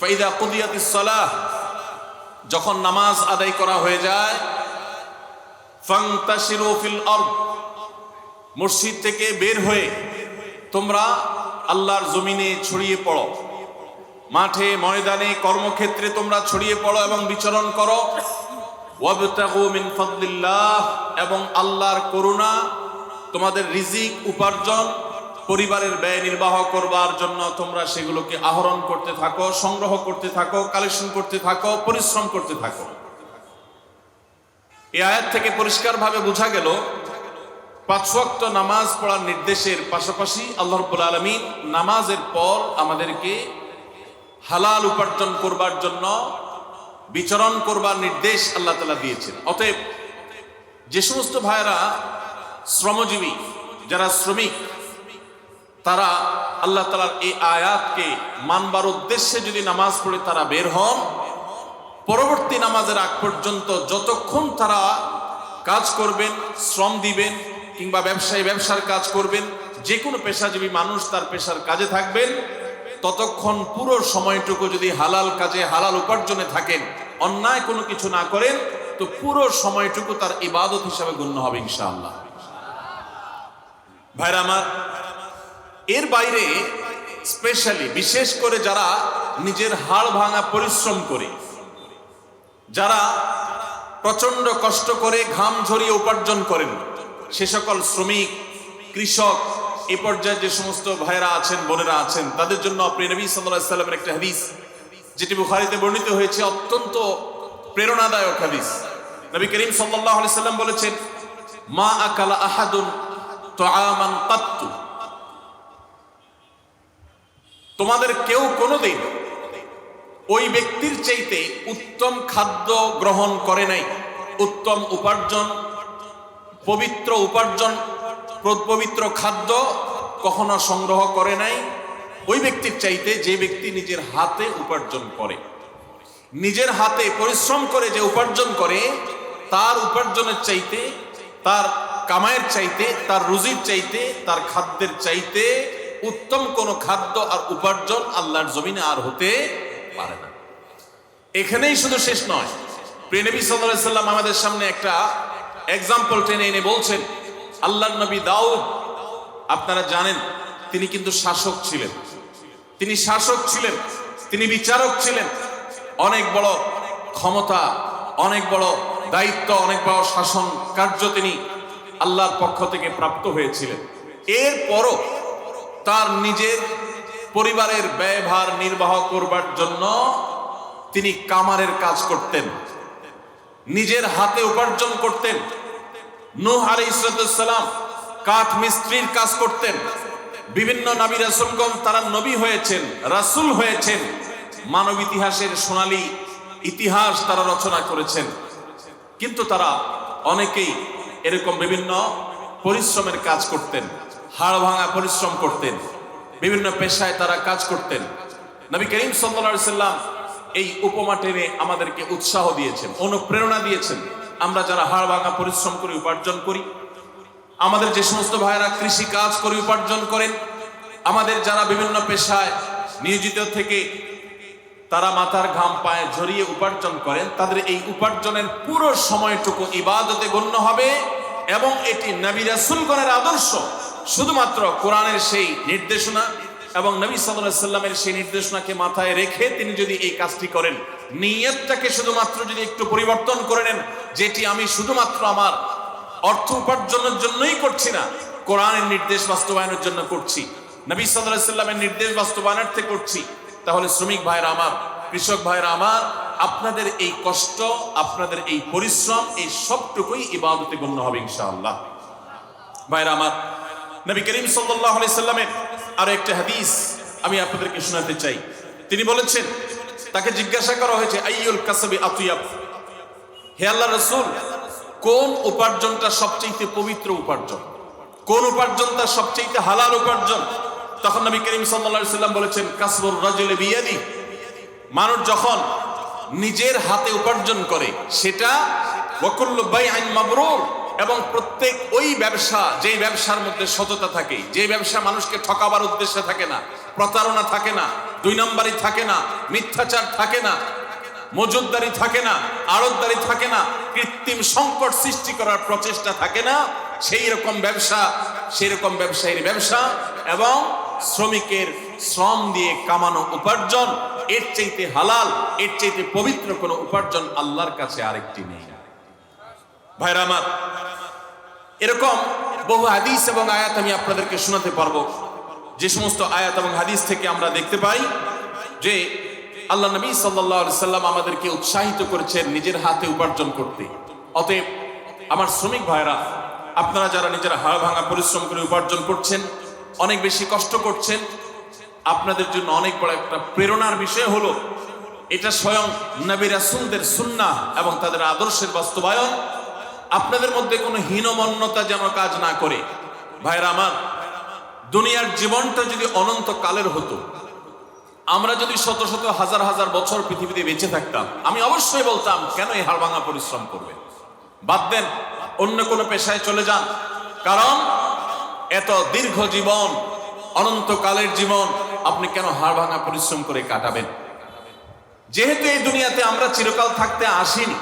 ফাইদা কুদিয়াতিস সালাহ, যখন নামাজ আদায় করা হয়ে যায়, ফান্তাশিরু ফিল আরদ, মসজিদ থেকে বের হয়ে তোমরা আল্লাহর জমিনে ছড়িয়ে পড়ো, মাঠে ময়দানে কর্মক্ষেত্রে তোমরা ছড়িয়ে পড়ো এবং বিচরণ করো। ওয়াবতাগু মিন ফাদলিল্লাহ, এবং আল্লাহর করুণা, তোমাদের রিজিক উপার্জন, পরিবারের ব্যয় নির্বাহ করবার জন্য তোমরা সেগুলোকে আহরণ করতে থাকো, সংগ্রহ করতে থাকো, কালেকশন করতে থাকো, পরিশ্রম করতে থাকো। এই আয়াত থেকে পরিষ্কারভাবে বোঝা গেল 5 ওয়াক্ত নামাজ পড়ার নির্দেশের পাশাপাশি আল্লাহ রাব্বুল আলামিন নামাজের পর আমাদেরকে হালাল উপার্জন করবার জন্য বিচরণ করবার নির্দেশ আল্লাহ তাআলা দিয়েছেন। অতএব যে সমস্ত ভাইরা শ্রমজীবী, যারা শ্রমিক, তারা আল্লাহ তাআলার এই আয়াতকে মানবার উদ্দেশ্যে যদি নামাজ পড়ে তারা বের হন, পরবর্তী নামাজের আগ পর্যন্ত যতক্ষণ তারা কাজ করবেন, শ্রম দিবেন, কিংবা ব্যবসায়ী ব্যবসার কাজ করবেন, যে কোনো পেশাজীবী মানুষ তার পেশার কাজে থাকবেন, ততক্ষণ পুরো সময়টুকু যদি হালাল কাজে হালাল উপার্জনে থাকেন, অন্যায় কোনো কিছু না করেন, তো পুরো সময়টুকু তার ইবাদত হিসাবে গণ্য হবে ইনশাআল্লাহ। ভাইরা আমার, এর বাইরে স্পেশালি বিশেষ করে যারা নিজের হাড় ভাঙা পরিশ্রম করে, যারা প্রচন্ড কষ্ট করে ঘাম ঝরিয়ে উপার্জন করেন, সে সকল শ্রমিক, কৃষক, এই পর্যায়ে যে সমস্ত ভাইরা আছেন, বোনেরা আছেন, তাদের জন্য প্রিয় নবী সাল্লাল্লাহু আলাইহি সাল্লামের একটা হাদিস, যেটি বুখারীতে বর্ণিত হয়েছে, অত্যন্ত প্রেরণাদায়ক হাদিস। নবী করিম সাল্লাল্লাহু আলাইহি সাল্লাম বলেছেন, মা আকালা আহাদুন তুআমান কাত্তু, তোমাদের কেউ কোনোদিন ওই ব্যক্তির চাইতে উত্তম খাদ্য গ্রহণ করে নাই, উত্তম উপার্জন, পবিত্র উপার্জন, পবিত্র খাদ্য কখনো সংগ্রহ করে নাই ওই ব্যক্তির চাইতে যে ব্যক্তি নিজের হাতে উপার্জন করে। নিজের হাতে পরিশ্রম করে যে উপার্জন করে, তার উপার্জনের চাইতে, তার কামাইয়ের চাইতে, তার রুজির চাইতে, তার খাদ্যের চাইতে উত্তম কোনো খাদ্য আর উপার্জন আল্লাহর জমিনে আর হতে পারে না। এখানেই শুধু শেষ নয়, প্রিয় নবী সাল্লাল্লাহু আলাইহি সাল্লাম আমাদের সামনে একটা এক্সাম্পল টেনে এনে বলছেন, আল্লাহর নবী দাউদ, আপনারা জানেন তিনি কিন্তু শাসক ছিলেন, তিনি শাসক ছিলেন, তিনি বিচারক ছিলেন, অনেক বড় ক্ষমতা, অনেক বড় দায়িত্ব, অনেক বড় শাসন কার্য তিনি আল্লাহর পক্ষ থেকে প্রাপ্ত হয়েছিলেন। এরপরও তার নিজের পরিবারের ব্যয়ভার নির্বাহ করবার জন্য তিনি কামারের কাজ করতেন, নিজের হাতে উপার্জন করতেন। নূহ আলাইহিস সালাম কাঠ মিস্ত্রির কাজ করতেন। বিভিন্ন নবী রাসূলগণ তারা নবী হয়েছেন, রাসূল হয়েছেন, মানব ইতিহাসের সোনালী ইতিহাস তারা রচনা করেছেন। কিন্তু তারা অনেকেই এরকম বিভিন্ন পরিশ্রমের কাজ করতেন, হাড় ভাঙা পরিশ্রম করতেন, বিভিন্ন পেশায় তারা কাজ করতেন। নবী করিম সাল্লাল্লাহু আলাইহি সাল্লাম এই উপমা টেনে আমাদেরকে উৎসাহ দিয়েছেন, অনুপ্রেরণা দিয়েছেন। আমরা যারা হাড় ভাঙা পরিশ্রম করে উপার্জন করি, আমাদের যে সমস্ত ভাইয়েরা কৃষি কাজ করে উপার্জন করেন, আমাদের যারা বিভিন্ন পেশায় নিয়োজিত থেকে তারা মাথার ঘাম পায়ে ঝরিয়ে উপার্জন করেন, তাদের এই উপার্জনের পুরো সময়টুকু ইবাদতে গণ্য হবে এবং এটি নবী রাসূলগণের আদর্শ। শুধুমাত্র কোরআনের সেই নির্দেশনা এবং নবী সাল্লাল্লাহু আলাইহি সাল্লামের সেই নির্দেশনাকে মাথায় রেখে তিনি যদি এই কাজটি করেন, নিয়তটাকে শুধুমাত্র যদি একটু পরিবর্তন করে নেন, যেটি আমি শুধুমাত্র আমার অর্থ উপার্জনের জন্যই করছি না, কোরআনের নির্দেশ বাস্তবায়নের জন্য করছি, নবী সাল্লাল্লাহু আলাইহি সাল্লামের নির্দেশ বাস্তবায়নার্থে করছি, তাহলে শ্রমিক ভাইরা আমার, কৃষক ভাইরা আমার, আপনাদের এই কষ্ট, আপনাদের এই পরিশ্রম, এই সবটুকুই ইবাদতে গণ্য হবে ইনশাআল্লাহ। ভাইরা আমার, নবী করিম সাল্লাল্লাহু আলাইহি সাল্লামের আরো একটা হাদিস আমি আপনাদেরকে শোনাতে চাই। তিনি বলেছেন, তাকে জিজ্ঞাসা করা হয়েছে, আইয়ুল কাসবি আতিয়াব, হে আল্লাহর রাসূল, কোন উপার্জনটা সবচেয়ে পবিত্র উপার্জন, কোন উপার্জনটা সবচেয়ে হালাল উপার্জন? তখন নবী করিম সাল্লাল্লাহু আলাইহি সাল্লাম বলেছেন, কাসবুর রাজুলি বিয়াদি, মানুষ যখন নিজের হাতে উপার্জন করে সেটা, ওয়া কুল্লু বাইইন মাবরুর, এবং প্রত্যেক ওই ব্যবসা, যেই ব্যবসার মধ্যে সততা থাকে, যে ব্যবসা মানুষকে ঠকাবার উদ্দেশ্যে থাকে না, প্রতারণা থাকে না, দুই নম্বরই থাকে না, মিথ্যাচার থাকে না, মজুদদারি থাকে না, আড়তদারি থাকে না, কৃত্রিম সংকট সৃষ্টি করার প্রচেষ্টা থাকে না, সেই রকম ব্যবসা, সেই রকম ব্যবসায়ীর ব্যবসা এবং শ্রমিকের শ্রম দিয়ে কামানো উপার্জন, এর চাইতে হালাল, এর চাইতে পবিত্র কোনো উপার্জন আল্লাহর কাছে আরেকটি নেই। ভাইরা আমার, এরকম বহু হাদিস এবং আয়াত আমি আপনাদেরকে শোনাতে পারবো, যে সমস্ত আয়াত এবং হাদিস থেকে আমরা দেখতে পাই যে আল্লাহ নবী সাল্লাল্লাহু আলাইহি সাল্লাম আমাদেরকে উৎসাহিত করেছেন নিজের হাতে উপার্জন করতে। অতএব আমার শ্রমিক ভাইরা, আপনারা যারা নিজের হাড় ভাঙা পরিশ্রম করে উপার্জন করছেন, অনেক বেশি কষ্ট করছেন, আপনাদের জন্য অনেক বড় একটা প্রেরণার বিষয় হলো এটা স্বয়ং নবী রাসূলদের সুন্নাহ এবং তাদের আদর্শের বাস্তবায়ন। আপনাদের মধ্যে কোনো হীনমন্যতা যেন কাজ না করে। ভাইরা আমার, দুনিয়ার জীবনটা যদি অনন্ত কালের হতো, আমরা যদি শত শত হাজার হাজার বছর পৃথিবীতে বেঁচে থাকতাম, আমি অবশ্যই বলতাম কেন এই হাড় ভাঙা পরিশ্রম করবে, বাদ দেন, অন্য কোনো পেশায় চলে যান। কারণ এত দীর্ঘ জীবন, অনন্তকালের জীবন আপনি কেন হাড় ভাঙা পরিশ্রম করে কাটাবেন? যেহেতু এই দুনিয়াতে আমরা চিরকাল থাকতে আসিনি,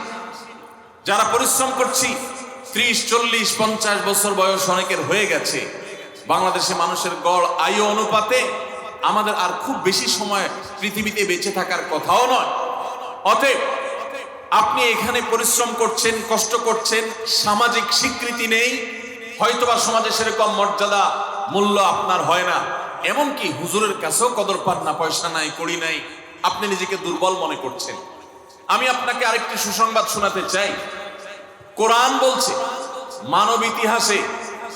যারা পরিশ্রম করছি 30, 40, 50 বছর বয়স অনেকের হয়ে গেছে। বাংলাদেশে মানুষের গড় আয়ু অনুপাতে আমাদের আর খুব বেশি সময় পৃথিবীতে বেঁচে থাকার কথাও নয়। অতএব আপনি এখানে পরিশ্রম করছেন, কষ্ট করছেন, সামাজিক স্বীকৃতি নেই, হয়তোবা সমাজে সেরকম মর্যাদা মূল্য আপনার হয় না, এমনকি হুজুরের কাছেও কদর পান না, পয়সা নাই, কড়ি নাই, আপনি নিজেকে দুর্বল মনে করছেন। আমি আপনাকে আরেকটি সুসংবাদ শোনাতে চাই। কোরআন বলছে মানব ইতিহাসে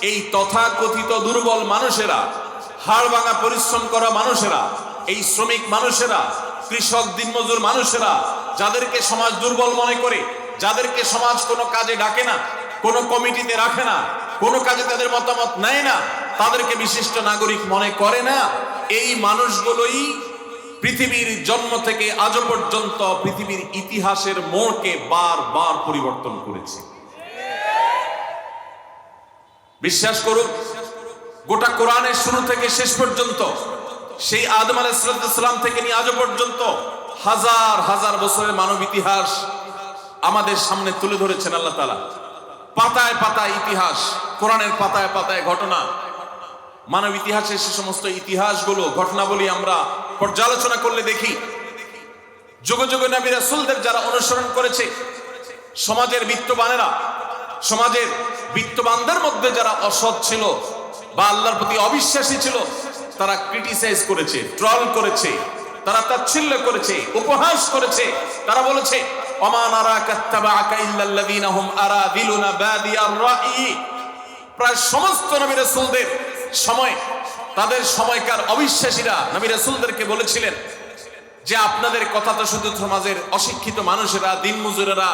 এই তথাকথিত দুর্বল মানুষেরা, হাড় ভাঙা পরিশ্রম করা মানুষেরা, এই শ্রমিক মানুষেরা, কৃষক, দিনমজুর মানুষেরা, যাদেরকে সমাজ দুর্বল মনে করে, যাদেরকে সমাজ কোনো কাজে ডাকে না, কোনো কমিটিতে রাখে না, কোনো কাজে তাদের মতামত নেয় না, তাদেরকে বিশিষ্ট নাগরিক মনে করে না, এই মানুষগুলোই পৃথিবীর জন্ম থেকে আজও পর্যন্ত পৃথিবীর ইতিহাসের মোড়কে বারবার পরিবর্তন করেছে। বিশ্বাস করুন, গোটা কোরআনের শুরু থেকে শেষ পর্যন্ত, সেই আদম আলাইহিস সালাম থেকে নিয়ে আজও পর্যন্ত হাজার হাজার বছরের মানব ইতিহাস আমাদের সামনে তুলে ধরেছেন আল্লাহ তাআলা। পাতায় পাতায় ইতিহাস, কোরআনের পাতায় পাতায় ঘটনা, মানব ইতিহাসের সে সমস্ত ইতিহাসগুলো, ঘটনাবলী আমরা পর্যালোচনা করলে দেখি যুগে যুগে নবী রাসূলদের যারা অনুসরণ করেছে, সমাজের বিত্তবানেরা, সমাজের বিত্তবানদের মধ্যে যারা অসৎ ছিল বা আল্লাহর প্রতি অবিশ্বাসী ছিল, তারা ক্রিটিসাইজ করেছে, ট্রল করেছে, তারা তাচ্ছিল্য করেছে, উপহাস করেছে। তারা বলেছে ওমা নারাকা তাবাআকা ইল্লাল্লাযীনা হুম আরাদিলুনা বাদিয়ার রাই। প্রায় সমস্ত নবী রাসূলদের সময়, তাদের সময়কার অবিশ্বাসীরা নবী রাসূলদেরকে বলেছিলেন যে আপনাদের কথা তো শুধু সমাজের অশিক্ষিত মানুষেরা, দিনমজুরেরা,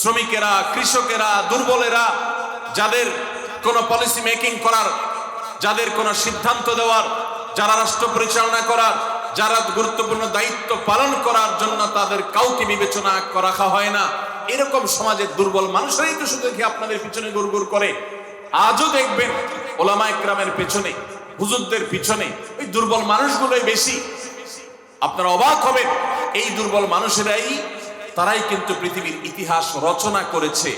শ্রমিকেরা, কৃষকেরা, দুর্বলেরা, যাদের কোনো পলিসি মেকিং করার, যাদের কোনো সিদ্ধান্ত দেওয়ার, যারা রাষ্ট্র পরিচালনা করার, যারা গুরুত্বপূর্ণ দায়িত্ব পালন করার জন্য তাদের কাউকে বিবেচনা রাখা হয় না, এরকম সমাজের দুর্বল মানুষরাই তো শুধু আপনাদের পিছনে গুড়গুড় করে। আজও দেখবেন ওলামায়ে কেরামের পেছনে, হুজুরদের পিছনে ওই দুর্বল মানুষগুলোই বেশি। আপনারা অবাক হবেন, এই দুর্বল মানুষেরাই, তারাই কিন্তু পৃথিবীর ইতিহাস রচনা করেছে।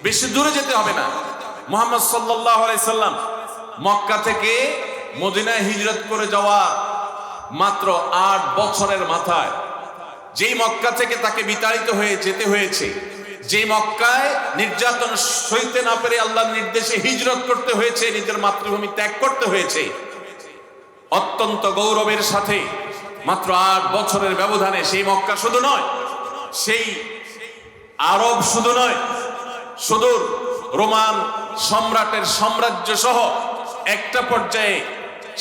বেশি দূরে যেতে হবে না, মুহাম্মদ সাল্লাল্লাহু আলাইহি সাল্লাম মক্কা থেকে মদিনায় হিজরত করে যাওয়া মাত্র 8 বছরের মাথায়, যেই মক্কা থেকে তাকে বিতাড়িত হয়ে যেতে হয়েছে, যে মক্কায় নির্যাতন সইতে না পেরে আল্লাহর নির্দেশে হিজরত করতে হয়েছে, নিজের মাতৃভূমি ত্যাগ করতে হয়েছে, অত্যন্ত গৌরবের সাথে মাত্র 8 বছরের ব্যবধানে সেই মক্কা শুধু নয়, সেই আরব শুধু নয়, সুদূর রোমান সম্রাটের সাম্রাজ্য সহ একটা পর্যায়ে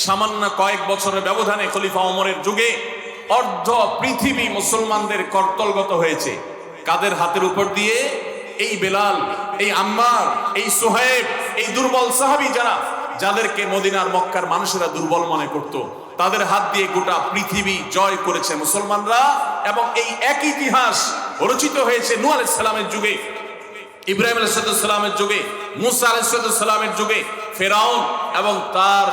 সামান্য কয়েক বছরের ব্যবধানে খলিফা ওমরের যুগে অর্ধ পৃথিবী মুসলমানদের কর্তলগত হয়েছে। কাদের হাতের উপর দিয়ে? এই বেলাল, এই আম্মার, এই সুহাইব, এই দুর্বল সাহাবী, যাদেরকে মদিনার মক্কার মানুষেরা দুর্বল মনে করত, তাদের হাত দিয়ে গোটা পৃথিবী জয় করেছে মুসলমানরা। এবং এই এক ইতিহাস রচিত হয়েছে নূহ আলাইহিস সালামের যুগে, ইব্রাহিম আলাইহিস সালামের যুগে, মুসা আলাইহিস সালামের যুগে, ফেরাউন এবং তার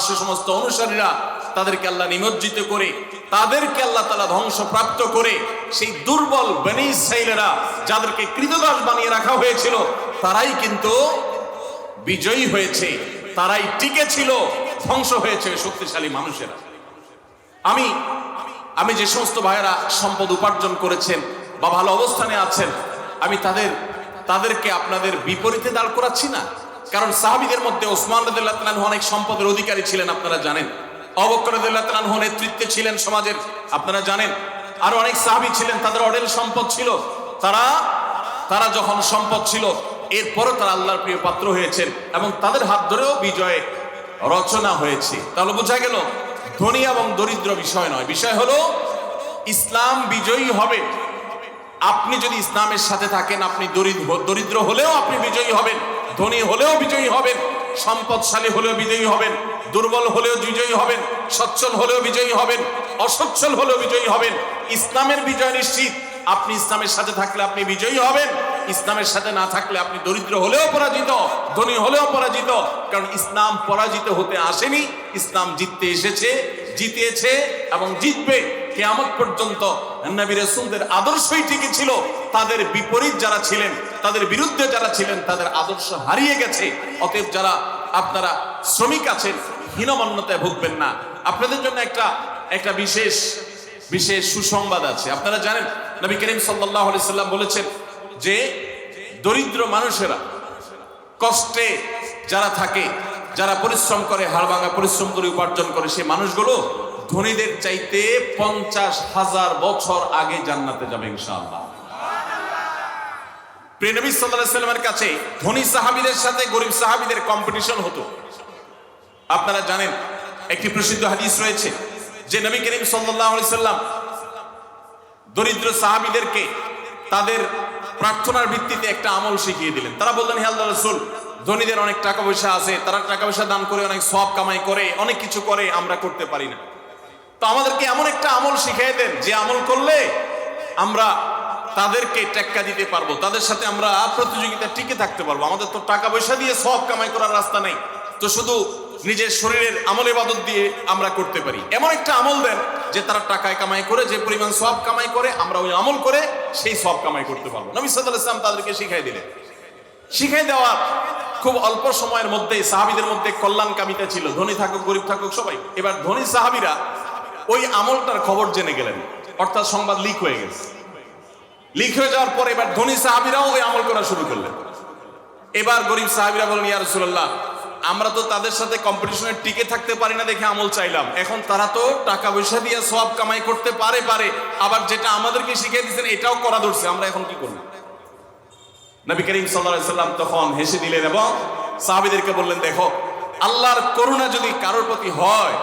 সে সমস্ত অনুসারীরা তাদেরকে আল্লাহ নিমজ্জিত করে, তাদেরকে আল্লাহ তাআলা ধ্বংসপ্রাপ্ত করে সেই দুর্বল বনী ইসরাঈলেরা যাদেরকে কৃতদাস বানিয়ে রাখা হয়েছিল তারাই কিন্তু বিজয়ী হয়েছে, তারাই টিকে ছিল, ধ্বংস হয়েছে শক্তিশালী মানুষেরা। আমি যে সমস্ত ভাইয়েরা সম্পদ উপার্জন করেছেন বা ভালো অবস্থানে আছেন, আমি তাদেরকে আপনাদের বিপরীতে দাঁড় করাচ্ছি না। কারণ সাহাবীদের মধ্যে ওসমান রাদিয়াল্লাহু তাআলা অনেক সম্পদের অধিকারী ছিলেন, আপনারা জানেন। আবু বকর রাদিয়াল্লাহু তাআলা নেতৃত্বে ছিলেন সমাজের, আপনারা জানেন। আরো অনেক সাহাবী ছিলেন, তাদের অঢেল সম্পদ ছিল। তারা যখন সম্পদ ছিল এরপরও তারা আল্লাহর প্রিয় পাত্র হয়েছেন এবং তাদের হাত ধরেও বিজয় রচনা হয়েছে। তাহলে বোঝা গেল ধনী এবং দরিদ্র বিষয় নয়, বিষয় হলো ইসলাম বিজয়ী হবে। আপনি যদি ইসলামের সাথে থাকেন, আপনি দরিদ্র হলেও আপনি বিজয়ী হবেন, ধনী হলেও বিজয়ী হবেন, সম্পদশালী হলেও বিজয়ী হবেন, দুর্বল হলেও বিজয়ী হবেন, সচ্ছল হলেও বিজয়ী হবেন, অসচ্ছল হলেও বিজয়ী হবেন। ইসলামের বিজয় নিশ্চিত। আপনি ইসলামের সাথে থাকলে আপনি বিজয়ী হবেন, ইসলামের সাথে না থাকলে আপনি দরিদ্র হলেও পরাজিত, ধনী হলেও পরাজিত। কারণ ইসলাম পরাজিত হতে আসেনি, ইসলাম জিততে এসেছে, জিতেছে এবং জিতবে কিয়ামত পর্যন্ত। নবী রাসূলদের আদর্শই ঠিকই ছিল, তাদের বিপরীত যারা ছিলেন, তাদের বিরুদ্ধে যারা ছিলেন, তাদের আদর্শ হারিয়ে গেছে। অতএব যারা আপনারা শ্রমিক আছেন, হীনমন্যতায় ভুগবেন না। আপনাদের জন্য একটা বিশেষ সুসংবাদ আছে। আপনারা জানেন নবী করিম সাল্লাল্লাহু আলাইহি সাল্লাম বলেছেন যে দরিদ্র মানুষেরা, কষ্টে যারা থাকে, যারা পরিশ্রম করে, হাড়ভাঙা পরিশ্রম করে উপার্জন করে, সেই মানুষগুলো ধনীদের চাইতে 50,000 বছর আগে জান্নাতে যাবে ইনশাআল্লাহ। প্রিয় নবী সাল্লাল্লাহু আলাইহি সাল্লামের কাছে ধনী সাহাবীদের সাথে গরীব সাহাবীদের কম্পিটিশন হতো। আপনারা জানেন একটি প্রসিদ্ধ হাদিস রয়েছে যে নবী করিম সাল্লাল্লাহু আলাইহি সাল্লাম দরিদ্র সাহাবীদেরকে তাদের প্রার্থনার ভিত্তিতে একটা আমল শিখিয়ে দিলেন। তারা বললেন, হে আল্লাহর রাসূল, ধনীদের অনেক টাকা পয়সা আছে, তারা টাকা পয়সা দান করে অনেক সওয়াব কামাই করে, অনেক কিছু করে, আমরা করতে পারি না। তো আমাদেরকে এমন একটা আমল শিখিয়ে দেন যে আমল করলে আমরা তাদেরকে টেক্কা দিতে পারবো, তাদের সাথে আমরা প্রতিযোগিতা টিকে থাকতে পারবো। আমাদের তো টাকা পয়সা দিয়ে সওয়াব কামাই করার রাস্তা নেই, তো শুধু নিজের শরীরের আমল ইবাদত দিয়ে আমরা করতে পারি। এমন একটা আমল দেন যে তারা টাকায় কামাই করে যে পরিমাণ সওয়াব কামাই করে, আমরা ওই আমল করে সেই সওয়াব কামাই করতে পারবো। নবী সাল্লাল্লাহু আলাইহি ওয়াসাল্লাম তাদেরকে শিখাই দিলেন। শিখাই দেওয়ার খুব অল্প সময়ের মধ্যেই সাহাবীদের মধ্যে কল্যাণকামিতা ছিল, ধনী থাকুক গরিব থাকুক সবাই। এবার ধনী সাহাবীরা ওই আমলটার খবর জেনে গেলেন, অর্থাৎ সংবাদ লিক হয়ে গেছে। লিক হয়ে যাওয়ার পর এবার ধনী সাহাবীরাও ওই আমল করা শুরু করলেন। এবার গরিব সাহাবীরা বললেন, ইয়া রাসূলুল্লাহ, আমরা তো তাদের সাথে কম্পিটিশনে টিকে থাকতে পারি না দেখে আমল চাইলাম, এখন তারা তো টাকা পয়সা দিয়ে সওয়াব কামাই করতে পারে, আবার যেটা আমাদেরকে শিখিয়ে দিয়েছেন এটাও করা ধরছে, আমরা এখন কি করব? নবী করিম সাল্লাল্লাহু আলাইহি সাল্লাম তখন হেসে দিলেন এবং সাহাবীদেরকে বললেন, দেখো, আল্লাহর করুণা যদি কারোর প্রতি হয়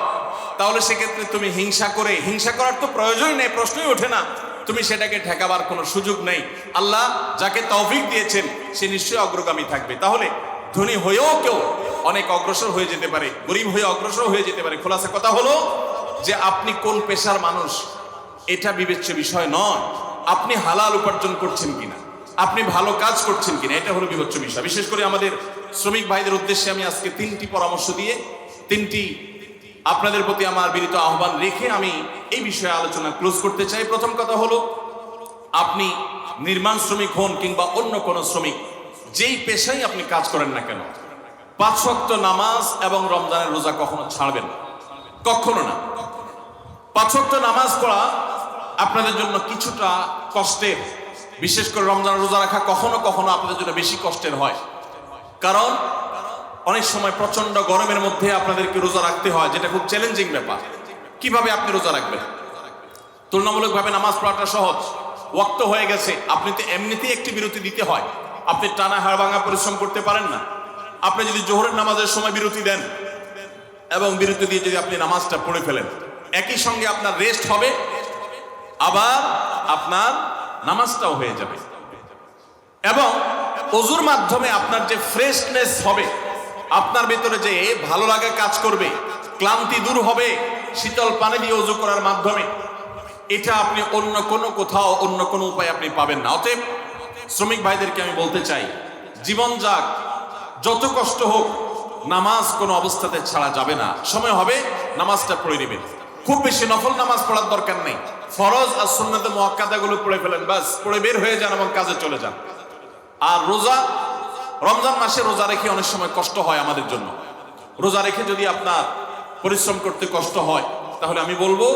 তাহলে সেক্ষেত্রে তুমি হিংসা করার তো প্রয়োজনই নেই, প্রশ্নই ওঠে না, তুমি সেটাকে ঠেকাবার কোনো সুযোগ নেই। আল্লাহ যাকে তৌফিক দিয়েছেন সে নিশ্চয়ই অগ্রগামী থাকবে। তাহলে ধনী হয়েও কেউ অনেক অগ্রসর হয়ে যেতে পারে, গরিব হয়ে অগ্রসর হয়ে যেতে পারে। খোলাসা কথা হলো যে আপনি কোন পেশার মানুষ এটা বিবেচ্য বিষয় নয়, আপনি হালাল উপার্জন করছেন কিনা, আপনি ভালো কাজ করছেন কিনা, এটা হলো বিবেচ্য বিষয়। বিশেষ করে আমাদের শ্রমিক ভাইদের উদ্দেশ্যে আমি আজকে 3টি পরামর্শ দিয়ে 3টি আপনাদের প্রতি আমার বিনীত আহ্বান রেখে আমি এই বিষয়ে আলোচনা ক্লোজ করতে চাই। প্রথম কথা হলো, আপনি নির্মাণ শ্রমিক হন কিংবা অন্য কোনো শ্রমিক, যেই পেশায় আপনি কাজ করেন না কেন, 5 ওয়াক্ত নামাজ এবং রমজানের রোজা কখনো ছাড়বেন না, কখনো না। 5 ওয়াক্ত নামাজ পড়া আপনাদের জন্য কিছুটা কষ্টের, বিশেষ করে রমজানের রোজা রাখা কখনো কখনো আপনাদের জন্য বেশি কষ্টের হয়। কারণ অনেক সময় প্রচন্ড গরমের মধ্যে আপনাদেরকে রোজা রাখতে হয়, যেটা খুব চ্যালেঞ্জিং ব্যাপার। কিভাবে আপনি রোজা রাখবেন? তুলনামূলকভাবে নামাজ পড়াটা সহজ, ওয়াক্ত হয়ে গেছে, আপনি তো এমনিতেই একটি বিরতি দিতে হয়, আপনি টানা হাড়ভাঙা পরিশ্রম করতে পারেন না। আপনি যদি জোহরের নামাজের সময় বিরতি দেন এবং বিরতি দিয়ে যদি আপনি নামাজটা পড়ে ফেলেন, একই সঙ্গে আপনার রেস্ট হবে, আবার আপনার নামাজটাও হয়ে যাবে এবং ওযুর মাধ্যমে আপনার যে ফ্রেশনেস হবে, আপনার ভেতরে যে ভালো লাগা কাজ করবে, ক্লান্তি দূর হবে শীতল পানি দিয়ে ওযু করার মাধ্যমে, এটা আপনি অন্য কোনো কোথাও অন্য কোনো উপায় আপনি পাবেন না। অতএব শ্রমিক ভাইদেরকে আমি বলতে চাই, জীবন যাক, যত কষ্ট হোক, নামাজ কোনো অবস্থাতে ছাড়া যাবে না। সময় হবে নামাজটা পড়ে নেবেন। খুব বেশি নফল নামাজ পড়ার দরকার নেই, ফরজ আর সুন্নাতে মুআক্কাদা গুলো পড়ে ফেলেন, বাস পড়ে বের হয়ে যান এবং কাজে চলে যান। আর রোজা, রমজান মাসে রোজা রেখে অনেক সময় কষ্ট হয় আমাদের জন্য। রোজা রেখে যদি আপনার পরিশ্রম করতে কষ্ট হয়, তাহলে আমি বলবো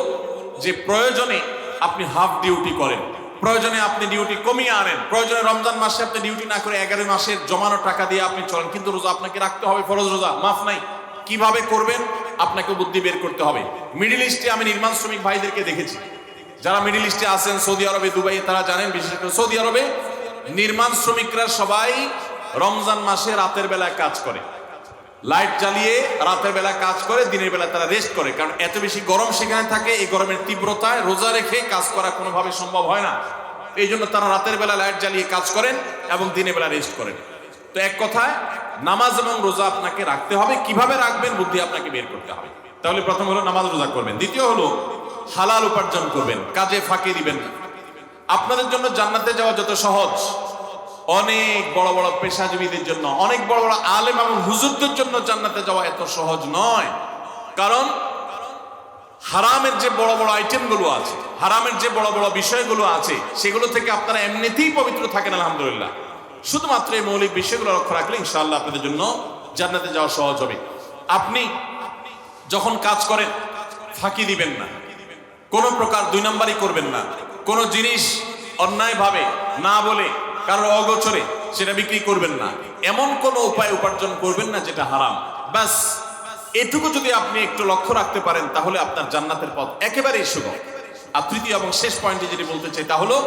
যে প্রয়োজনে আপনি হাফ ডিউটি করেন, প্রয়োজনে আপনি ডিউটি কমিয়ে আনেন, প্রয়োজনে রমজান মাসে আপনি ডিউটি না করে 11 মাসের জমানো টাকা দিয়ে আপনি চলেন, কিন্তু রোজা আপনাকে রাখতে হবে, ফরজ রোজা, মাফ নাই। কিভাবে করবেন আপনাকে বুদ্ধি বের করতে হবে। মিডল ইস্টে আমি নির্মাণ শ্রমিক ভাইদেরকে দেখেছি, যারা মিডল ইস্টে আছেন, সৌদি আরবে, দুবাই, তারা জানেন। বিশেষ করে সৌদি আরবে নির্মাণ শ্রমিকরা সবাই রমজান মাসে রাতের বেলায় কাজ করে, লাইট জ্বালিয়ে রাতের বেলা কাজ করে, দিনের বেলা তারা রেস্ট করে, কারণ এত বেশি গরম সেখানে থাকে। এই গরমের তীব্রতায় রোজা রেখে কাজ করা কোনোভাবে সম্ভব হয় না। এই জন্য তারা রাতের বেলা লাইট জ্বালিয়ে কাজ করেন এবং দিনের বেলা রেস্ট করেন। তো এক কথায় নামাজ এবং রোজা আপনাকে রাখতে হবে। কিভাবে রাখবেন বুদ্ধি আপনাকে বের করতে হবে। তাহলে প্রথম হলো নামাজ রোজা করবেন, দ্বিতীয় হলো হালাল উপার্জন করবেন, কাজে ফাঁকি দিবেন না। আপনাদের জন্য জান্নাতে যাওয়া যত সহজ, অনেক বড় বড় পেশাজীবীদের জন্য, অনেক বড় বড় আলেম এবং হুজুরদের জন্য জান্নাতে যাওয়া এত সহজ নয়। কারণ হারামের যে বড় বড় আইটেমগুলো আছে, হারামের যে বড় বড় বিষয়গুলো আছে, সেগুলো থেকে আপনারা এমনিতেই পবিত্র থাকেন আলহামদুলিল্লাহ। শুধুমাত্র এই মৌলিক বিষয়গুলো লক্ষ্য রাখলে ইনশাআল্লাহ আপনাদের জন্য জান্নাতে যাওয়া সহজ হবে। আপনি যখন কাজ করেন ফাঁকি দিবেন না, কোনো প্রকার দুই নাম্বারই করবেন না, কোনো জিনিস অন্যায়ভাবে না বলে কারোর অগোচরে সেটা বিক্রি করবেন না, এমন কোনো উপায় উপার্জন করবেন না যেটা হারাম। ব্যাস এটুকু যদি আপনি একটু লক্ষ্য রাখতে পারেন, তাহলে আপনার জান্নাতের পথ একেবারেই সুগম। আর তৃতীয় এবং শেষ পয়েন্টে যেটি বলতে চাই, তা হলো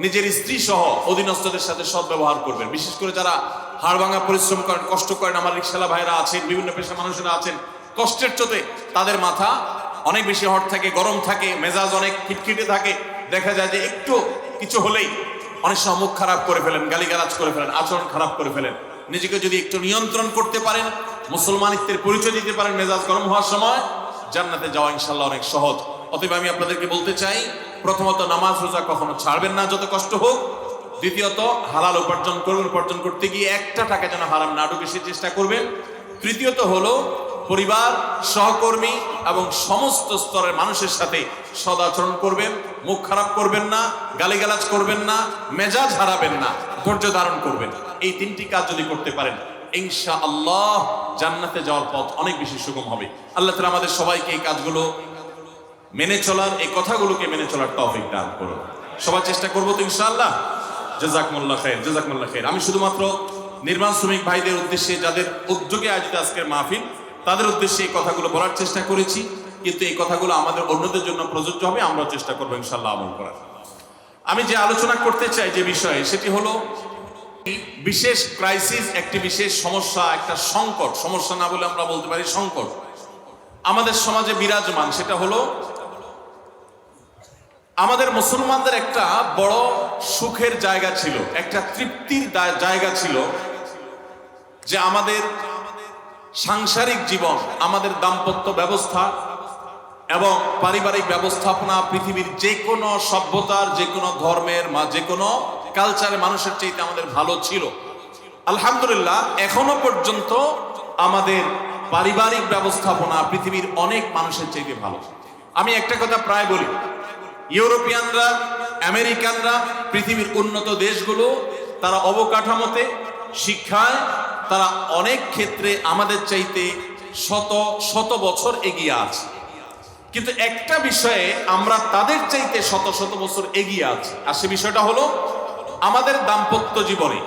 নিজের স্ত্রী সহ অধীনস্থদের সাথে সদ্ব্যবহার করবেন। বিশেষ করে যারা হাড়ভাঙা পরিশ্রম করেন, কষ্ট করেন, আমার রিকশালা ভাইরা আছেন, বিভিন্ন পেশা মানুষেরা আছেন, কষ্টের চোটে তাদের মাথা অনেক বেশি হট থাকে, গরম থাকে, মেজাজ অনেক খিটখিটে থাকে। দেখা যায় যে একটু কিছু হলেই অনেক সময় মুখ খারাপ করে ফেলেন, গালিগালাজ করে ফেলেন, আচরণ খারাপ করে ফেলেন। নিজেকে যদি একটু নিয়ন্ত্রণ করতে পারেন, মুসলমানিত্বের পরিচয় দিতে পারেন মেজাজ গরম হওয়ার সময়, জান্নাতে যাওয়া ইনশাআল্লাহ অনেক সহজ। অতএব আমি আপনাদেরকে বলতে চাই, প্রথমত নামাজ রোজা কখনো ছাড়বেন না যত কষ্ট হোক। দ্বিতীয়ত হালাল উপার্জন করবেন, উপার্জন করতে গিয়ে একটা টাকা যেন হারাম না ঢুকে সে চেষ্টা করবেন। তৃতীয়ত হলো পরিবার, সহকর্মী এবং সমস্ত স্তরের মানুষের সাথে সদাচরণ করবেন, মুখ খারাপ করবেন না, গালিগালাজ করবেন না, মেজাজ হারাবেন না, ধৈর্য ধারণ করবেন। এই তিনটি কাজ যদি করতে পারেন ইনশাআল্লাহ জান্নাতে যাওয়ার পথ অনেক বেশি সুগম হবে। আল্লাহ তাআলা আমাদের সবাইকে এই কাজগুলো মেনে চলার, এই কথাগুলোকে মেনে চলার তৌফিক দান করুন। সবাই চেষ্টা করবো তো ইনশাআল্লাহ। জাযাকুমুল্লাহ খাইর, জাযাকুমুল্লাহ খাইর। আমি শুধুমাত্র নির্মাণ শ্রমিক ভাইদের উদ্দেশ্যে, যাদের উদ্যোগে আয়োজিত আজকের মাহফিল, তাদের উদ্দেশ্যে এই কথাগুলো বলার চেষ্টা করেছি, কিন্তু এই কথাগুলো আমাদের অন্যদের জন্য প্রযোজ্য হবে। আমরাও চেষ্টা করবো ইনশাআল্লাহ আমল করার। আমি যে আলোচনা করতে চাই যে বিষয়ে, সেটি হলো বিশেষ ক্রাইসিস, একটি বিশেষ সমস্যা, একটা সংকট, সমস্যা না বলে আমরা বলতে পারি সংকট আমাদের সমাজে বিরাজমান। সেটা হলো আমাদের মুসলমানদের একটা বড় সুখের জায়গা ছিল, একটা তৃপ্তির জায়গা ছিল, যে আমাদের সাংসারিক জীবন, আমাদের দাম্পত্য ব্যবস্থা এবং পারিবারিক ব্যবস্থাপনা পৃথিবীর যে কোনো সভ্যতার, যে কোনো ধর্মের, যে কোনো কালচারের মানুষের চাইতে আমাদের ভালো ছিল। আলহামদুলিল্লাহ এখনো পর্যন্ত আমাদের পারিবারিক ব্যবস্থাপনা পৃথিবীর অনেক মানুষের চাইতে ভালো। আমি একটা কথা প্রায় বলি, ইউরোপিয়ানরা, আমেরিকানরা, পৃথিবীর উন্নত দেশগুলো, তারা অবকাঠামোতে, শিক্ষায় তারা অনেক ক্ষেত্রে আমাদের চাইতে শত শত বছর এগিয়ে আছে। কিন্তু একটা বিষয়ে আমরা তাদের চাইতে শত শত বছর এগিয়ে আছি, আর সে বিষয়টা হলো আমাদের দাম্পত্য জীবনে,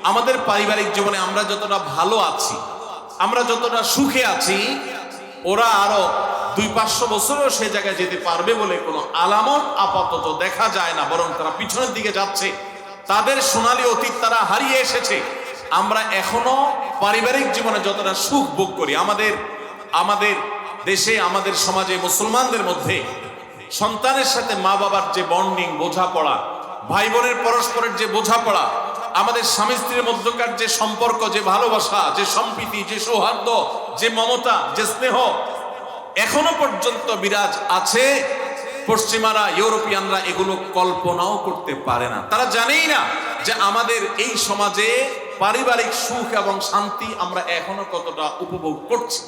আমাদের পারিবারিক জীবনে আমরা যতটা ভালো আছি, আমরা যতটা সুখে আছি, ওরা আরো 200-500 বছরেও সে জায়গায় যেতে পারবে বলে কোনো আলামত আপাতত দেখা যায় না, বরং তারা পিছনের দিকে যাচ্ছে। তাদের সোনালী অতীত তারা হারিয়ে এসেছে। আমরা এখনো পারিবারিক জীবনে যতটা সুখ ভোগ করি, আমাদের দেশে, আমাদের সমাজে, মুসলমানদের মধ্যে সন্তানের সাথে মা বাবার যে বন্ডিং, বোঝাপড়া, ভাই বোনের পরস্পরের যে বোঝাপড়া, আমাদের স্বামী স্ত্রীর মধ্যকার যে সম্পর্ক, যে ভালোবাসা, যে সম্প্রীতি, যে সৌহার্দ্য, যে মমতা, যে স্নেহ এখনো পর্যন্ত বিরাজ আছে। পশ্চিমারা, ইউরোপিয়ানরা এগুলো কল্পনাও করতে পারে না। তারা জানেই না যে আমাদের এই সমাজে পারিবারিক সুখ এবং শান্তি আমরা এখনো কতটা উপভোগ করছি।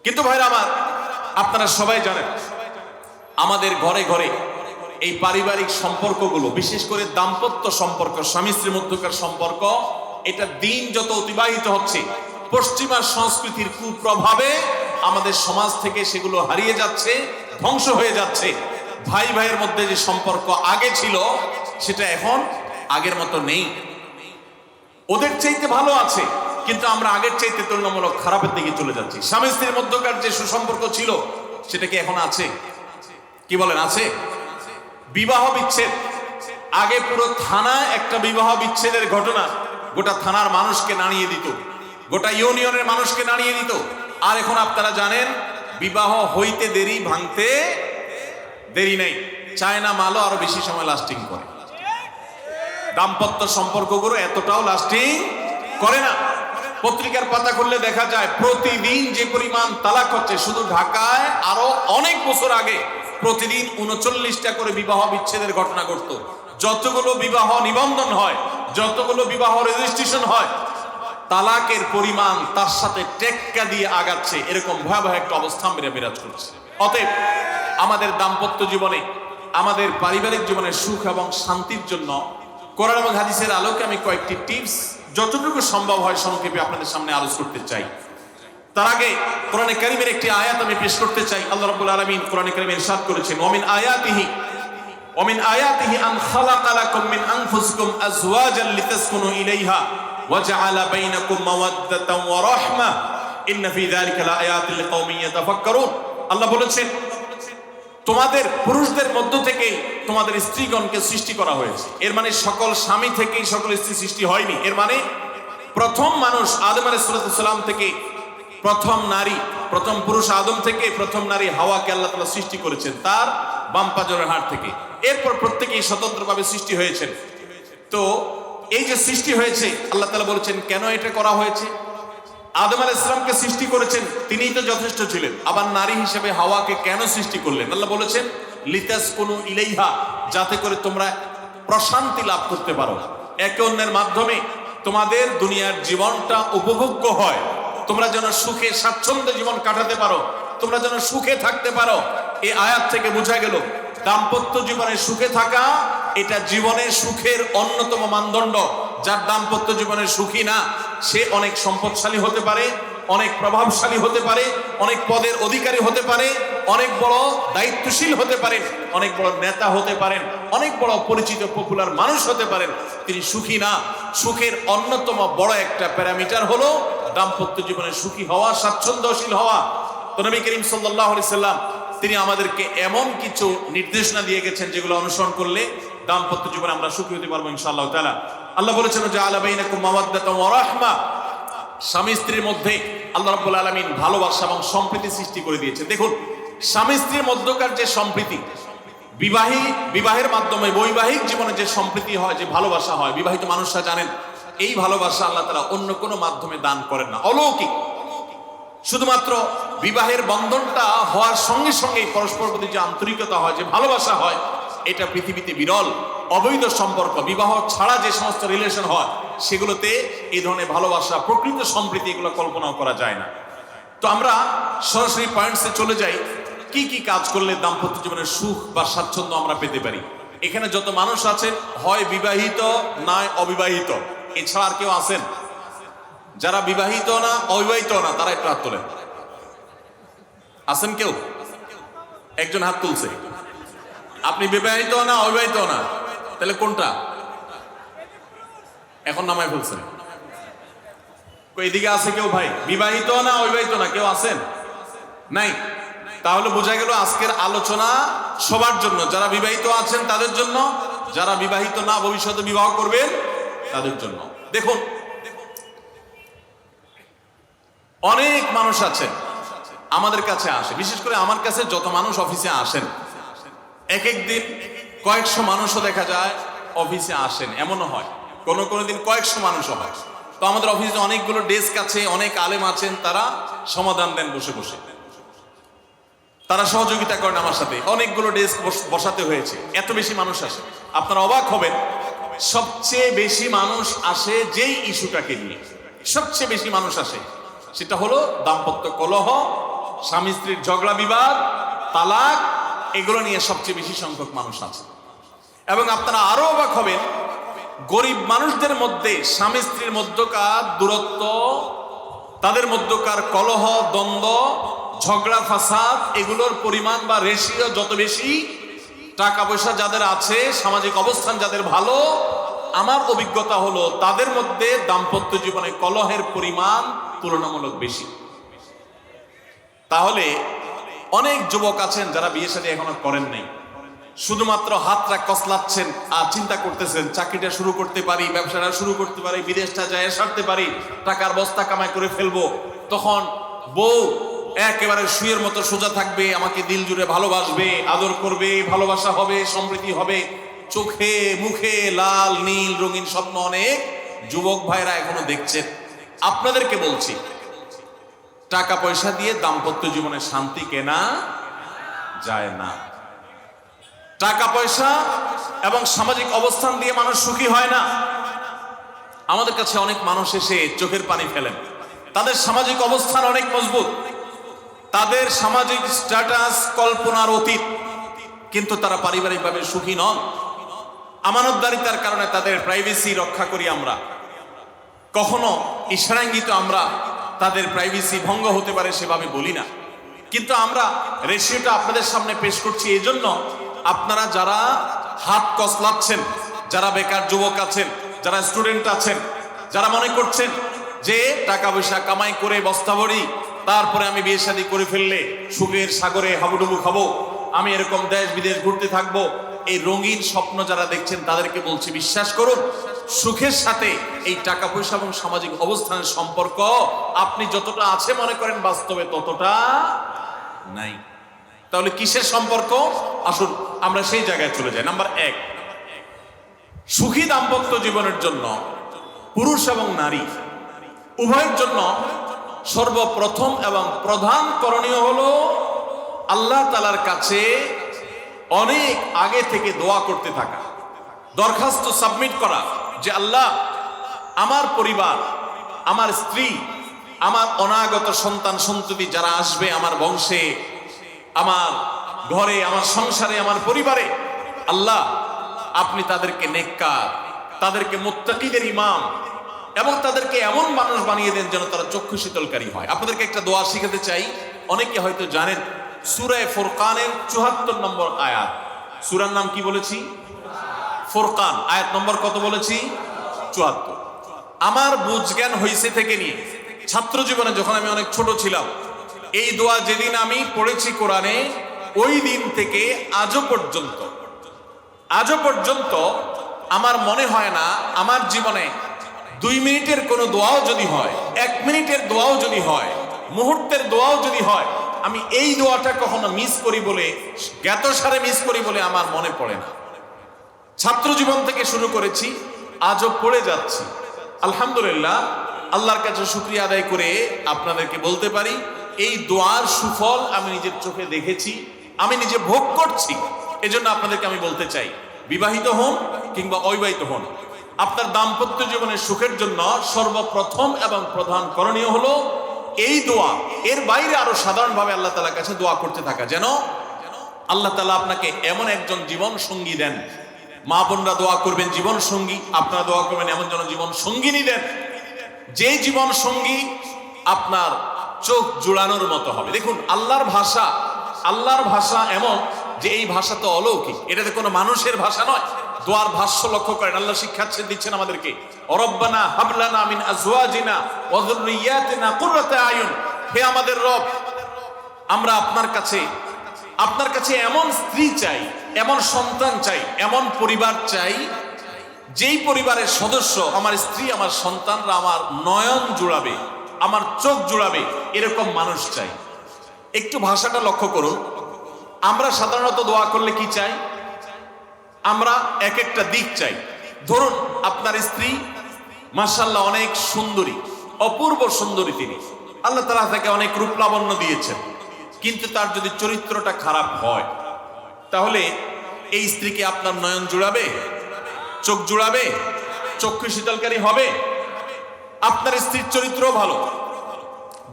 কিন্তু ভাইরা আমার, আপনারা সবাই জানেন আমাদের ঘরে ঘরে এই পারিবারিক সম্পর্কগুলো, বিশেষ করে দাম্পত্য সম্পর্ক, স্বামী স্ত্রীর মধ্যকার সম্পর্ক, এটা দিন যত অতিবাহিত হচ্ছে পশ্চিমা সংস্কৃতির কুপ্রভাবে আমাদের সমাজ থেকে সেগুলো হারিয়ে যাচ্ছে, ধ্বংস হয়ে যাচ্ছে। ভাই ভাইয়ের মধ্যে যে সম্পর্ক আগে ছিল সেটা এখন আগের মতো নেই। ওদের চাইতে ভালো আছে, কিন্তু আমরা আগের চাইতে তুলনামূলক খারাপের দিকে চলে যাচ্ছি। স্বামী স্ত্রীর মধ্যকার যে সুসম্পর্ক ছিল সেটা কি এখন আছে? কি বলেন, আছে? বিবাহ বিচ্ছেদ, আগে পুরো থানা একটা বিবাহ বিচ্ছেদের ঘটনা গোটা থানার মানুষকে নাড়িয়ে দিত, গোটা ইউনিয়নের মানুষকে নাড়িয়ে দিত। আর এখন আপনারা জানেন বিবাহ হইতে দেরি, ভাঙতে দেরি নেই। চায়না মালও আরো বেশি সময় লাস্টিং করে, দাম্পত্য সম্পর্কগুলো এতটাও লাস্টিং করে না। পত্রিকার পাতা খুললে দেখা যায় প্রতিদিন যে পরিমাণ তালাক হচ্ছে, শুধু ঢাকায় আরো অনেক বছর আগে প্রতিদিন 39টা করে বিবাহ বিচ্ছেদের ঘটনা ঘটতো। যতগুলো বিবাহ নিবন্ধন হয়, যতগুলো বিবাহ রেজিস্ট্রেশন হয়, তালাকের পরিমাণ তার সাথে টেক্কা দিয়ে আগাচ্ছে। এরকম ভয়াবহ একটা অবস্থা বিরাজ করছে। অতএব আমাদের দাম্পত্য জীবনে, আমাদের পারিবারিক জীবনে সুখ এবং শান্তির জন্য কোরআন এবং হাদিসের আলোকে আমি কয়েকটি টিপস যতটুকু সম্ভব হয় সংক্ষেপে আপনাদের সামনে আলোচনা করতে চাই। তার আগে কোরআনে কারীমের একটি আয়াত আমি পেশ করতে চাই। আল্লাহ রাব্বুল আলামিন কোরআনে কারীমে ইরশাদ করেছেন, ওমিন আয়াতিহি আন খালাকা লাকুম মিন আনফুসিকুম আজওয়াজান লিতাসকুনু ইলাইহা ওয়া জাআলা বাইনাকুম মাওয়াদ্দাতান ওয়া রাহমা ইন্না ফি যালিকা লাআয়াতিন লিকাওমিন ইয়াতাফাক্কারুন। আল্লাহ বলেছেন, তোমাদের পুরুষদের মধ্য থেকে তোমাদের স্ত্রীগণকে সৃষ্টি করা হয়েছে। এর মানে সকল স্বামী থেকেই সকল স্ত্রী সৃষ্টি হয়নি। এর মানে প্রথম মানুষ আদম আলাইহিস সালাম থেকে প্রথম নারী, প্রথম পুরুষ আদম থেকে প্রথম নারী হাওয়াকে আল্লাহ তাআলা সৃষ্টি করেছেন তার বাম পাজরের হাড় থেকে। এরপর প্রত্যেকেই স্বতন্ত্রভাবে সৃষ্টি হয়েছেন। তো এই যে সৃষ্টি হয়েছে, আল্লাহ তাআলা বলেছেন কেন এটা করা হয়েছে। আদম আলাইহিস সালামকে সৃষ্টি করেছেন, তিনিই তো যথেষ্ট ছিলেন। আবার নারী হিসেবে হাওয়াকে কেন সৃষ্টি করলেন? আল্লাহ বলেছেন লিতাসকুনু ইলাইহা, যাতে করে তোমরা প্রশান্তি লাভ করতে পারো, একে অন্যের মাধ্যমে তোমাদের দুনিয়ার জীবনটা উপভোগ্য হয়, তোমরা যেন সুখে স্বাচ্ছন্দ্যে জীবন কাটাতে পারো, তোমরা যেন সুখে থাকতে পারো। এই আয়াত থেকে বোঝা গেল দাম্পত্য জীবনে সুখে থাকা এটা জীবনের সুখের অন্যতম মানদণ্ড। যার দাম্পত্য জীবনে সুখী না, সে অনেক সম্পদশালী হতে পারে, অনেক প্রভাবশালী হতে পারে, অনেক পদের অধিকারী হতে পারে, অনেক বড় দায়িত্বশীল হতে পারেন, অনেক বড় নেতা হতে পারেন, অনেক বড় পরিচিত পপুলার মানুষ হতে পারেন। তিনি সুখী না। সুখের অন্যতম বড় একটা প্যারামিটার হলো দাম্পত্য জীবনে সুখী হওয়া, স্বাচ্ছন্দ্যশীল হওয়া। তো নবী করিম সাল্লাল্লাহু আলাইহি সাল্লাম তিনি আমাদেরকে এমন কিছু নির্দেশনা দিয়ে গেছেন যেগুলো অনুসরণ করলে দাম্পত্য জীবনে আমরা সুখী হতে পারবো ইনশাআল্লাহ তাআলা। আল্লাহ বলেছেন যে আলা বাইনাকুম মাওয়াদ্দাতান ওয়া রাহমা, স্বামী স্ত্রীর মধ্যে আল্লাহ রাব্বুল আলামিন ভালোবাসা এবং সম্প্রীতি সৃষ্টি করে দিয়েছে। দেখুন, স্বামী স্ত্রীর মধ্যকার যে সম্প্রীতি, বিবাহের মাধ্যমে বৈবাহিক জীবনে যে সম্প্রীতি হয়, যে ভালোবাসা হয়, বিবাহিত মানুষরা জানেন এই ভালোবাসা আল্লাহ তাআলা অন্য কোনো মাধ্যমে দান করেন না, অলৌকিক। শুধুমাত্র বিবাহের বন্ধনটা হওয়ার সঙ্গে সঙ্গে পরস্পর প্রতি যে আন্তরিকতা হয়, যে ভালোবাসা হয়, এটা পৃথিবীতে বিরল। অবৈধ সম্পর্ক, বিবাহ ছাড়া যে সমস্ত রিলেশন হয় সেগুলোতে এই ধরনের ভালোবাসা, প্রকৃত সম্প্রীতি এগুলো কল্পনাও করা যায় না। তো আমরা সরাসরি পয়েন্টসে চলে যাই, কি কি কাজ করলে দাম্পত্য জীবনের সুখ বা স্বাচ্ছন্দ্য আমরা পেতে পারি। এখানে যত মানুষ আছেন হয় বিবাহিত নয় অবিবাহিত, এছাড়া আর কেউ আছেন যারা বিবাহিত না অবিবাহিত না? তারা একটু হাত তোলেন। আছেন কেউ? একজন হাত তুলছে। আপনি বিবাহিত না অবিবাহিত না? তাহলে কোনটা? এখন নামায় ফেলছেন। এদিকে আছে কেউ? ভাই বিবাহিত না অবিবাহিত না? কেউ আছেন? নাই। তাহলে বোঝা গেল আজকের আলোচনা সবার জন্য, যারা বিবাহিত আছেন তাদের জন্য, যারা বিবাহিত না ভবিষ্যতে বিবাহ করবেন তাদের জন্য। দেখুন, অনেক মানুষ আছেন আমাদের কাছে আসে, বিশেষ করে আমার কাছে যত মানুষ অফিসে আসেন, এক এক দিন কয়েকশো মানুষও দেখা যায় অফিসে আসেন, এমনও হয় কোনো কোনো দিন কয়েকশো মানুষও হয়। তো আমাদের অফিসে অনেকগুলো ডেস্ক আছে, অনেক আলেম আছেন, তারা সমাধান দেন বসে বসে, তারা সহযোগিতা করেন আমার সাথে। অনেকগুলো ডেস্ক বসাতে হয়েছে, এত বেশি মানুষ আসে। আপনারা অবাক হবেন, সবচেয়ে বেশি মানুষ আসে যেই ইস্যুটাকে নিয়ে, সবচেয়ে বেশি মানুষ আসে সেটা হলো দাম্পত্য কলহ স্বামী স্ত্রীর ঝগড়া বিবাদ, তালাক, এগুলো নিয়ে সবচেয়ে বেশি সংখ্যক মানুষ আছে। এবং আপনারা আরো অবাক হবেন, গরিব মানুষদের মধ্যে স্বামী স্ত্রীর মধ্যকার দূরত্ব, তাদের মধ্যকার কলহ, দ্বন্দ্ব, ঝগড়া, ফাসাদ, এগুলোর পরিমাণ বা রেশিও যত বেশি, টাকা পয়সা যাদের আছে, সামাজিক অবস্থান যাদের ভালো, আমার অভিজ্ঞতা হলো তাদের মধ্যে দাম্পত্য জীবনে কলহের পরিমাণ তুলনামূলক বেশি। তাহলে অনেক যুবক আছেন যারা বিয়ে শাদী এখনো করেন নাই, শুধুমাত্র হাতটা কসলাচ্ছেন আর চিন্তা করতেছেন চাকরিটা শুরু করতে পারি, ব্যবসাটা শুরু করতে পারি, বিদেশটা যায় সারতে পারি, টাকার বস্তা কামাই করে ফেলবো। তখন বউ একেবারে শুয়ের মতো সোজা থাকবে, আমাকে দিল জুড়ে ভালোবাসবে, আদর করবে, ভালোবাসা হবে, সমৃদ্ধি হবে। চোখে মুখে লাল নীল রঙিন স্বপ্ন অনেক যুবক ভাইরা এখনো দেখছেন। আপনাদেরকে বলছি, টাকা পয়সা দিয়ে দাম্পত্য জীবনে শান্তি কেনা যায় না। টাকা পয়সা এবং সামাজিক অবস্থান দিয়ে মানুষ সুখী হয় না। আমাদের কাছে অনেক মানুষ এসে চোখের পানি ফেলেন, তাদের সামাজিক অবস্থান অনেক মজবুত, তাদের সামাজিক স্ট্যাটাস কল্পনার অতীত, কিন্তু তারা পারিবারিকভাবে সুখী নন। আমানতদারিতার কারণে তাদের প্রাইভেসি রক্ষা করি আমরা, কখনো ইশারাঙ্গিত আমরা তাদের প্রাইভেসি ভঙ্গ হতে পারে সেভাবে বলি না। কিন্তু আমরা রেশিওটা আপনাদের সামনে পেশ করছি এই জন্য, আপনারা যারা হাত কসলাচ্ছেন, যারা বেকার যুবক আছেন, যারা স্টুডেন্ট আছেন, যারা মনে করছেন যে টাকা পয়সা কামাই করে বস্তা ভরি, তারপরে আমি বিয়ে শাদী করে ফেললে সুখের সাগরে হাবুডুবু খাবো, আমি এরকম দেশ বিদেশ ঘুরতে থাকবো, এই রঙিন স্বপ্ন যারা দেখছেন তাদেরকে বলছি, বিশ্বাস করুন, সুখের সাথে এই টাকা পয়সা এবং সামাজিক অবস্থানের সম্পর্ক আপনি যতটা আছে মনে করেন বাস্তবে ততটা নাই। তাহলে কিসের সম্পর্ক? আসুন আমরা সেই জায়গায় চলে যাই। নাম্বার 1, সুখী দাম্পত্য জীবনের জন্য পুরুষ এবং নারী উভয়ের জন্য সর্বপ্রথম এবং প্রধান করণীয় হলো আল্লাহ তাআলার কাছে অনেক আগে থেকে দোয়া করতে থাকা, দরখাস্ত সাবমিট করা যে আল্লাহ, আমার পরিবার, আমার স্ত্রী, আমার অনাগত সন্তান সন্ততি যারা আসবে আমার বংশে, আমার ঘরে, আমার সংসারে, আমার পরিবারে, আল্লাহ আপনি তাদেরকে নেককার, তাদেরকে মুত্তাকিদের ইমাম এবং তাদেরকে এমন মানুষ বানিয়ে দেন যেন তারা চক্ষু শীতলকারী হয়। আপনাদেরকে একটা দোয়া শিখাতে চাই, অনেকে হয়তো জানেন, সূরা ফুরকানের ৭৪ নম্বর আয়াত। সূরার নাম কি বলেছি? ফুরকান। আয়াত নম্বর কত বলেছি? ৭৪। আমার বুঝজ্ঞান হইছে থেকে নিয়ে ছাত্র জীবনে যখন আমি অনেক ছোট ছিলাম, এই দোয়া যেদিন আমি পড়েছি কোরআনে, ওই দিন থেকে আজও পর্যন্ত আমার মনে হয় না আমার জীবনে 2 মিনিটের কোনো দোয়াও যদি হয়, 1 মিনিটের দোয়াও যদি হয়, মুহূর্তের দোয়াও যদি হয়, আমি এই দোয়াটা কখনো মিস করি বলে, জ্ঞাতসারে মিস করি বলে আমার মনে পড়ে না। ছাত্র জীবন থেকে শুরু করেছি, আজও পড়ে যাচ্ছি। আলহামদুলিল্লাহ, আল্লাহর কাছে শুকরিয়া আদায় করে আপনাদেরকে বলতে পারি, এই দোয়ার সুফল আমি নিজের চোখে দেখেছি, আমি নিজে ভোগ করছি। এজন্য আপনাদেরকে আমি বলতে চাই, বিবাহিত হন কিংবা অবিবাহিত হন, আপনার দাম্পত্য জীবনের সুখের জন্য সর্বপ্রথম এবং প্রধান করণীয় হলো এই দোয়া। এর বাইরে আরো সাধারণভাবে আল্লাহ তাআলার কাছে দোয়া করতে থাকা, যেন আল্লাহ তাআলা আপনাকে এমন একজন জীবন সঙ্গী দেন। মা বোনরা দোয়া করবেন জীবন সঙ্গী, আপনারা দোয়া করবেন এমন যেন জীবন সঙ্গিনী দেন, যে জীবন সঙ্গী আপনার চোখ জুড়ানোর মতো হবে। দেখুন, আল্লাহর ভাষা এমন যে এই ভাষা তো অলৌকিক, এটাতে কোনো মানুষের ভাষা নয়। দোয়ার ভাষ্য লক্ষ্য করেন, আল্লাহ শিক্ষা দিচ্ছেন আমাদেরকে, রব্বানা হাব লানা মিন আজওয়াজিনা ওয়া যুররিয়াতিনা কুররাতা আয়ুন, হে আমাদের রব, আমরা আপনার কাছে এমন স্ত্রী চাই, এমন সন্তান চাই, এমন পরিবার চাই, যেই পরিবারের সদস্য, আমার স্ত্রী, আমার সন্তানরা আমার নয়ন জুড়াবে, আমার চোখ জুড়াবে, এরকম মানুষ চাই। একটু ভাষাটা লক্ষ্য করুন। আমরা সাধারণত দোয়া করলে কি চাই? আমরা এক একটা দিক চাই। ধরুন, আপনার স্ত্রী মাশাআল্লাহ অনেক সুন্দরী, অপূর্ব সুন্দরী, তিনি আল্লাহ তাআলা তাকে অনেক রূপ লাবণ্য দিয়েছেন, কিন্তু তার যদি চরিত্রটা খারাপ হয়, তাহলে এই স্ত্রীকে আপনার নয়ন জুড়াবে, চোখ জুড়াবে, চক্ষু শীতলকারী হবে? আপনার স্ত্রীর চরিত্র ভালো,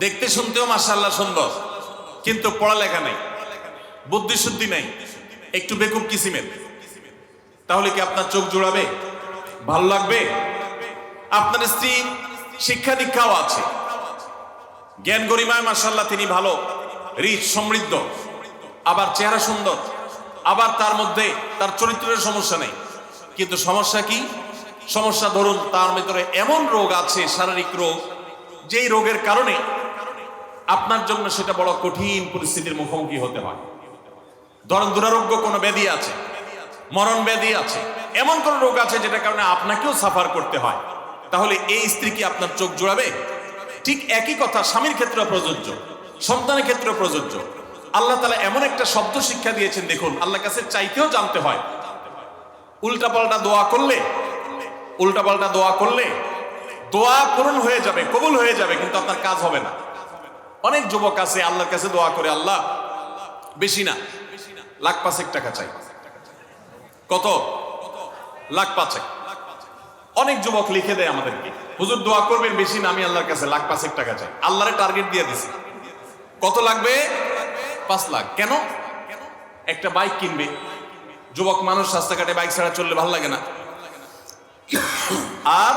দেখতে শুনতেও মাশাআল্লাহ সুন্দর, কিন্তু পড়ালেখা নাই, বুদ্ধিশুদ্ধি নাই, একটু বেকুব কিসিমের, তাহলে কি আপনার চোখ জোড়াবে? ভালো লাগবে? আপনার স্ত্রী শিক্ষা দীক্ষাও আছে, জ্ঞান গরিমায় মাশাআল্লাহ তিনি ভালো, রিচ, সমৃদ্ধ, আবার চেহারা সুন্দর, আবার তার মধ্যে তার চরিত্রের সমস্যা নেই, কিন্তু সমস্যা কি? সমস্যা ধরুন তার ভিতরে এমন রোগ আছে, শারীরিক রোগ, যেই রোগের কারণে আপনার জন্য সেটা বড় কঠিন পরিস্থিতির মুখোমুখি হতে হয়। ধরেন দুরারোগ্য কোনো ব্যাধি আছে, মরণ ব্যাধি আছে, এমন কোন রোগ আছে যেটা কারণে আপনাকেও সাফার করতে হয়, তাহলে এই স্ত্রী কি আপনার চোখ জোড়াবে? ঠিক একই কথা স্বামীর ক্ষেত্রে প্রযোজ্য, সন্তানের ক্ষেত্রে প্রযোজ্য। আল্লাহ তাআলা এমন একটা শব্দ শিক্ষা দিয়েছেন, দেখুন আল্লাহর কাছে চাইতেও জানতে হয়। উল্টাপাল্টা দোয়া করলে দোয়া পূরণ হয়ে যাবে, কবুল হয়ে যাবে, কিন্তু আপনার কাজ হবে না। অনেক যুবক আছে আল্লাহর কাছে দোয়া করে, আল্লাহ বেশি না, লাখ পাঁচেক টাকা চাই। কত? লাখ পাঁচেক। অনেক যুবক লিখে দেয় আমাদেরকে, হুজুর দোয়া করবেন, বেশি না, আমি আল্লাহর কাছে লাখ পাঁচেক টাকা চাই। আল্লাহরে টার্গেট দিয়ে দিছি, কত লাগবে? 5 লাখ। কেন? একটা বাইক কিনবে। যুবক মানুষ রাস্তাঘাটে বাইক ছাড়া চললে ভালো লাগে না, আর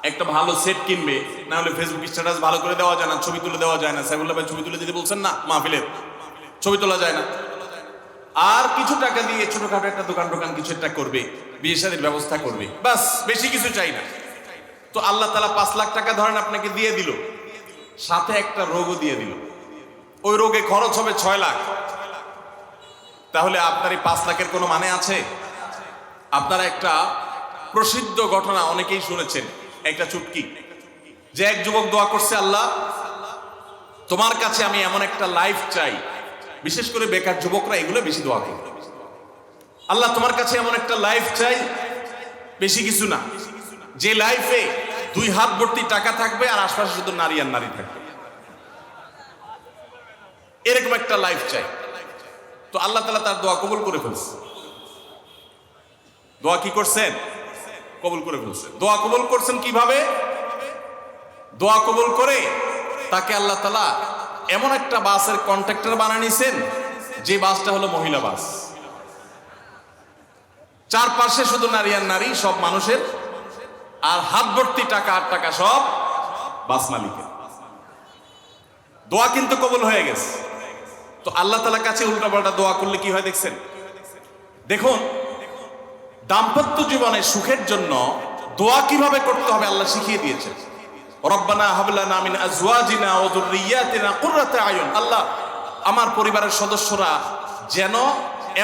একটা ভালো সেট কিনবে, না হলে ফেসবুক স্ট্যাটাস ভালো করে দেওয়া যায় না, ছবি তুলে দেওয়া যায় না। সাইফুল্লাহ ভাই ছবি তুলে দিতে বলছেন না, মাহফিলের ছবি তোলা যায় না। আর কিছু টাকা দিয়ে ছোটখাটো একটা দোকান কিছু একটা করবে, বিয়ে শাদীর ব্যবস্থা করবে, বাস, বেশি কিছু চাই না। তো আল্লাহ তাআলা 5 লাখ টাকা ধরেন আপনাকে দিয়ে দিল, সাথে একটা রোগও দিয়ে দিল, ওই রোগে খরচ হবে 6 লাখ। তাহলে আপনার এই 5 লাখের কোনো মানে আছে? আপনারা একটা প্রসিদ্ধ ঘটনা অনেকেই শুনেছেন, একটা চুটকি, যে এক যুবক দোয়া করছে, আল্লাহ তোমার কাছে আমি এমন একটা লাইফ চাই, বিশেষ করে বেকার যুবকরা এগুলো বেশি দোয়া করে, আল্লাহ তোমার কাছে এমন একটা লাইফ চাই, বেশি কিছু না, যে লাইফে 2 হাত ভর্তি টাকা থাকবে আর আশপাশে শুধু নারী আর নারী থাকবে, এরকম একটা লাইফ চাই। তো আল্লাহ তাআলা তার দোয়া কবুল করে ফেলছে। দোয়া কি করছেন? কবুল করে ফেলছেন। দোয়া কবুল করছেন কিভাবে? দোয়া কবুল করে তাকে আল্লাহ তাআলা এমন একটা বাসের কন্ট্রাক্টর বানিয়ে নিয়েছেন, যে বাসটা হলো মহিলা বাস, চারপাশে শুধু নারী আর নারী, সব মানুষের, আর হাত ভর্তি টাকা আর টাকা সব বাস মালিকের। দোয়া কিন্তু কবুল হয়ে গেছে। তো আল্লাহ তাআলার কাছে উল্টাপাল্টা দোয়া করলে কি হয় দেখছেন? দেখুন, দাম্পত্য জীবনে সুখের জন্য দোয়া কিভাবে করতে হবে আল্লাহ শিখিয়ে দিয়েছেন। রব্বানা হাব লানা মিন আজওয়াজিনা ওয়া যুররিয়াতিনা কুররাতা আয়ুন, আল্লাহ আমার পরিবারের সদস্যরা যেন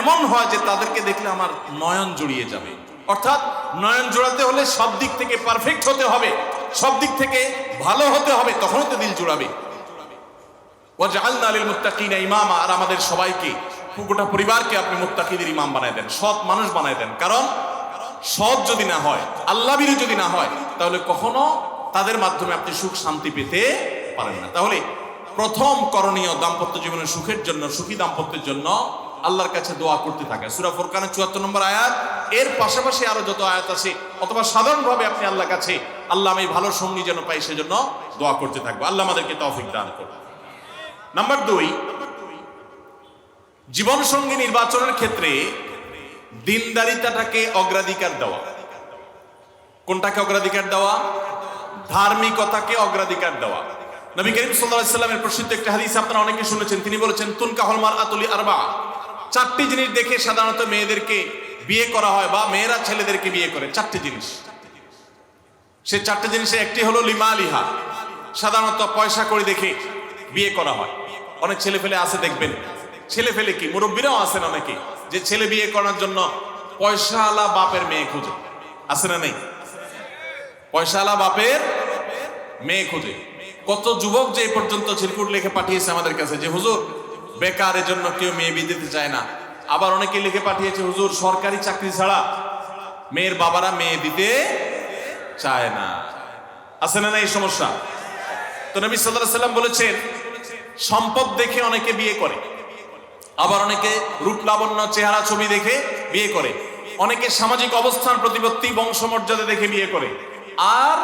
এমন হয় যে তাদেরকে দেখলে আমার নয়ন জুড়িয়ে যাবে। অর্থাৎ নয়ন জোড়াতে হলে সব দিক থেকে পারফেক্ট হতে হবে, সব দিক থেকে ভালো হতে হবে, তখনই তো দিল জুড়াবে। ওয়াজআলনা লিল মুত্তাকিনা ইমামা, আর আমাদের সবাইকে, গোটা পরিবারকে আপনি মুত্তাকিদের ইমাম বানায় দেন, সৎ মানুষ বানায় দেন। কারণ সৎ যদি না হয়, আল্লাহ ভীরু যদি না হয়, তাহলে কখনো তাদের মাধ্যমে আপনি সুখ শান্তি পেতে পারেন না। তাহলে প্রথম করণীয় দাম্পত্য জীবনের সুখের জন্য, সুখী দাম্পত্যের জন্য আল্লাহর কাছে দোয়া করতে থাকে। সূরা ফুরকানের 74 নম্বর আয়াত, এর পাশাপাশি আরো যত আয়াত আছে, অথবা সাধারণভাবে আপনি আল্লাহর কাছে, আল্লাহ আমি ভালো সঙ্গী যেন পাই সেজন্য দোয়া করতে থাকবো। আল্লাহ আমাদেরকে তৌফিক দান করুন। নাম্বার 2, জীবন সঙ্গী নির্বাচনের ক্ষেত্রে দিনদারিতাটাকে অগ্রাধিকার দেওয়া। কোনটাকে অগ্রাধিকার দেওয়া? ধার্মিকতাকে অগ্রাধিকার দেওয়া। নবী করিম সাল্লাল্লাহু আলাইহি ওয়াসাল্লামের প্রসিদ্ধ একটা হাদিস আপনারা অনেকে শুনেছেন, তিনি বলেছেন, তুনকাহুল মারআতু লিআরবা, 4টি জিনিস দেখে সাধারণত মেয়েদেরকে বিয়ে করা হয়, বা মেয়েরা ছেলেদেরকে বিয়ে করে। 4টি জিনিস, সে 4টি জিনিসের একটি হলো লিমালিহা, সাধারণত পয়সা করে দেখে বিয়ে করা হয়। অনেক ছেলে ফেলে আছে দেখবেন, ছেলে ফেলে কি মুরব্বীরাও আছেন অনেকে, যে ছেলে বিয়ে করার জন্য পয়সাওয়ালা বাপের মেয়ে খুঁজে, আছে না নেই? পয়সাওয়ালা বাপের মেয়ে খুঁজে। কত যুবক যে পর্যন্ত চিরকুট লিখে পাঠিয়েছে আমাদের কাছে যে হুজুর বেকারের জন্য কেউ মেয়ে বিয়ে দিতে চায় না। আবার অনেকে লিখে পাঠিয়েছে, হুজুর সরকারি চাকরি ছাড়া মেয়ের বাবারা মেয়ে দিতে চায় না। আছে না এই সমস্যা? তো নবী সাল্লাল্লাহু আলাইহি ওয়াসাল্লাম বলেছেন, সম্পদ দেখে অনেকে বিয়ে করে, আবার অনেকে রূপ লাবণ্য চেহারা ছবি দেখে বিয়ে করে, অনেকে সামাজিক অবস্থান প্রতিপত্তি বংশমর্যাদা দেখে বিয়ে করে, আর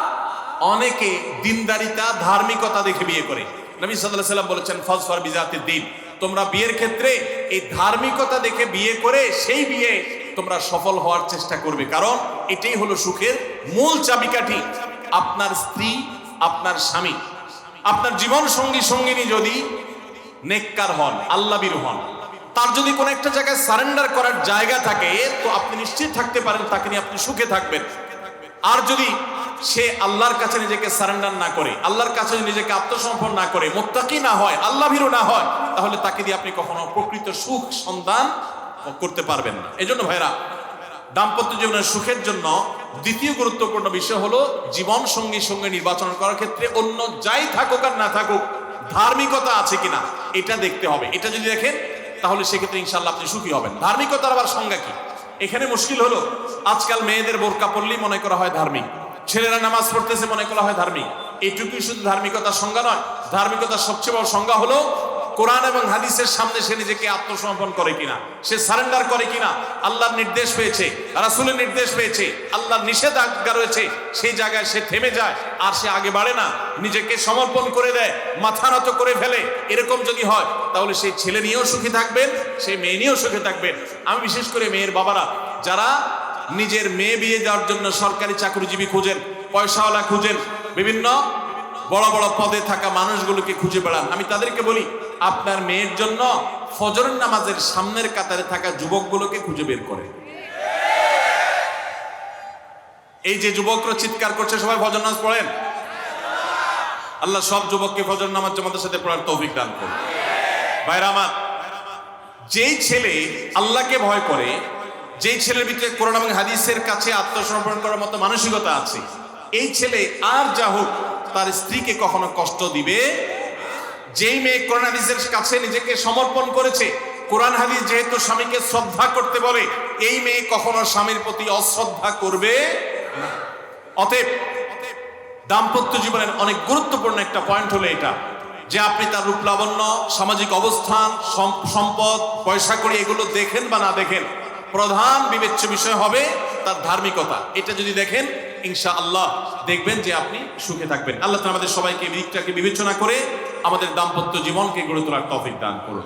অনেকে দিনদারিতা ধার্মিকতা দেখে বিয়ে করে। নবী সাল্লাল্লাহু আলাইহি ওয়াসাল্লাম বলেছেন ফাজফার বিজাতিদ দ্বীন, তোমরা বিয়ের ক্ষেত্রে এই ধার্মিকতা দেখে বিয়ে করে সেই বিয়ে তোমরা সফল হওয়ার চেষ্টা করবে, কারণ এটাই হলো সুখের মূল চাবিকাঠি। আপনার স্ত্রী, আপনার স্বামী, আপনার জীবন সঙ্গী সঙ্গিনী যদি নেককার হন, আল্লাহভীরু হন, তার যদি কোনো একটা জায়গায় সারেন্ডার করার জায়গা থাকে, তো আপনি নিশ্চিত থাকতে পারেন তাকে নিয়ে আপনি সুখে থাকবেন। আর যদি সে আল্লাহর কাছে নিজেকে সারেন্ডার না করে, আল্লাহর কাছে নিজেকে আত্মসমর্পণ না করে, মুত্তাকি না হয়, আল্লাহভীরু না হয়, তাহলে তাকে দিয়ে আপনি কখনো প্রকৃত সুখ সন্ধান করতে পারবেন না। এজন্য ভাইরা, দাম্পত্য জীবনের সুখের জন্য দ্বিতীয় গুরুত্বপূর্ণ বিষয় হলো জীবন সঙ্গী সঙ্গে নির্বাচন করার ক্ষেত্রে অন্য যাই থাকুক আর না থাকুক ধার্মিকতা আছে কিনা এটা দেখতে হবে। এটা যদি দেখেন তাহলে সেক্ষেত্রে ইনশাআল্লাহ আপনি সুখী হবেন। ধার্মিকতার আবার সংজ্ঞা কি? এখানে মুশকিল হলো আজকাল মেয়েদের বোরকা পরলেই মনে করা হয় ধার্মিক, ছেলেরা নামাজ পড়তেছে মনে করা হয় ধার্মিক। এইটুকুই শুধু ধার্মিকতার সংজ্ঞা নয়, ধার্মিকতার সবচেয়ে বড় সংজ্ঞা হলো কোরআন এবং হাদিসের সামনে সে নিজেকে আত্মসমর্পণ করে কিনা, সে সারেন্ডার করে কিনা, আল্লাহর নির্দেশ পেয়েছে, রাসূলের নির্দেশ পেয়েছে, আল্লাহর নিষেধাজ্ঞা রয়েছে, সেই জায়গায় সে থেমে যায় আর সে আগে বাড়ে না, নিজেকে সমর্পণ করে দেয়, মাথা নত করে ফেলে। এরকম যদি হয় তাহলে সেই ছেলে নিয়েও সুখী থাকবেন, সেই মেয়ে নিয়েও সুখী থাকবেন। আমি বিশেষ করে মেয়ের বাবারা যারা নিজের মেয়ে বিয়ে দেওয়ার জন্য সরকারি চাকরিজীবী খুঁজেন, পয়সাওয়ালা খুঁজেন, বিভিন্ন বড় বড় পদে থাকা মানুষগুলোকে খুঁজে বেড়ান, আমি তাদেরকে বলি আপনার মেয়ের জন্য ফজরের নামাজের সামনের কাতারে থাকা যুবকগুলোকে খুঁজে বের করে। এই যে যুবকরা চিৎকার করছে সবাই ফজর নামাজ পড়েন, আল্লাহ সব যুবককে ফজর নামাজ জামাতের সাথে পড়ার তৌফিক দান করুন। ভাইরা আমার, যেই ছেলে আল্লাহকে ভয় করে, যেই ছেলের ভিতরে কোরআন এবং হাদিসের কাছে আত্মসমর্পণ করার মতো মানসিকতা আছে, এই ছেলে আর যা হোক তার স্ত্রীকে কখনো কষ্ট দিবে। যেই মেয়ে কোরআন হাদিসের কাছে নিজেকে সমর্পণ করেছে, কোরআন হাদিস যেহেতু স্বামীকে শ্রদ্ধা করতে বলে, এই মেয়ে কখনো স্বামীর প্রতি অশ্রদ্ধা করবে না। অতএব দাম্পত্য জীবনের অনেক গুরুত্বপূর্ণ একটা পয়েন্ট হলো এটা যে আপনি তার রূপ লাবণ্য, সামাজিক অবস্থান, সম্পদ, পয়সা কড়ি এগুলো দেখেন বা না দেখেন, প্রধান বিবেচ্য বিষয় হবে তার ধার্মিকতা। এটা যদি দেখেন ইনশাআল্লাহ দেখবেন যে আপনি সুখে থাকবেন। আল্লাহ তাআলা আমাদের সবাইকে দিকটাকে বিবেচনা করে আমাদের দাম্পত্য জীবনকে গড়ে তোলার তৌফিক দান করুন।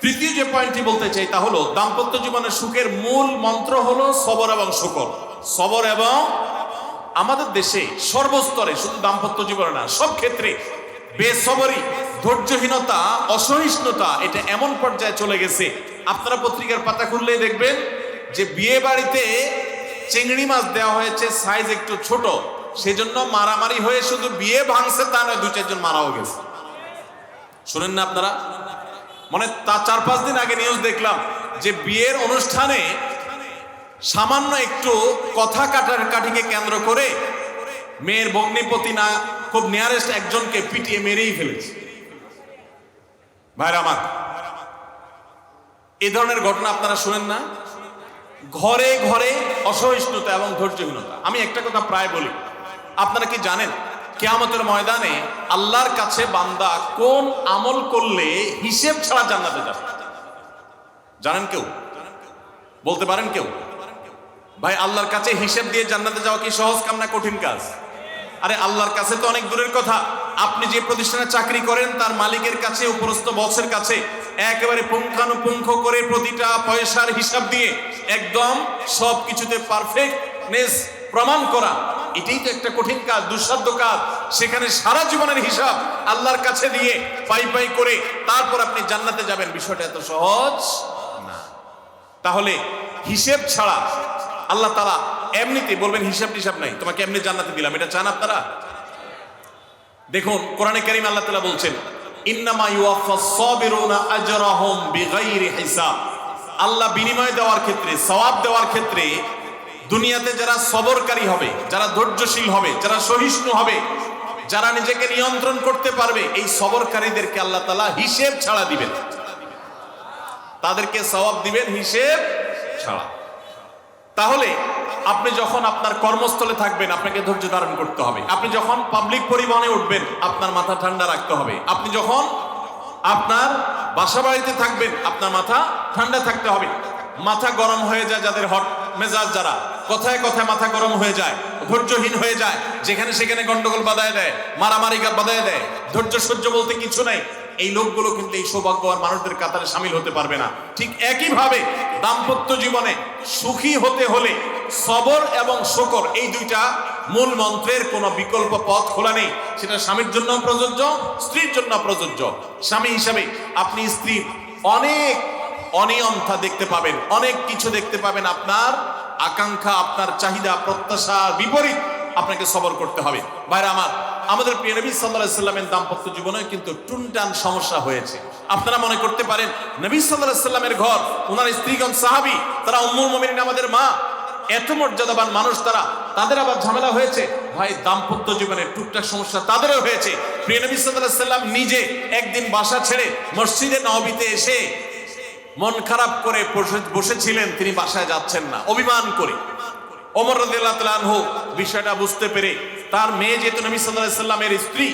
তৃতীয় যে পয়েন্টটি বলতে চাই তা হলো দাম্পত্য জীবনের সুখের মূল মন্ত্র হলো সবর এবং শুকর। সবর এবং আমাদের দেশে সর্বস্তরে, শুধু দাম্পত্য জীবনে না, সব ক্ষেত্রে বেসবরি, ধৈর্যহীনতা, অসহিষ্ণুতা এটা এমন পর্যায়ে চলে গেছে, আপনারা পত্রিকার পাতা খুললেই দেখবেন যে বিয়ে বাড়িতে চিংড়ি মাছ দেওয়া হয়েছে সাইজ একটু ছোট, সেজন্য মারামারি হয়ে শুধু বিয়ে ভাঙছে তা নয়, 2-4 জন মারাও গেছে। শুনেন না আপনারা? মানে তা 4-5 দিন আগে নিউজ দেখলাম যে বিয়ের অনুষ্ঠানে সামান্য একটু কথা কাটাকাটিকে কেন্দ্র করে মেয়ের ভগ্নিপতি না খুব নিয়ারেস্ট একজনকে পিটিয়ে মেরেই ফেলেছে। ভাইরা আমার, এই ধরনের ঘটনা আপনারা শুনেন না? ঘরে ঘরে অসহিষ্ণুতা এবং ধৈর্যহীনতা। আমি একটা কথা প্রায় বলি, আপনারা কি জানেন কিয়ামতের ময়দানে আল্লাহর কাছে বান্দা কোন আমল করলে হিসেব ছাড়া জান্নাতে যাবে? জানেন কেউ? বলতে পারেন কেউ? ভাই, আল্লাহর কাছে হিসেব দিয়ে জান্নাতে যাওয়া কি সহজ কাম না কঠিন কাজ? আরে আল্লাহর কাছে তো অনেক দূরের কথা। আপনি যে প্রতিষ্ঠানে চাকরি করেন তার মালিকের কাছে, উপরস্থ বসের কাছে একেবারে পুঙ্খানুপুঙ্খ করে প্রতিটা পয়সার হিসাব দিয়ে একদম সব কিছুতে পারফেক্টনেস প্রমাণ করা, এটাই তো একটা কঠিন কাজ, দুঃসাধ্য কাজ। সেখানে সারা জীবনের হিসাব আল্লাহর কাছে দিয়ে পাই পাই করে তারপর আপনি জান্নাতে যাবেন, বিষয়টা এত সহজ না। তাহলে হিসেব ছাড়া আল্লাহ তাআলা এমনিতে বলবেন হিসাব টিসাব নাই, তোমাকে এমনি জান্নাতে দিলাম, এটা চান আপনারা? দেখুন কোরআনে কারীম আল্লাহ তাআলা বলছেন ইন্নামা ইউওয়াফাস সাবিরুনা আজরাহুম বিগাইরি হিসাব। আল্লাহ বিনিময় দেওয়ার ক্ষেত্রে, সওয়াব দেওয়ার ক্ষেত্রে দুনিয়াতে যারা সবরকারী হবে, যারা ধৈর্যশীল হবে, যারা সহিষ্ণু হবে, যারা নিজেকে নিয়ন্ত্রণ করতে পারবে, এই সবরকারীদেরকে আল্লাহ তাআলা হিসেব ছাড়া দিবেন, তাদেরকে সওয়াব দিবেন হিসেব ছাড়া। তাহলে আপনি যখন আপনার কর্মস্থলে থাকবেন আপনাকে ধৈর্য ধারণ করতে হবে। আপনি যখন পাবলিক পরিবহনে উঠবেন আপনার মাথা ঠান্ডা রাখতে হবে। আপনি যখন আপনার বাসা বাড়িতে থাকবেন আপনার মাথা ঠান্ডা থাকতে হবে। মাথা গরম হয়ে যায় যাদের, হট মেজাজ যারা, কথায় কথায় মাথা গরম হয়ে যায়, ধৈর্যহীন হয়ে যায়, যেখানে সেখানে গন্ডগোল বাঁধায় দেয়, মারামারি বাঁধায় দেয়, ধৈর্য সহ্য বলতে কিছু নাই, এই লোকগুলো কিন্তু এই সৌভাগ্যবান মানুষদের কাতারে সামিল হতে পারবে না। ঠিক একইভাবে দাম্পত্য জীবনে সুখী হতে হলে সবর এবং শকর, এই দুইটা মূল মন্ত্রের কোনো বিকল্প পথ খোলা নেই। সেটা স্বামীর জন্য প্রযোজ্য, স্ত্রীর জন্য প্রযোজ্য। স্বামী হিসাবে আপনি স্ত্রীর অনেক অনিয়মতা দেখতে পাবেন, অনেক কিছু দেখতে পাবেন, আপনার আকাঙ্ক্ষা, আপনার চাহিদা, প্রত্যাশার বিপরীত আপনাকে সবর করতে হবে। ভাইরা আমার, আমাদের প্রিয় নবী সাল্লাল্লাহু আলাইহি সাল্লামের দাম্পত্য জীবনে কিন্তু টুনটান সমস্যা হয়েছে। আপনারা মনে করতে পারেন নবী সাল্লাল্লাহু আলাইহি সাল্লামের ঘর, ওনার স্ত্রীগণ সাহাবী, তারা উম্মুল মুমিনিন আমাদের মা, এত মর্যাদাবান মানুষ তারা, তাদের আবার ঝামেলা হয়েছে। ভাই, দাম্পত্য জীবনে টুকটাক সমস্যা তাদেরও হয়েছে। প্রিয় নবী সাল্লাল্লাহু আলাইহি সাল্লাম নিজে একদিন বাসা ছেড়ে মসজিদে নববীতে এসে মন খারাপ করে বসেছিলেন, তিনি বাসায় যাচ্ছেন না, অভিমান করে। ওমর রাদিয়াল্লাহু তাআলা আনহু বিষয়টা বুঝতে পেরে, তার মেয়ে যেহেতু নবী সাল্লাল্লাহু আলাইহি সাল্লামের স্ত্রী,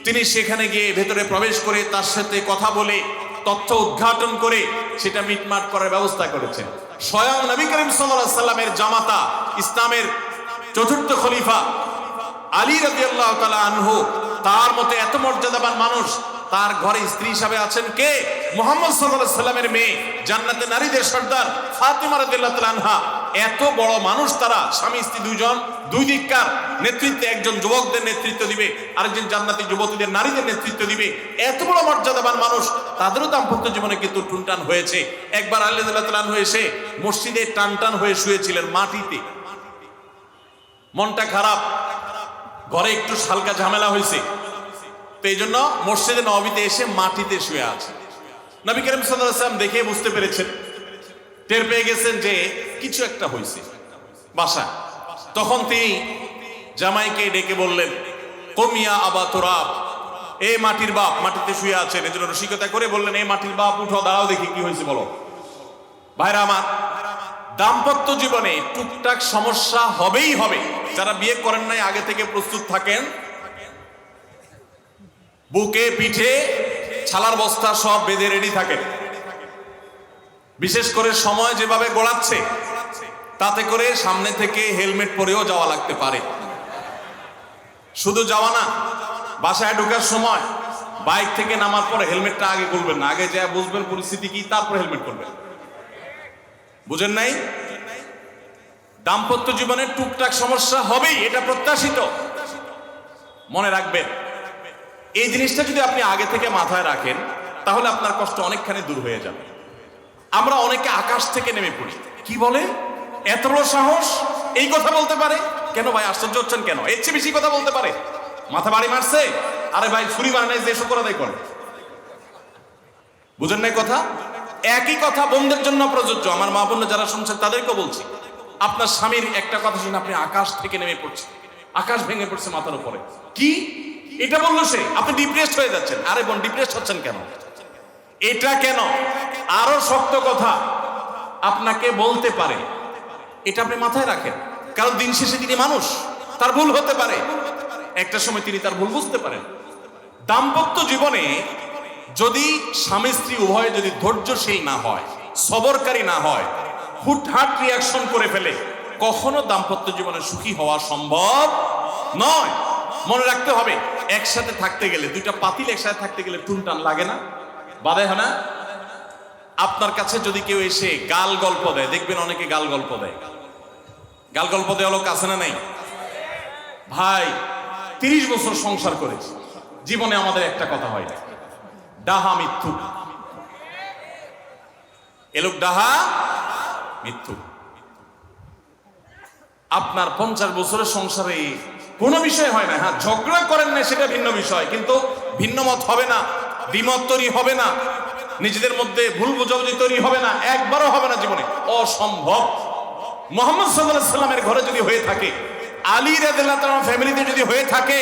তিনি সেখানে গিয়ে ভেতরে প্রবেশ করে তার সাথে কথা বলে তথ্য উদ্ঘাটন করে সেটা মিটমাট করার ব্যবস্থা করেছেন। স্বয়ং নবী করিম সাল্লাল্লাহু আলাইহি সাল্লামের জামাতা, ইসলামের চতুর্থ খলিফা আলী রাদিয়াল্লাহু তাআলা আনহু, তার মতো এত মর্যাদাবান মানুষ, তার ঘরে স্ত্রী হিসাবে আছেন কে? মুহাম্মদ সাল্লাল্লাহু আলাইহি সাল্লামের মেয়ে, জান্নাতে নারীদের সর্দার ফাতিমা রাদিয়াল্লাহু তাআলা আনহা। এত বড় মানুষ তারা, স্বামী স্ত্রী দুইজন, দুই দিককার নেতৃত্বে, একজন যুবকদের নেতৃত্ব দিবে, আরেকজন জান্নাতি যুবতীদের, নারীদের নেতৃত্ব দিবে। এত বড় মর্যাদাবান মানুষ, তাদেরও দাম্পত্য জীবনে কিন্তু টুনটান হয়েছে। একবার আলী রাদিয়াল্লাহু তাআলা আনহু এসে মসজিদে টানটান হয়ে শুয়েছিলেন মাটিতে, মনটা খারাপ, ঘরে একটু হালকা ঝামেলা হয়েছে, তো এই জন্য মসজিদে নববীতে এসে মাটিতে শুয়ে আছে। নবী করিম সাল্লাল্লাহু আলাইহি ওয়াসাল্লাম দেখে বুঝতে পেরেছেন, টের পেয়ে গেছেন যে কিছু একটা হয়েছে বাসায়। তখন তিনি জামাইকে ডেকে বললেন, কমিয়া আবা তুরাব, এ মাটির বাপ, মাটিতে শুয়ে আছেন, এজন্য রসিকতা করে বললেন, এ মাটির বাপ, উঠো, দাঁড়াও, দেখি কি হয়েছে বলো। ভাইরা আমার, দাম্পত্য জীবনে টুকটাক সমস্যা হবেই হবে। যারা বিয়ে করেন নাই আগে থেকে প্রস্তুত থাকেন, বুকে পিঠে ছালার বস্তা সব বেঁধে রেডি থাকেন। বিশেষ করে সময় যেভাবে গড়াচ্ছে, তাতে করে সামনে থেকে হেলমেট পরেও যাওয়া লাগতে পারে। শুধু যাওয়া না, বাসায় ঢোকার সময় বাইক থেকে নামার পরে হেলমেটটা আগে খুলবেন না, আগে যা বুঝবেন পরিস্থিতি কি, তারপর হেলমেট করবেন। বুঝেন নাই? দাম্পত্য জীবনে টুকটাক সমস্যা হবেই, এটা প্রত্যাশিত। মনে রাখবেন, এই জিনিসটা যদি আপনি আগে থেকে মাথায় রাখেন, তাহলে আপনার কষ্ট অনেকখানি দূর হয়ে যাবে। আমরা অনেকে আকাশ থেকে নেমে পড়ি, কি বলে, এত বড় সাহস, এই কথা বলতে পারে কেন? ভাই আশ্চর্য হচ্ছেন কেন? এর চেয়ে বেশি কথা বলতে পারে, মাথা বাড়ি মারছে, আরে ভাই ছুরি বানায় যে এসব করা দেয় করে। বুঝেন নাই কথা? একই কথা বোনদের জন্য প্রযোজ্য। আমার মা বোন যারা শুনছেন তাদেরকে বলছি, আপনার স্বামীর একটা কথা শুনে আপনি আকাশ থেকে নেমে পড়ছেন, আকাশ ভেঙে পড়ছে মাথার উপরে, কি এটা বললো সে, আপনি ডিপ্রেসড হয়ে যাচ্ছেন। আরে বোন, ডিপ্রেসড হচ্ছেন কেন? এটা কেন? আরো শক্ত কথা আপনাকে বলতে পারে, এটা আপনি মাথায় রাখেন। কারণ দিন শেষে তিনি মানুষ, তার ভুল হতে পারে, একটা সময় তিনি তার ভুল বুঝতে পারেন। দাম্পত্য জীবনে যদি স্বামী স্ত্রী উভয়ে যদি ধৈর্যশীল না হয়, সবরকারী না হয়, হুটহাট রিয়াকশন করে ফেলে, কখনো দাম্পত্য জীবনে সুখী হওয়া সম্ভব নয়। মনে রাখতে হবে, একসাথে থাকতে গেলে, দুইটা পাতিল একসাথে থাকতে গেলে টুনটান লাগে না, বাধে হয় না? আপনার কাছে যদি কেউ এসে গাল গল্প দেয়, দেখবেন অনেকে গাল গল্প দেয়। গাল গল্প দেওয়া লোক আছে না নাই? ভাই, 30 বছর সংসার করেছি, জীবনে আমাদের একটা কথা হয় না, ডাহা মিথ্যু। এ লোক ডাহা মিথ্যু। আপনার 50 বছরের সংসারে কোনো বিষয় হয় না, হ্যাঁ ঝগড়া করেন না সেটা ভিন্ন বিষয়, কিন্তু ভিন্ন মত হবে না, দ্বিমত তৈরি হবে না, নিজেদের মধ্যে ভুল বোঝাবুঝি তৈরি হবে না, একবারও হবে না জীবনে, অসম্ভব। মুহাম্মদ সাল্লাল্লাহু আলাইহি সাল্লামের ঘরে যদি হয়ে থাকে, আলী রাদিয়াল্লাহু তাআলা ফ্যামিলিতে যদি হয়ে থাকে,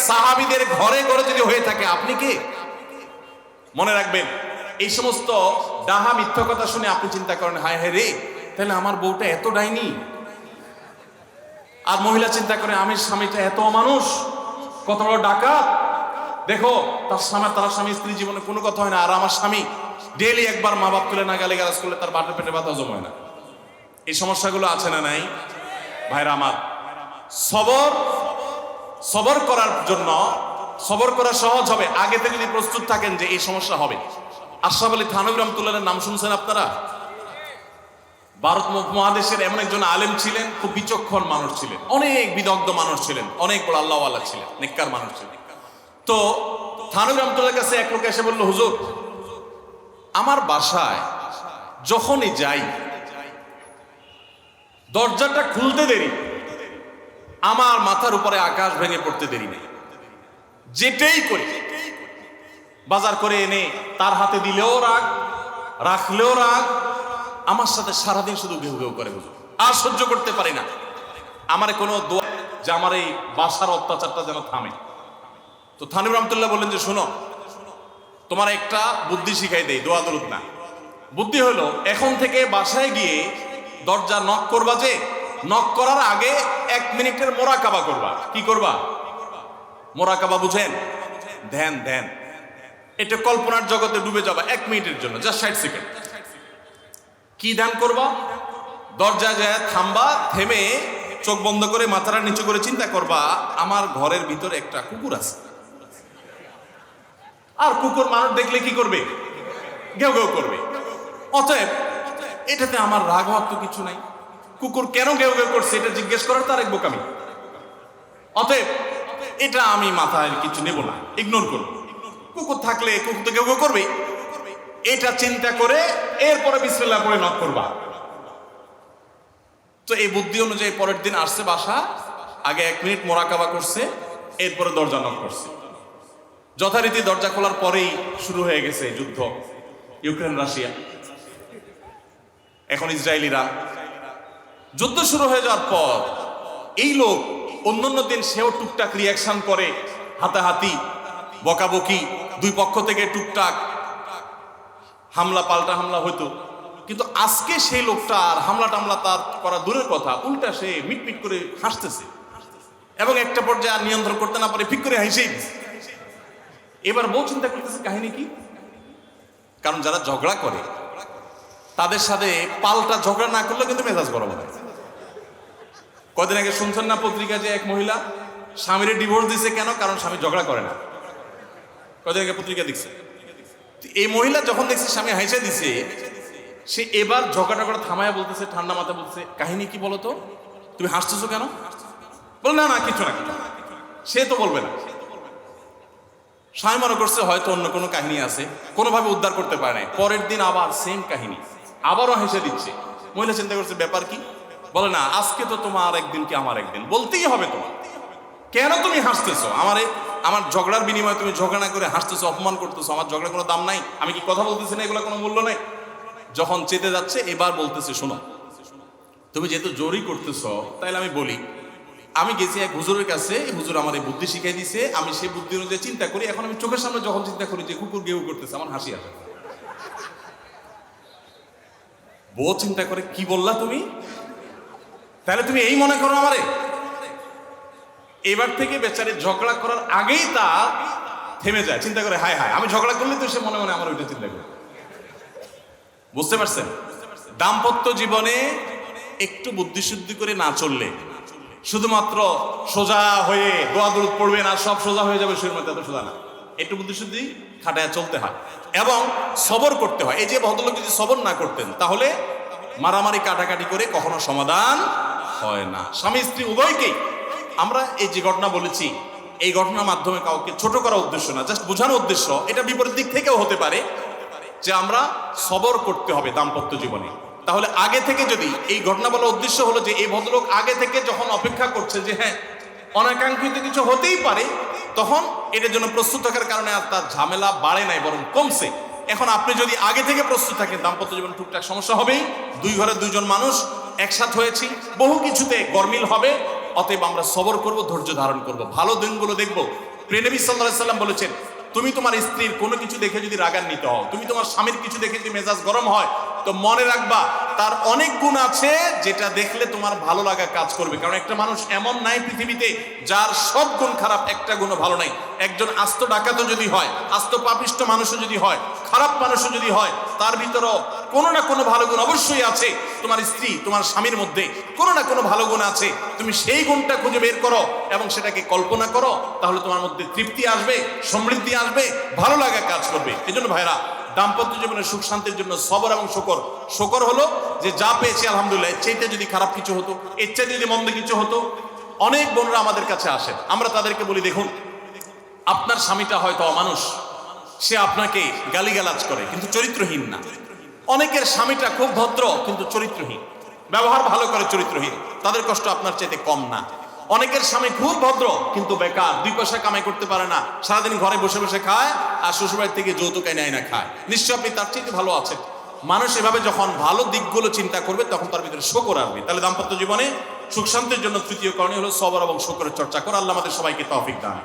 সাহাবীদের ঘরে ঘরে যদি হয়ে থাকে, আপনি কে? মনে রাখবেন, এই সমস্ত ডাহা মিথ্যা কথা শুনে আপনি চিন্তা করেন, হায় হায় রে, তাহলে আমার বউটা এত ডাইনি। আর মহিলা চিন্তা করে, আমি স্বামীটা এত মানুষ, কত বড় ডাকাত। দেখো, তার স্বামী স্ত্রী জীবনে কোনো কথা হয় না, আর আমার স্বামী ডেইলি একবার মা বাপ তুলে না গালি গালাজ করলে তার বাটের পেটে ব্যথা জমায় না। এই সমস্যাগুলো আছে না নাই? ভাইরা আমার, সবর সবর করার জন্য, সবর করা সহজ হবে আগে থেকে যদি প্রস্তুত থাকেন যে এই সমস্যা হবে। আশরাফ আলী থানভী রহমাতুল্লাহর নাম শুনছেন আপনারা? ভারত মহাদেশের এমন একজন আলেম ছিলেন, খুব বিচক্ষণ মানুষ ছিলেন, অনেক বিদগ্ধ মানুষ ছিলেন, অনেক বড় আল্লাহওয়ালা ছিলেন, নেককার মানুষ ছিলেন। তো থানভী রহমাতুল্লাহর কাছে এক লোক এসে বলল, হুজুর, আমার বাসায় যখনই যাই দরজাটা খুলতে দেরি, আমার মাথার উপরে আকাশ ভেঙে পড়তে দেরি নেই। যেটাই করি, বাজার করে এনে তার হাতে দিলেও রাগ, রাখলেও রাগ, আমার সাথে সারাদিন শুধু ঘেউ ঘেউ করে, হুজুর আর সহ্য করতে পারি না। আমার কোনো দোয়া যে আমার এই বাসার অত্যাচারটা যেন থামে। তো থানভী রহমাতুল্লাহ বললেন যে শোনো, তোমার একটা বুদ্ধি শিখাই দেই, দোয়া দরুদ না। বুদ্ধি হলো, এখন থেকে বাসায় গিয়ে দরজা নক করবা, যে নক করার আগে 1 মিনিটের মোরাকাবা করবা। কি করবা? মোরাকাবা বুঝেন? ধ্যান, ধ্যান। এটা কল্পনার জগতে ডুবে যাবা 1 মিনিটের জন্য, জাস্ট 60 সেকেন্ড। কি ধ্যান করবা? দরজা যায় থামবা, থেমে চোখ বন্ধ করে মাথাটা নিচু করে চিন্তা করবা, আমার ঘরের ভিতরে একটা কুকুর আছে। আর কুকুর মানুষ দেখলে কি করবে? ঘেউ ঘেউ করবে। অতএব এটাতে আমার রাগ হওয়ার তো কিছু নাই। কুকুর কেন ঘেউ ঘেউ করছে এটা জিজ্ঞেস করার তার এক বোকামি। অতএব এটা আমি মাথায় কিছু নেব না, ইগনোর করব। কুকুর থাকলে কুকুর তো ঘেউ ঘেউ করবে, এটা চিন্তা করে এরপরে বিসমিল্লাহ পড়ে নক করবা। তো এই বুদ্ধি অনুযায়ী পরের দিন আসছে বাসা, আগে 1 মিনিট মোরাকাবা করছে, এরপরে দরজা নক করছে। যথারীতি দরজা খোলার পরেই শুরু হয়ে গেছে যুদ্ধ, ইউক্রেন রাশিয়া, এখন ইসরায়েলিরা। যুদ্ধ শুরু হয়ে যাওয়ার পর এই লোক অন্যান্য দিন সেও টুকটাক রিয়াকশন করে, হাতাহাতি, বকাবকি, দুই পক্ষ থেকে টুকটাক হামলা পাল্টা হামলা হতো। কিন্তু আজকে সেই লোকটা আর হামলা টামলা তার করা দূরের কথা, উল্টা সে মিটমিট করে হাসতেছে এবং একটা পর্যায়ে আর নিয়ন্ত্রণ করতে না পারে ফিক করে হাসেই দিচ্ছে। এবার বউ চিন্তা করতেছে কাহিনী কি? কারণ যারা ঝগড়া করে তাদের সাথে পাল্টা ঝগড়া না করলে কিন্তু মেজাজ গরম হয়। কদিন আগে শুনছেন না পত্রিকা যে এক মহিলা স্বামীর ডিভোর্স দিছে, কেন? কারণ স্বামী ঝগড়া করে না। কদিন আগে পত্রিকা দেখছে। এই মহিলা যখন দেখছে স্বামী হাইসা দিছে, সে এবার ঝগড়া টগড়া থামায়া বলতেছে, ঠান্ডা মাথা বলছে, কাহিনী কি বলো তো, তুমি হাসতেছো কেন? বল না না কিছু না, কিছু। সে তো বলবে না। স্বামী মনে করছে হয়তো অন্য কোনো কাহিনী আছে, কোনোভাবে উদ্ধার করতে পারে নাই। পরের দিন আবার সেম কাহিনী, আবারও হেসে দিচ্ছে। মহিলা চিন্তা করছে ব্যাপার কি? বলে না, আজকে তো তোমার একদিন কি আমার একদিন, বলতেই হবে তোমার। কেন তুমি হাসতেছো? আমার ঝগড়ার বিনিময়ে তুমি ঝগড়া না করে হাসতেছো, অপমান করতেছো। আমার ঝগড়া কোনো দাম নাই? আমি কি কথা বলতেছি না, এগুলো কোনো মূল্য নাই? যখন চেতে যাচ্ছে এবার বলতেছে, শোনো, তুমি যেহেতু জোরই করতেছো, তাইলে আমি বলি, আমি গেছি এক হুজুরের কাছে, হুজুর আমার এই বুদ্ধি শিখাই দিছে, আমি সেই বুদ্ধি অনুযায়ী চিন্তা করি। এখন আমি চোখের সামনে যখন চিন্তা করি যে কুকুর গেউ করতেছে, আমার হাসি আসে। বউ চিন্তা করে, কি বললা তুমি? তাহলে তুমি এই মনে করো আমারে? এবার থেকে বেচারে ঝগড়া করার আগেই তা থেমে যায়, চিন্তা করে হায় হায়, আমি ঝগড়া করলে তো সে মনে মনে আমার ওইটা চিন্তা করে। বুঝতে পারছেন? দাম্পত্য জীবনে একটু বুদ্ধিশুদ্ধি করে না চললে, শুধুমাত্র সোজা হয়ে দোয়া দরুদ পড়বে না, সব সোজা হয়ে যাবে, শরীর মধ্যে এত সোজা না। একটু বুদ্ধিশুদ্ধি খাটায় চলতে হয় এবং সবর করতে হয়। এই যে ভদ্রলোক যদি সবর না করতেন, তাহলে মারামারি কাটাকাটি করে কখনো সমাধান হয় না। স্বামী স্ত্রী উভয়কেই আমরা এই যে ঘটনা বলেছি, এই ঘটনার মাধ্যমে কাউকে ছোট করার উদ্দেশ্য না, জাস্ট বোঝানোর উদ্দেশ্য। এটা বিপরীত দিক থেকেও হতে পারে যে আমরা সবর করতে হবে দাম্পত্য জীবনে। তাহলে আগে থেকে যদি এই ঘটনা বলার উদ্দেশ্য হলো যে এই ভদ্রলোক আগে থেকে যখন অপেক্ষা করছে যে হ্যাঁ অনাকাঙ্ক্ষিত কিছু হতেই পারে, তখন এটার জন্য প্রস্তুত থাকার কারণে আর তার ঝামেলা বাড়ে নাই, বরং কমছে। এখন আপনি যদি আগে থেকে প্রস্তুত থাকেন, দাম্পত্য জীবনে টুকটাক সমস্যা হবেই। দুই ঘরে দুইজন মানুষ একসাথ হয়েছি, বহু কিছুতে গরমিল হবে। অতএব আমরা সবর করব, ধৈর্য ধারণ করব, ভালো দিনগুলো দেখব। প্রিয় নবী সাল্লাল্লাহু আলাইহি সাল্লাম বলেছেন, তুমি তোমার স্ত্রীর কোনো কিছু দেখে যদি রাগান্বিত হও, তুমি তোমার স্বামীর কিছু দেখে যদি মেজাজ গরম হয়, তো মনে রাখবা তার অনেক গুণ আছে যেটা দেখলে তোমার ভালো লাগা কাজ করবে। কারণ একটা মানুষ এমন নাই পৃথিবীতে যার সব গুণ খারাপ, একটা গুণও ভালো নাই। একজন আস্ত ডাকাতও যদি হয়, আস্ত পাপিষ্ট মানুষও যদি হয়, খারাপ মানুষও যদি হয়, তার ভিতরও কোনো না কোনো ভালো গুণ অবশ্যই আছে। তোমার স্ত্রী তোমার স্বামীর মধ্যে কোনো না কোনো ভালো গুণ আছে, তুমি সেই গুণটা খুঁজে বের করো এবং সেটাকে কল্পনা করো, তাহলে তোমার মধ্যে তৃপ্তি আসবে, সমৃদ্ধি আসবে, ভালো লাগা কাজ করবে। এই জন্য ভাইরা, দাম্পত্য জীবনের সুখ শান্তির জন্য সবর এবং শকর। শকর হলো যে যা পেয়েছি আলহামদুলিল্লাহ, এর চাইতে যদি খারাপ কিছু হতো, এর চাইতে যদি মন্দ কিছু হতো। অনেক বোনরা আমাদের কাছে আসেন, আমরা তাদেরকে বলি, দেখুন আপনার স্বামীটা হয়তো অমানুষ, সে আপনাকে গালিগালাজ করে কিন্তু চরিত্রহীন না। অনেকের স্বামীটা খুব ভদ্র কিন্তু চরিত্রহীন, ব্যবহার ভালো করে চরিত্রহীন, তাদের কষ্ট আপনার চাইতে কম না। অনেকের স্বামী খুব ভদ্র কিন্তু বেকার, 2 পয়সা কামাই করতে পারে না, সারাদিন ঘরে বসে বসে খায় আর শ্বশুরবাড়ি থেকে যৌতুক এনে না খায়, নিশ্চয় আপনি তার চাইতে ভালো আছেন। মানুষ এভাবে যখন ভালো দিকগুলো চিন্তা করবে তখন তার ভিতরে শকর আসবে। তাহলে দাম্পত্য জীবনে সুখ শান্তির জন্য তৃতীয় করণীয় হলো সবর এবং শকরের চর্চা করা। আল্লাহ আমাদের সবাইকে তৌফিক দান।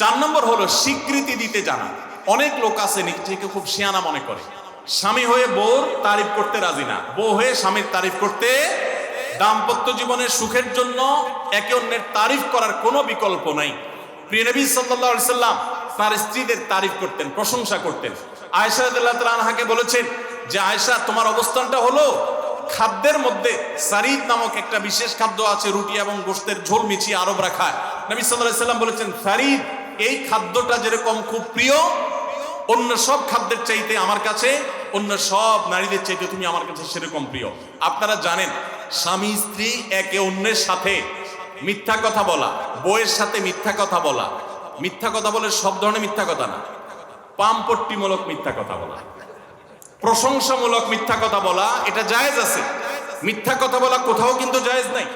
4 নম্বর হলো স্বীকৃতি দিতে জানা। অনেক লোক আছে নিজেকে খুব শিয়ানা মনে করে, স্বামী হয়ে বউর তারিফ করতে রাজি না, বউ হয়ে স্বামীর তারিফ করতে। দাম্পত্য জীবনের সুখের জন্য একে অন্যের তারিফ করার কোনো বিকল্প নাই। প্রিয় নবী সাল্লাল্লাহু আলাইহি সাল্লাম তার স্ত্রীদের তারিফ করতেন, প্রশংসা করতেন। আয়েশা রাদিয়াল্লাহু তাআলা আনহাকে বলেছেন যে আয়েশা, তোমার অবস্থানটা হলো খাদ্যের মধ্যে সারিদ নামক একটা বিশেষ খাদ্য আছে, রুটি এবং গোশতের ঝোল মিছিয়ে আরবরা খায়। নবী সাল্লাল্লাহু আলাইহি সাল্লাম বলেছেন, সারিদ এই খাদ্যটা যেরকম খুব প্রিয় অন্য সব খাদ্যের চাইতে আমার কাছে, অন্য সব নারীদের চাইতে তুমি আমার কাছে সেরকম প্রিয়। আপনারা জানেন স্বামী স্ত্রী একে অন্যের সাথে মিথ্যা কথা বলা, বউয়ের সাথে মিথ্যা কথা বলা, মিথ্যা কথা বলে সব ধরনের মিথ্যা কথা না, পামপট্টিমূলক মিথ্যা কথা বলা, প্রশংসামূলক মিথ্যা কথা বলা, এটা জায়েজ আছে। মিথ্যা কথা বলা কোথাও কিন্তু জায়েজ নাই।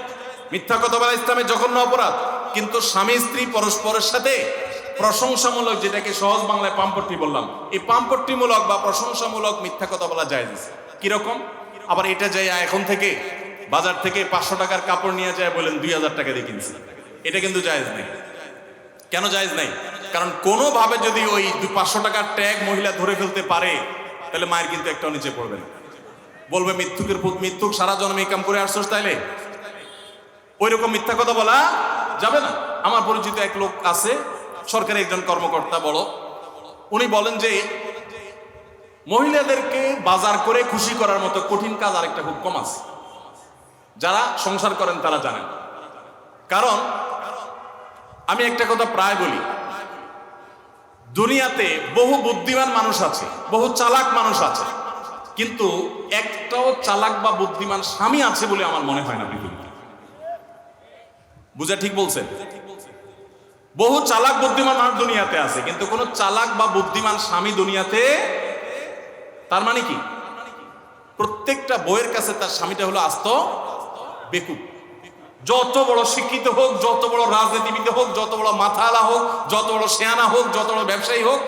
মিথ্যা কথা বলা ইসলামে জঘন্য অপরাধ। কিন্তু স্বামী স্ত্রী পরস্পরের সাথে প্রশংসামূলক, যেটাকে সহজ বাংলায় পামপট্টি বললাম, এই পামপট্টিমূলক বা প্রশংসামূলক মিথ্যা কথা বলা জায়েজ আছে। কিরকম? আবার এটা যাই এখন থেকে বাজার থেকে 500 টাকার কাপড় নিয়ে যায় বলেন 2000 টাকা দিয়ে কিনছি, এটা কিন্তু জায়েজ নেই। কেন জায়েজ নাই? কারণ কোনোভাবে যদি ওই 500 টাকার ট্যাগ মহিলা ধরে ফেলতে পারে তাহলে মায়ের কিন্তু একটাও নিচে পড়বে না, বলবে মৃত্যুকের পুত মৃত্যুক, সারা জন্মে কাম করে আসছোস, তাইলে ওই রকম মিথ্যা কথা বলা যাবে না। আমার পরিচিত এক লোক আছে, সরকারি একজন কর্মকর্তা বড়, উনি বলেন যে মহিলাদেরকে বাজার করে খুশি করার মতো কঠিন কাজ আরেকটা খুব কম আছে। যারা সংসার করেন তারা জানেন। কারণ আমি একটা কথা প্রায় বলি, দুনিয়াতে বহু বুদ্ধিমান মানুষ আছে, বহু চালাক মানুষ আছে, কিন্তু একটাও চালাক বা বুদ্ধিমান স্বামী আছে বলে আমার মনে হয় না পৃথিবীতে। বুঝা ঠিক বলছেন? বহু চালাক বুদ্ধিমান মানুষ দুনিয়াতে আছে, কিন্তু কোনো চালাক বা বুদ্ধিমান স্বামী দুনিয়াতে। তার মানে কি? প্রত্যেকটা বউয়ের কাছে তার স্বামীটা হলো আস্ত বেকুব। যত বড় শিক্ষিত হোক, যত বড় রাজনীতিবিদ হোক, যত বড় মাথাওয়ালা হোক, যত বড় শেয়ানা হোক, যত বড় ব্যবসায়ী হোক,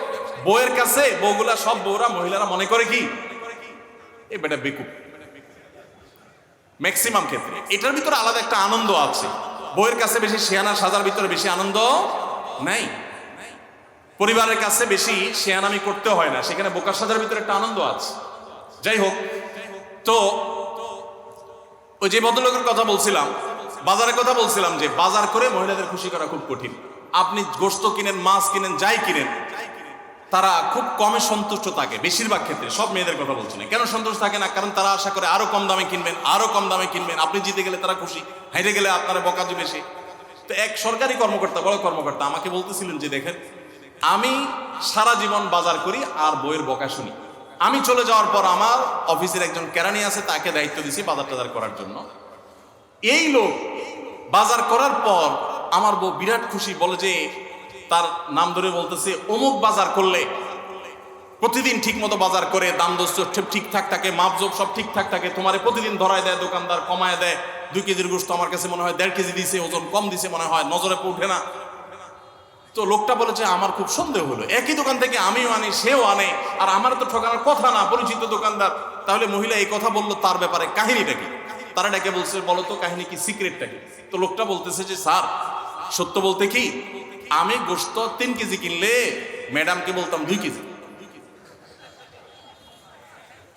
বউয়ের কাছে বউগুলা, সব বউরা, মহিলারা মনে করে কি এই বেটা বেকুব। ম্যাক্সিমাম ক্ষেত্রে এটার ভিতরে আলাদা একটা আনন্দ আছে। বউয়ের কাছে বেশি শেয়ানা সাজার ভিতরে বেশি আনন্দ নাই। পরিবারের কাছে বেশি শেয়ানামি করতে হয় না, সেখানে বোকা সাজার ভিতরে একটা আনন্দ আছে। যাই হোক, তো ওই যে ভদ্রলোকের কথা বলছিলাম, বাজারের কথা বলছিলাম, যে বাজার করে মহিলাদের খুশি করা খুব কঠিন। আপনি গোশত কিনেন, মাছ কিনেন, যাই কিনেন, তারা খুব কমে সন্তুষ্ট থাকে বেশিরভাগ ক্ষেত্রে। সব মেয়েদের কথা বলছি না। কেন সন্তুষ্ট থাকে না? কারণ তারা আশা করে আরো কম দামে কিনবেন, আরো কম দামে কিনবেন। আপনি জিতে গেলে তারা খুশি, হেরে গেলে আপনারা বকা দিবে সে। তো এক সরকারি কর্মকর্তা, বড় কর্মকর্তা, আমাকে বলতেছিলেন যে দেখেন, আমি সারা জীবন বাজার করি আর বইয়ের বকা শুনি। আমি চলে যাওয়ার পর আমার অফিসের একজন কেরানি আছে, তাকে দায়িত্ব দিছি বাজার টাজার করার জন্য। এই লোক বাজার করার পর আমার বউ বিরাট খুশি, বলে যে তার নাম ধরে বলতেছে, অমুক বাজার করলে প্রতিদিন ঠিক মতো বাজার করে, দাম দস্ত ঠিকঠাক থাকে, মাপজোপ সব ঠিকঠাক থাকে, তোমারে প্রতিদিন ধরায় দেয় দোকানদার, কমায় দেয়। 2 কেজির গোশত আমার কাছে মনে হয় 1.5 কেজি দিছে, ওজন কম দিছে মনে হয়, নজরে উঠে না। তো লোকটা বলেছে আমার খুব সন্দেহ হলো, একই দোকান থেকে আমিও আনি, সেও আনে, আর আমার তো ঠকানোর কথা না, পরিচিত দোকানদার। তাহলে মহিলা এই কথা বললো, তার ব্যাপারে কাহিনীটা কি? তারা ডেকে বলছে, বলো তো কাহিনী কি, সিক্রেটটা কি? তো লোকটা বলতেছে যে স্যার, সত্য বলতে কি, আমি গোশত 3 কেজি কিনলে ম্যাডামকে বলতাম 2 কেজি,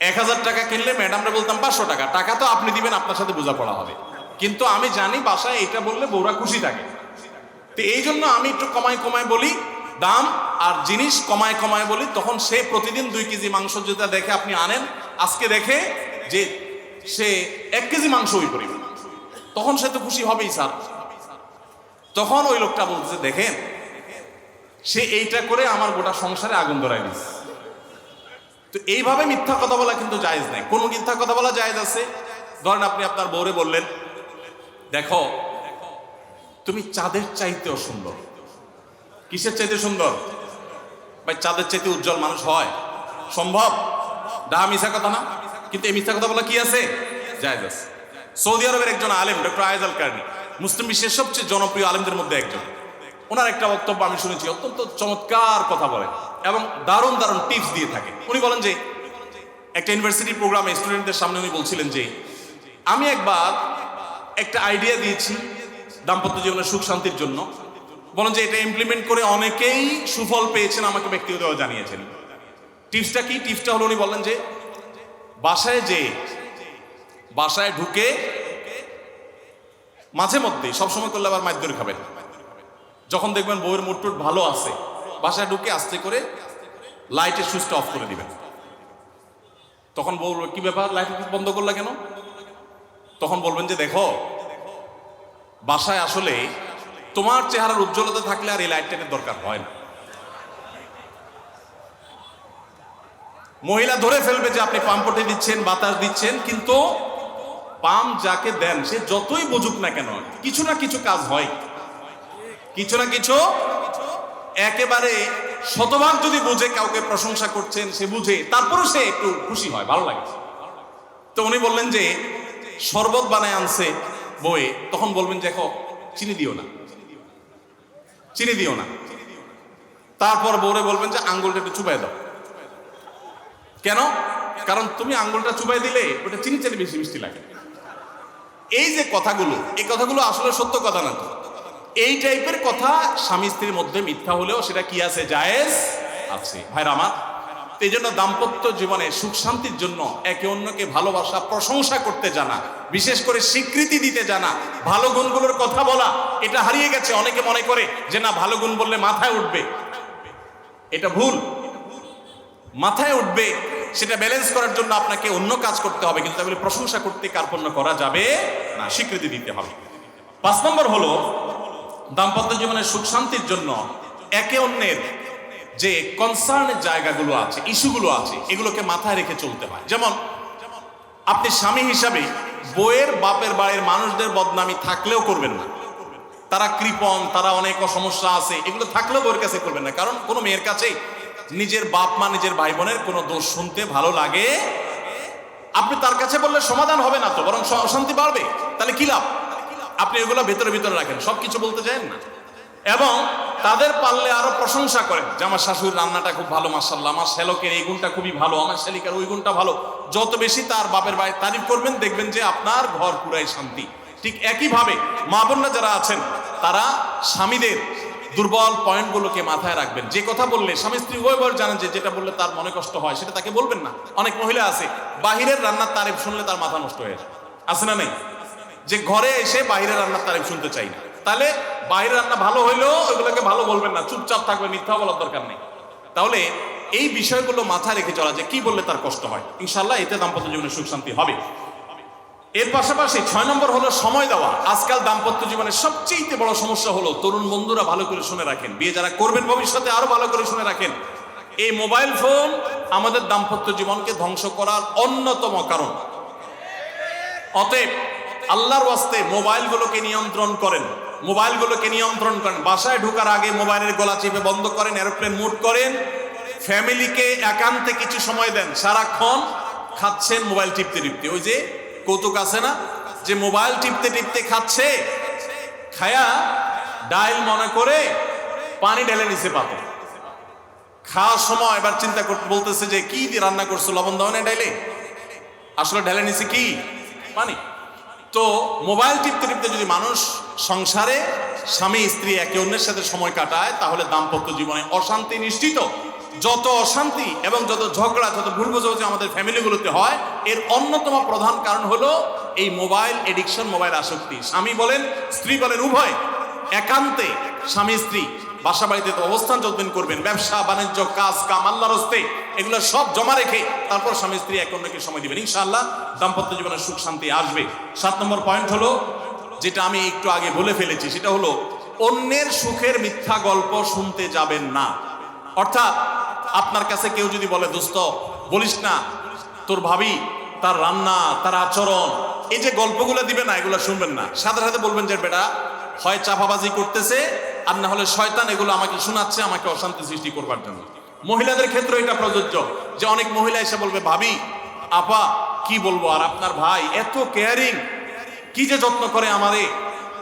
1000 টাকা কিনলে ম্যাডামরা বলতাম 500 টাকা। টাকা তো আপনি দিবেন, আপনার সাথে বোঝাপড়া হবে, কিন্তু আমি জানি বাসায় এটা বললে বউরা খুশি থাকে। তো এই জন্য আমি একটু কমায় কমায় বলি দাম, আর জিনিস কমায় কমায় বলি। তখন সে প্রতিদিন 2 কেজি মাংস যেটা দেখে আপনি আনেন, আজকে দেখে যে সে 1 কেজি মাংস ওই পরিমাণ, তখন সে তো খুশি হবেই স্যার। তখন ওই লোকটা বলতেছে, দেখেন সে এইটা করে আমার গোটা সংসারে আগুন ধরাই দিচ্ছে। তো এইভাবে মিথ্যা কথা বলা কিন্তু জায়েজ নাই। কোন মিথ্যা কথা বলা জায়েজ আছে? ধরেন আপনি আপনার বউরে বললেন, দেখো তুমি চাঁদের চাইতেও সুন্দর। কিসের চাইতে সুন্দর? ভাই চাঁদের চাইতে উজ্জ্বল মানুষ হয় সম্ভব? ডাহা মিথ্যা কথা না? কিন্তু এই মিথ্যা কথা বলা কি আছে? জায়েজ আছে। সৌদি আরবের একজন আলেম ডক্টর আয়েজ আল কারনি, মুসলিম বিশ্বের সবচেয়ে জনপ্রিয় আলেমদের মধ্যে একজন, ওনার একটা বক্তব্য আমি শুনেছি, অত্যন্ত চমৎকার কথা বলেন এবং দারুণ দারুণ টিপস দিয়ে থাকেন। উনি বলেন যে একটা ইউনিভার্সিটি প্রোগ্রামে স্টুডেন্টদের সামনে উনি বলছিলেন যে আমি একবার একটা আইডিয়া দিয়েছি দাম্পত্য জীবনের সুখ শান্তির জন্য। বলেন যে এটা ইমপ্লিমেন্ট করে অনেকেই সুফল পেয়েছেন, আমাকে ব্যক্তিগতভাবে জানিয়েছেন। টিপসটা কি? টিপসটা হলো উনি বললেন যে বাসায় ঢুকে মাঝে মধ্যে, সবসময় করলে আবার মাইর ধরে খাবেন, যখন দেখবেন বউয়ের মুড টুট ভালো আছে, বাসায় ঢুকে আস্তে করে লাইটের সুইচটা অফ করে দিবেন। তখন বলবে, কি ব্যাপার লাইট বন্ধ করলা কেন? তখন বলবেন যে দেখো বাসায় আসলে তোমার চেহারার উজ্জ্বলতা থাকলে আর এই লাইটটার দরকার হয় না। মহিলা ধরে ফেলবে যে আপনি পাম্পটে দিচ্ছেন, বাতাস দিচ্ছেন, কিন্তু পাম্প যাকে দেন সে যতই বুঝুক না কেন কিছু না কিছু কাজ হয়, কিছু না কিছু। একেবারে শতভাগ যদি বুঝে কাউকে প্রশংসা করছেন, সে বুঝে, তারপরে সে একটু খুশি হয়, ভালো লাগে। তো উনি বললেন যে শরবত বানায় আনছে বউয়ে, তখন বলবেন দেখো চিনি দিও না, চিনি দিও না। তারপর বউরে বলবেন যে আঙ্গুলটা একটু চুবাই দাও। কেন? কারণ তুমি আঙ্গুলটা চুবাই দিলে ওটা চিনি চেনে বেশি মিষ্টি লাগে। এই যে কথাগুলো, এই কথাগুলো আসলে সত্য কথা না। তো এই টাইপের কথা স্বামী স্ত্রীর মধ্যে মিথ্যা হলেও সেটা কি আছে? জায়েজ আছে। ভাইরা আমার, এই জন্য দাম্পত্য জীবনে সুখ শান্তির জন্য একে অন্যকে ভালোবাসা, প্রশংসা করতে জানা, বিশেষ করে স্বীকৃতি দিতে জানা, ভালো গুণগুলোর কথা বলা, এটা হারিয়ে গেছে। অনেকে মনে করে যে না, ভালো গুণ বললে মাথায় উঠবে, এটা ভুল। মাথায় উঠবে সেটা ব্যালেন্স করার জন্য আপনাকে অন্য কাজ করতে হবে, কিন্তু তাহলে প্রশংসা করতে কার্পণ্য করা যাবে না, স্বীকৃতি দিতে হবে। 5 নম্বর হলো দাম্পত্য জীবনের সুখ শান্তির জন্য একে অন্যের যে কনসার্নের জায়গাগুলো আছে, ইস্যুগুলো আছে, এগুলোকে মাথায় রেখে চলতে হয়। যেমন আপনি স্বামী হিসাবে বউয়ের বাপের বাড়ির মানুষদের বদনামি থাকলেও করবেন না। তারা কৃপণ, তারা অনেক সমস্যা আছে, এগুলো থাকলেও বউয়ের কাছে করবেন না। কারণ কোনো মেয়ের কাছে নিজের বাপ মা, নিজের ভাই বোনের কোনো দোষ শুনতে ভালো লাগে। আপনি তার কাছে বললে সমাধান হবে না, তো বরং অশান্তি বাড়বে। তাহলে কি লাভ? আপনি এগুলো ভেতরে ভিতরে রাখেন, সবকিছু বলতে চান না। এবং তাদের পারলে আরো প্রশংসা করেন যে আমার শাশুড়ির রান্নাটা খুব ভালো, মাশাআল্লাহ, আমার শ্যালকের এই গুণটা খুবই ভালো, আমার শ্যালিকার ওই গুণটা ভালো। যত বেশি তার বাপের ভাই তারিফ করবেন, দেখবেন যে আপনার ঘর পুরাই শান্তি। ঠিক একইভাবে মা বোনরা যারা আছেন, তারা স্বামীদের দুর্বল পয়েন্টগুলোকে মাথায় রাখবেন। যে কথা বললে স্বামী স্ত্রী উভয় জানেন যে যেটা বললে তার মনে কষ্ট হয়, সেটা তাকে বলবেন না। অনেক মহিলা আছে বাহিরের রান্নার তারিফ শুনলে তার মাথা নষ্ট হয়ে যায়, আছে না নেই? যে ঘরে এসে বাইরের রান্নার তারিফ শুনতে চাই না। তাহলে বাইরের রান্না ভালো হইলেও ওইগুলোকে ভালো বলবেন না, চুপচাপ থাকবেন, মিথ্যা বলার দরকার নেই। তাহলে এই বিষয়গুলো মাথায় রেখে চলা, যে কি বললে তার কষ্ট হয়, ইনশাল্লাহ এতে দাম্পত্য জীবনে সুখ শান্তি হবে। এর পাশাপাশি 6 নম্বর হলো সময় দেওয়া। আজকাল দাম্পত্য জীবনের সবচেয়ে বড় সমস্যা হলো, তরুণ বন্ধুরা ভালো করে শুনে রাখেন, বিয়ে যারা করবেন ভবিষ্যতে আরো ভালো করে শুনে রাখেন, এই মোবাইল ফোন আমাদের দাম্পত্য জীবনকে ধ্বংস করার অন্যতম কারণ। অতএব আল্লাহর ওয়াস্তে মোবাইলগুলোকে নিয়ন্ত্রণ করেন, মোবাইলগুলোকে নিয়ন্ত্রণ করেন। বাসায় ঢোকার আগে মোবাইলের গলা চেপে বন্ধ করেন, এরোপ্লেন মুড করেন। ফ্যামিলিকে একান্তে কিছু সময় দেন। সারাক্ষণ খাচ্ছেন মোবাইল টিপতে টিপতে, ওই যে কৌতুক আছে না, যে মোবাইল টিপতে টিপতে খাচ্ছে, খায়া ডাইল মনে করে পানি ঢেলে নিচে পাতে। খাওয়ার সময় এবার চিন্তা করতে বলতেছে যে কি দিয়ে রান্না করছো, লবণ দাও না ডাইলে, আসলে ঢেলে নিচে কি পানি। তো মোবাইল টিপতে টিপতে যদি মানুষ সংসারে স্বামী স্ত্রী একে অন্যের সাথে সময় কাটায়, তাহলে দাম্পত্য জীবনে অশান্তি নিশ্চিত। যত অশান্তি এবং যত ঝগড়া, যত ভুল বোঝাবুঝি আমাদের ফ্যামিলিগুলোতে হয়, এর অন্যতম প্রধান কারণ হলো এই মোবাইল এডিকশন, মোবাইল আসক্তি। স্বামী বলেন স্ত্রী বলেন উভয় একান্তে স্বামী স্ত্রী বাসা বাড়িতে তো অবস্থান যতদিন করবেন, ব্যবসা বাণিজ্য কাজ কাম আল্লাহর হস্তে এগুলো সব জমা রেখে তারপর স্বামী স্ত্রী একে অন্যকে সময় দিবেন, ইনশাআল্লাহ দাম্পত্য জীবনে সুখ শান্তি আসবে। 7 নম্বর পয়েন্ট হলো, যেটা আমি একটু আগে বলে ফেলেছি, সেটা হলো অন্যের সুখের মিথ্যা গল্প শুনতে যাবেন না। অর্থাৎ আপনার কাছে কেউ যদি বলে, দোস্ত বলিস না, তোর ভাবি তার রান্না, তার আচরণ, এই যে গল্পগুলো দিবে না, এগুলো শুনবেন না। সাথে সাথে বলবেন যে বেটা হয় চাপাবাজি করতেছে, আর না হলে শয়তান এগুলো আমাকে শোনাচ্ছে, আমাকে অশান্তি সৃষ্টি করবার জন্য। মহিলাদের ক্ষেত্রে এটা প্রযোজ্য, যে অনেক মহিলা এসে বলবে, ভাবি আপা কি বলবো, আর আপনার ভাই এত কেয়ারিং, কি যে যত্ন করে আমারে,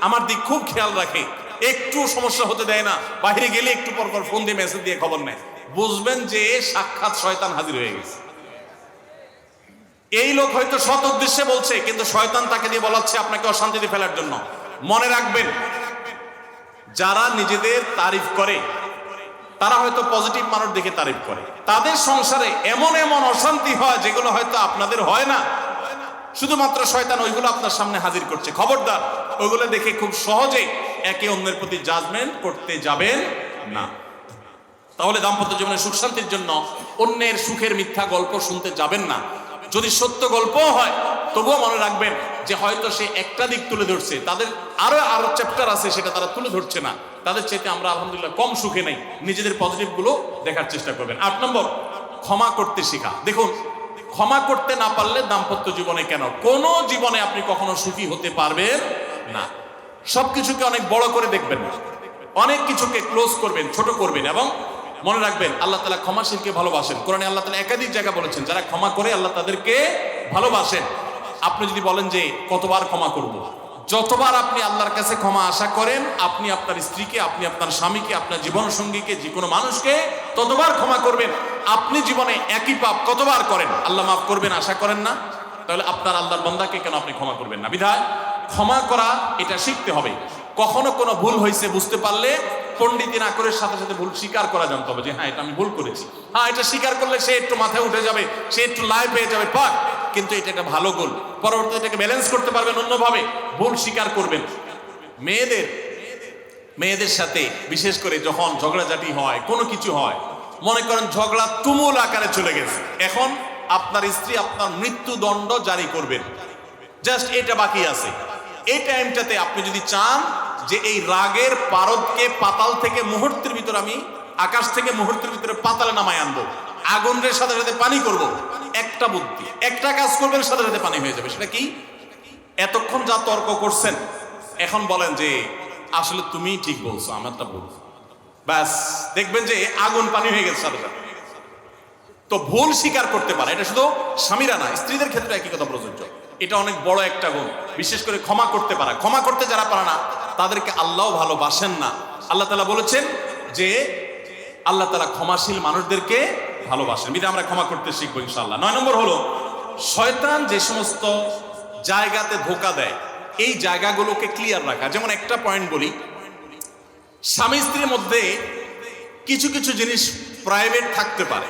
আমার দিক খুব খেয়াল রাখে, একটু সমস্যা হতে দেয় না, বাইরে গেলে একটু পর পর ফোন দিয়ে মেসেজ দিয়ে খবর নেয়। বুঝবেন যে সাক্ষাৎ শয়তান হাজির হয়ে গেছে। এই লোক হয়তো সৎ উদ্দেশ্যে বলছে, কিন্তু শয়তান তাকে দিয়ে বলাচ্ছে আপনাকে অশান্তিতে ফেলার জন্য। মনে রাখবেন, যারা নিজেদের তারিফ করে তারা হয়তো পজিটিভ মানুষ দেখে তারিফ করে, তাদের সংসারে এমন এমন অশান্তি হয় যেগুলো হয়তো আপনাদের হয় না, শুধুমাত্র শয়তান ওইগুলো আপনার সামনে হাজির করছে। খবরদার, ওইগুলো দেখে খুব সহজে একে অন্যের প্রতি জাজমেন্ট করতে যাবেন না। তাহলে দাম্পত্য জীবনে সুখ শান্তির জন্য অন্যের সুখের মিথ্যা গল্প শুনতে যাবেন না। যদি সত্য গল্পও হয়, তবুও মনে রাখবেন যে হয়তো সে একটা দিক তুলে ধরছে, তাদের আরো চ্যাপ্টার আছে, সেটা তারা তুলে ধরছে না। তাদের চাইতে আমরা আলহামদুলিল্লাহ কম সুখে নেই, নিজেদের পজিটিভ গুলো দেখার চেষ্টা করবেন। 8 নম্বর, ক্ষমা করতে শেখা। দেখুন, ক্ষমা করতে না পারলে দাম্পত্য জীবনে কেন, কোন জীবনে আপনি কখনো সুখী হতে পারবেন না। সবকিছুকে অনেক বড় করে দেখবেন না, অনেক কিছুকে ক্লোজ করবেন, ছোট করবেন। এবং মনে রাখবেন, আল্লাহ তাআলা ক্ষমাশীলকে ভালোবাসেন। কোরআনে আল্লাহ তাআলা একাধিক জায়গা বলেছেন, যারা ক্ষমা করে আল্লাহ তাদেরকে ভালোবাসেন। আপনি যদি বলেন যে কতবার ক্ষমা করব, যতবার আপনি আল্লাহর কাছে ক্ষমা আশা করেন, আপনি আপনার স্ত্রীকে, আপনি আপনার স্বামীকে, আপনার জীবন সঙ্গীকে, যে কোনো মানুষকে ততবার ক্ষমা করবেন। আপনি জীবনে একই পাপ কতবার করেন, আল্লাহ মাফ করবেন আশা করেন না? তাহলে আপনার আল্লাহর বান্দাকে কেন আপনি ক্ষমা করবেন না? বিধায় ক্ষমা করা এটা শিখতে হবে। কখনো কোনো ভুল হয়েছে বুঝতে পারলে পণ্ডিতি না করে সাথে সাথে ভুল স্বীকার করা জানতে হবে, যে হ্যাঁ এটা আমি ভুল করেছি। হ্যাঁ, এটা স্বীকার করলে সে একটু মাথায় উঠে যাবে, সে একটু লাইভ হয়ে যাবে, পাক। কিন্তু এটা একটা ভালো গোল, পরবর্তীতে এটাকে ব্যালেন্স করতে পারবেন অন্যভাবে। ভুল স্বীকার করবেন। মেয়েদের সাথে বিশেষ করে যখন ঝগড়াঝাটি হয়, কোনো কিছু হয়, মনে করেন ঝগড়া তুমুল আকারে চলে গেছে, এখন আপনার স্ত্রী আপনার মৃত্যুদণ্ড জারি করবেন, জাস্ট এটা বাকি আছে। এই টাইমটাতে আপনি যদি চান যে এই রাগের পারদকে পাতাল থেকে মুহূর্তের ভিতর, আমি আকাশ থেকে মুহূর্তের ভিতরে পাতালে নামায় আনবো, আগুনের সাথে সাথে পানি করব, একটা বুদ্ধি, একটা কাজ করবেন, সাথে সাথে পানি হয়ে যাবে। সেটা কি? এতক্ষণ যা তর্ক করছেন, এখন বলেন যে আসলে তুমি ঠিক বলছো, আমারটা ভুল, ব্যাস দেখবেন যে আগুন পানি হয়ে গেছে সাথে সাথে। তো ভুল স্বীকার করতে পারে, এটা শুধু স্বামীরা না, স্ত্রীদের ক্ষেত্রে একই কথা প্রযোজ্য। এটা অনেক বড় একটা গুণ, বিশেষ করে ক্ষমা করতে পারা। ক্ষমা করতে যারা পারে না, তাদেরকে আল্লাহ ভালোবাসেন না। আল্লাহ তাআলা বলেছেন যে আল্লাহ তাআলা ক্ষমাশীল মানুষদেরকে ভালোবাসেন। বিধায় আমরা ক্ষমা করতে শিখবো ইনশাআল্লাহ। 9 নম্বর হলো, শয়তান যে সমস্ত জায়গাতে ধোঁকা দেয়, এই জায়গাগুলোকে ক্লিয়ার রাখা। যেমন একটা পয়েন্ট বলি, স্বামী স্ত্রীর মধ্যে কিছু কিছু জিনিস প্রাইভেট থাকতে পারে।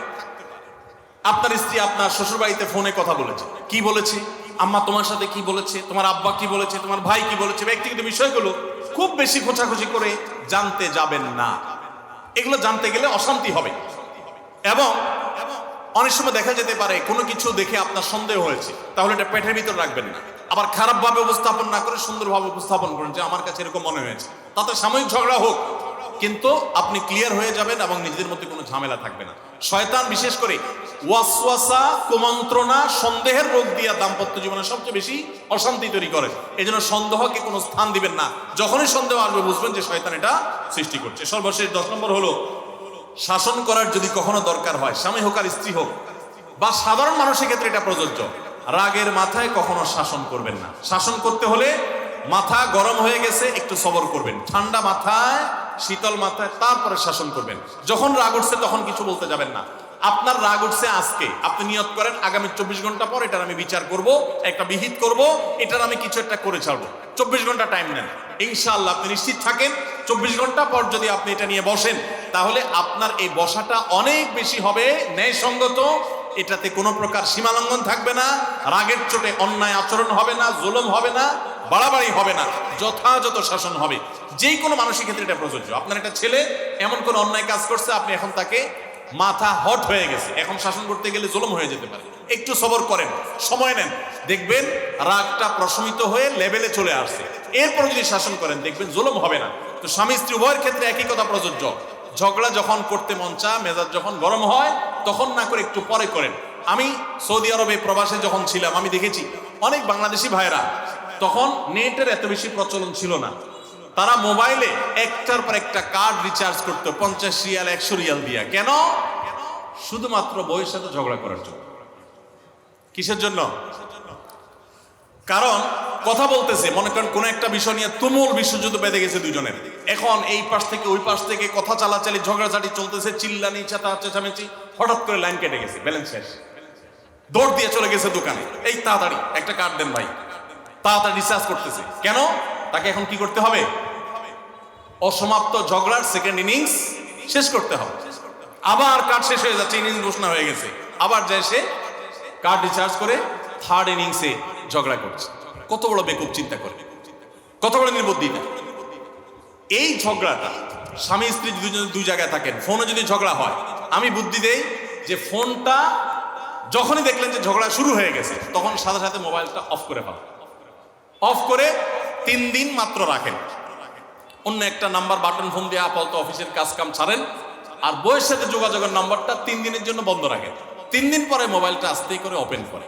আপনার স্ত্রী আপনার শ্বশুর বাড়িতে ফোনে কথা বলেছে, কি বলেছে, আম্মা তোমার সাথে কি বলেছে, তোমার আব্বা কি বলেছে, তোমার ভাই কি বলেছে, ব্যক্তিগত বিষয়গুলো খুব বেশি খোঁচাখুচি করে জানতে যাবেন না। এগুলো জানতে গেলে অশান্তি হবে। এবং অনেক সময় দেখা যেতে পারে কোনো কিছু দেখে আপনার সন্দেহ হয়েছে, তাহলে এটা পেটের ভিতর রাখবেন না। আবার খারাপভাবে উপস্থাপন না করে সুন্দরভাবে উপস্থাপন করেন যে আমার কাছে এরকম মনে হয়েছে, তাতে সাময়িক ঝগড়া হোক, কিন্তু আপনি ক্লিয়ার হয়ে যাবেন এবং নিজেদের মধ্যে কোনো ঝামেলা থাকবে না। শয়তান বিশেষ করে ওয়াসওয়াসা, কুমন্ত্রণা, সন্দেহের রোগ দিয়া দাম্পত্য জীবনে সবচেয়ে বেশি অশান্তি তৈরি করে। এই জন্য সন্দেহকে কোনো স্থান দিবেন না। যখনই সন্দেহ আসবে বুঝবেন যে শয়তান এটা সৃষ্টি করছে। সর্বশেষ 10 নম্বর হলো, শাসন করার যদি কখনো দরকার হয়, স্বামী হোক আর স্ত্রী হোক বা সাধারণ মানুষের ক্ষেত্রে এটা প্রযোজ্য, রাগের মাথায় কখনো শাসন করবেন না। শাসন করতে হলে মাথা গরম হয়ে গেছে, একটু সবর করবেন, ঠান্ডা মাথায়, শীতল মাথায় তারপরে শাসন করবেন। যখন রাগ উঠছে তখন কিছু বলতে যাবেন না। আপনার রাগ উঠছে আজকে, আপনি নিয়ত করেন আগামী 24 ঘন্টা পর এটার আমি বিচার করব, একটা বিহিত করব, এটার আমি কিছু একটা করে ছাড়বো। 24 ঘন্টা টাইম নেন, ইনশাআল্লাহ আপনি নিশ্চিত থাকেন 24 ঘন্টা পর যদি আপনি এটা নিয়ে বসেন, তাহলে আপনার এই বসাটা অনেক বেশি হবে ন্যায়সঙ্গত। এটাতে কোনো প্রকার সীমালঙ্ঘন থাকবে না, রাগের চোটে অন্যায় আচরণ হবে না, জুলুম হবে না, বাড়াবাড়ি হবে না, যথাযথ শাসন হবে। যেই কোনো মানুষের ক্ষেত্রে এটা প্রযোজ্য। আপনার একটা ছেলে এমন কোন অন্যায় কাজ করছে, আপনি এখন তাকে মাথা হট হয়ে গেছে, এখন শাসন করতে গেলে জুলুম হয়ে যেতে পারে, একটু সবর করেন, সময় নেন, দেখবেন রাগটা প্রশমিত হয়ে লেভেলে চলে আসছে। এরপর যদি শাসন করেন দেখবেন জুলুম হবে না। তো স্বামী স্ত্রী উভয়ের ক্ষেত্রে একই কথা প্রযোজ্য। ঝগড়া যখন করতে মন চায়, মেজাজ যখন গরম হয়, তখন না করে একটু পরে করেন। আমি সৌদি আরবে প্রবাসে যখন ছিলাম আমি দেখেছি অনেক বাংলাদেশি ভাইরা, তখন নেটের এত বেশি প্রচলন ছিল না, তারা মোবাইলে একটার পর একটা কার্ড রিচার্জ করতো 50 রিয়াল 100 রিয়াল দিয়া। কেন? শুধুমাত্র বউয়ের সাথে ঝগড়া করার জন্য। কিসের জন্য? কারণ কথা বলতেছে, মনে করেন কোন একটা বিষয় নিয়ে তুমুল বিশ্বযুদ্ধ বেঁধে গেছে দুজনের, এখন এই পাশ থেকে ওই পাশ থেকে কথা চালাচালি ঝগড়াঝাটি চলতেছে, চিল্লানি চেঁচামেচি, হঠাৎ করে লাইন কেটে গেছে, ব্যালেন্স শেষ, দৌড় দিয়ে চলে গেছে দোকানে, এই তাড়াতাড়ি একটা কার্ড দেন ভাই, তাড়াতাড়ি রিচার্জ করতেছে। কেন? তাকে এখন কি করতে হবে? অসমাপ্ত ঝগড়ার সেকেন্ড ইনিংস শেষ করতে হবে। আবার কার্ড শেষ হয়ে যাচ্ছে, ইনিংস ঘোষণা হয়ে গেছে, আবার যায় সে কার্ড রিচার্জ করে থার্ড ইনিংসে ঝগড়া করছে। কত বড় বেকুব চিন্তা করে, কত বড় নির্বুদ্ধিতা। এই ঝগড়াটা স্বামী স্ত্রী দুজন দুই জায়গায় থাকেন, ফোনে যদি ঝগড়া হয়, আমি বুদ্ধি দেই যে ফোনটা যখনই দেখলেন যে ঝগড়া শুরু হয়ে গেছে, তখন সাথে সাথে মোবাইলটা অফ করে ফেলেন। অফ করে 3 দিন মাত্র রাখেন, অন্য একটা নাম্বার বাটন ফোন দিয়ে আপাতত অফিসের কাজ কাম ছাড়েন, আর বইয়ের সাথে যোগাযোগের নাম্বারটা 3 দিনের জন্য বন্ধ রাখেন। 3 দিন পরে মোবাইলটা আস্তে করে ওপেন করে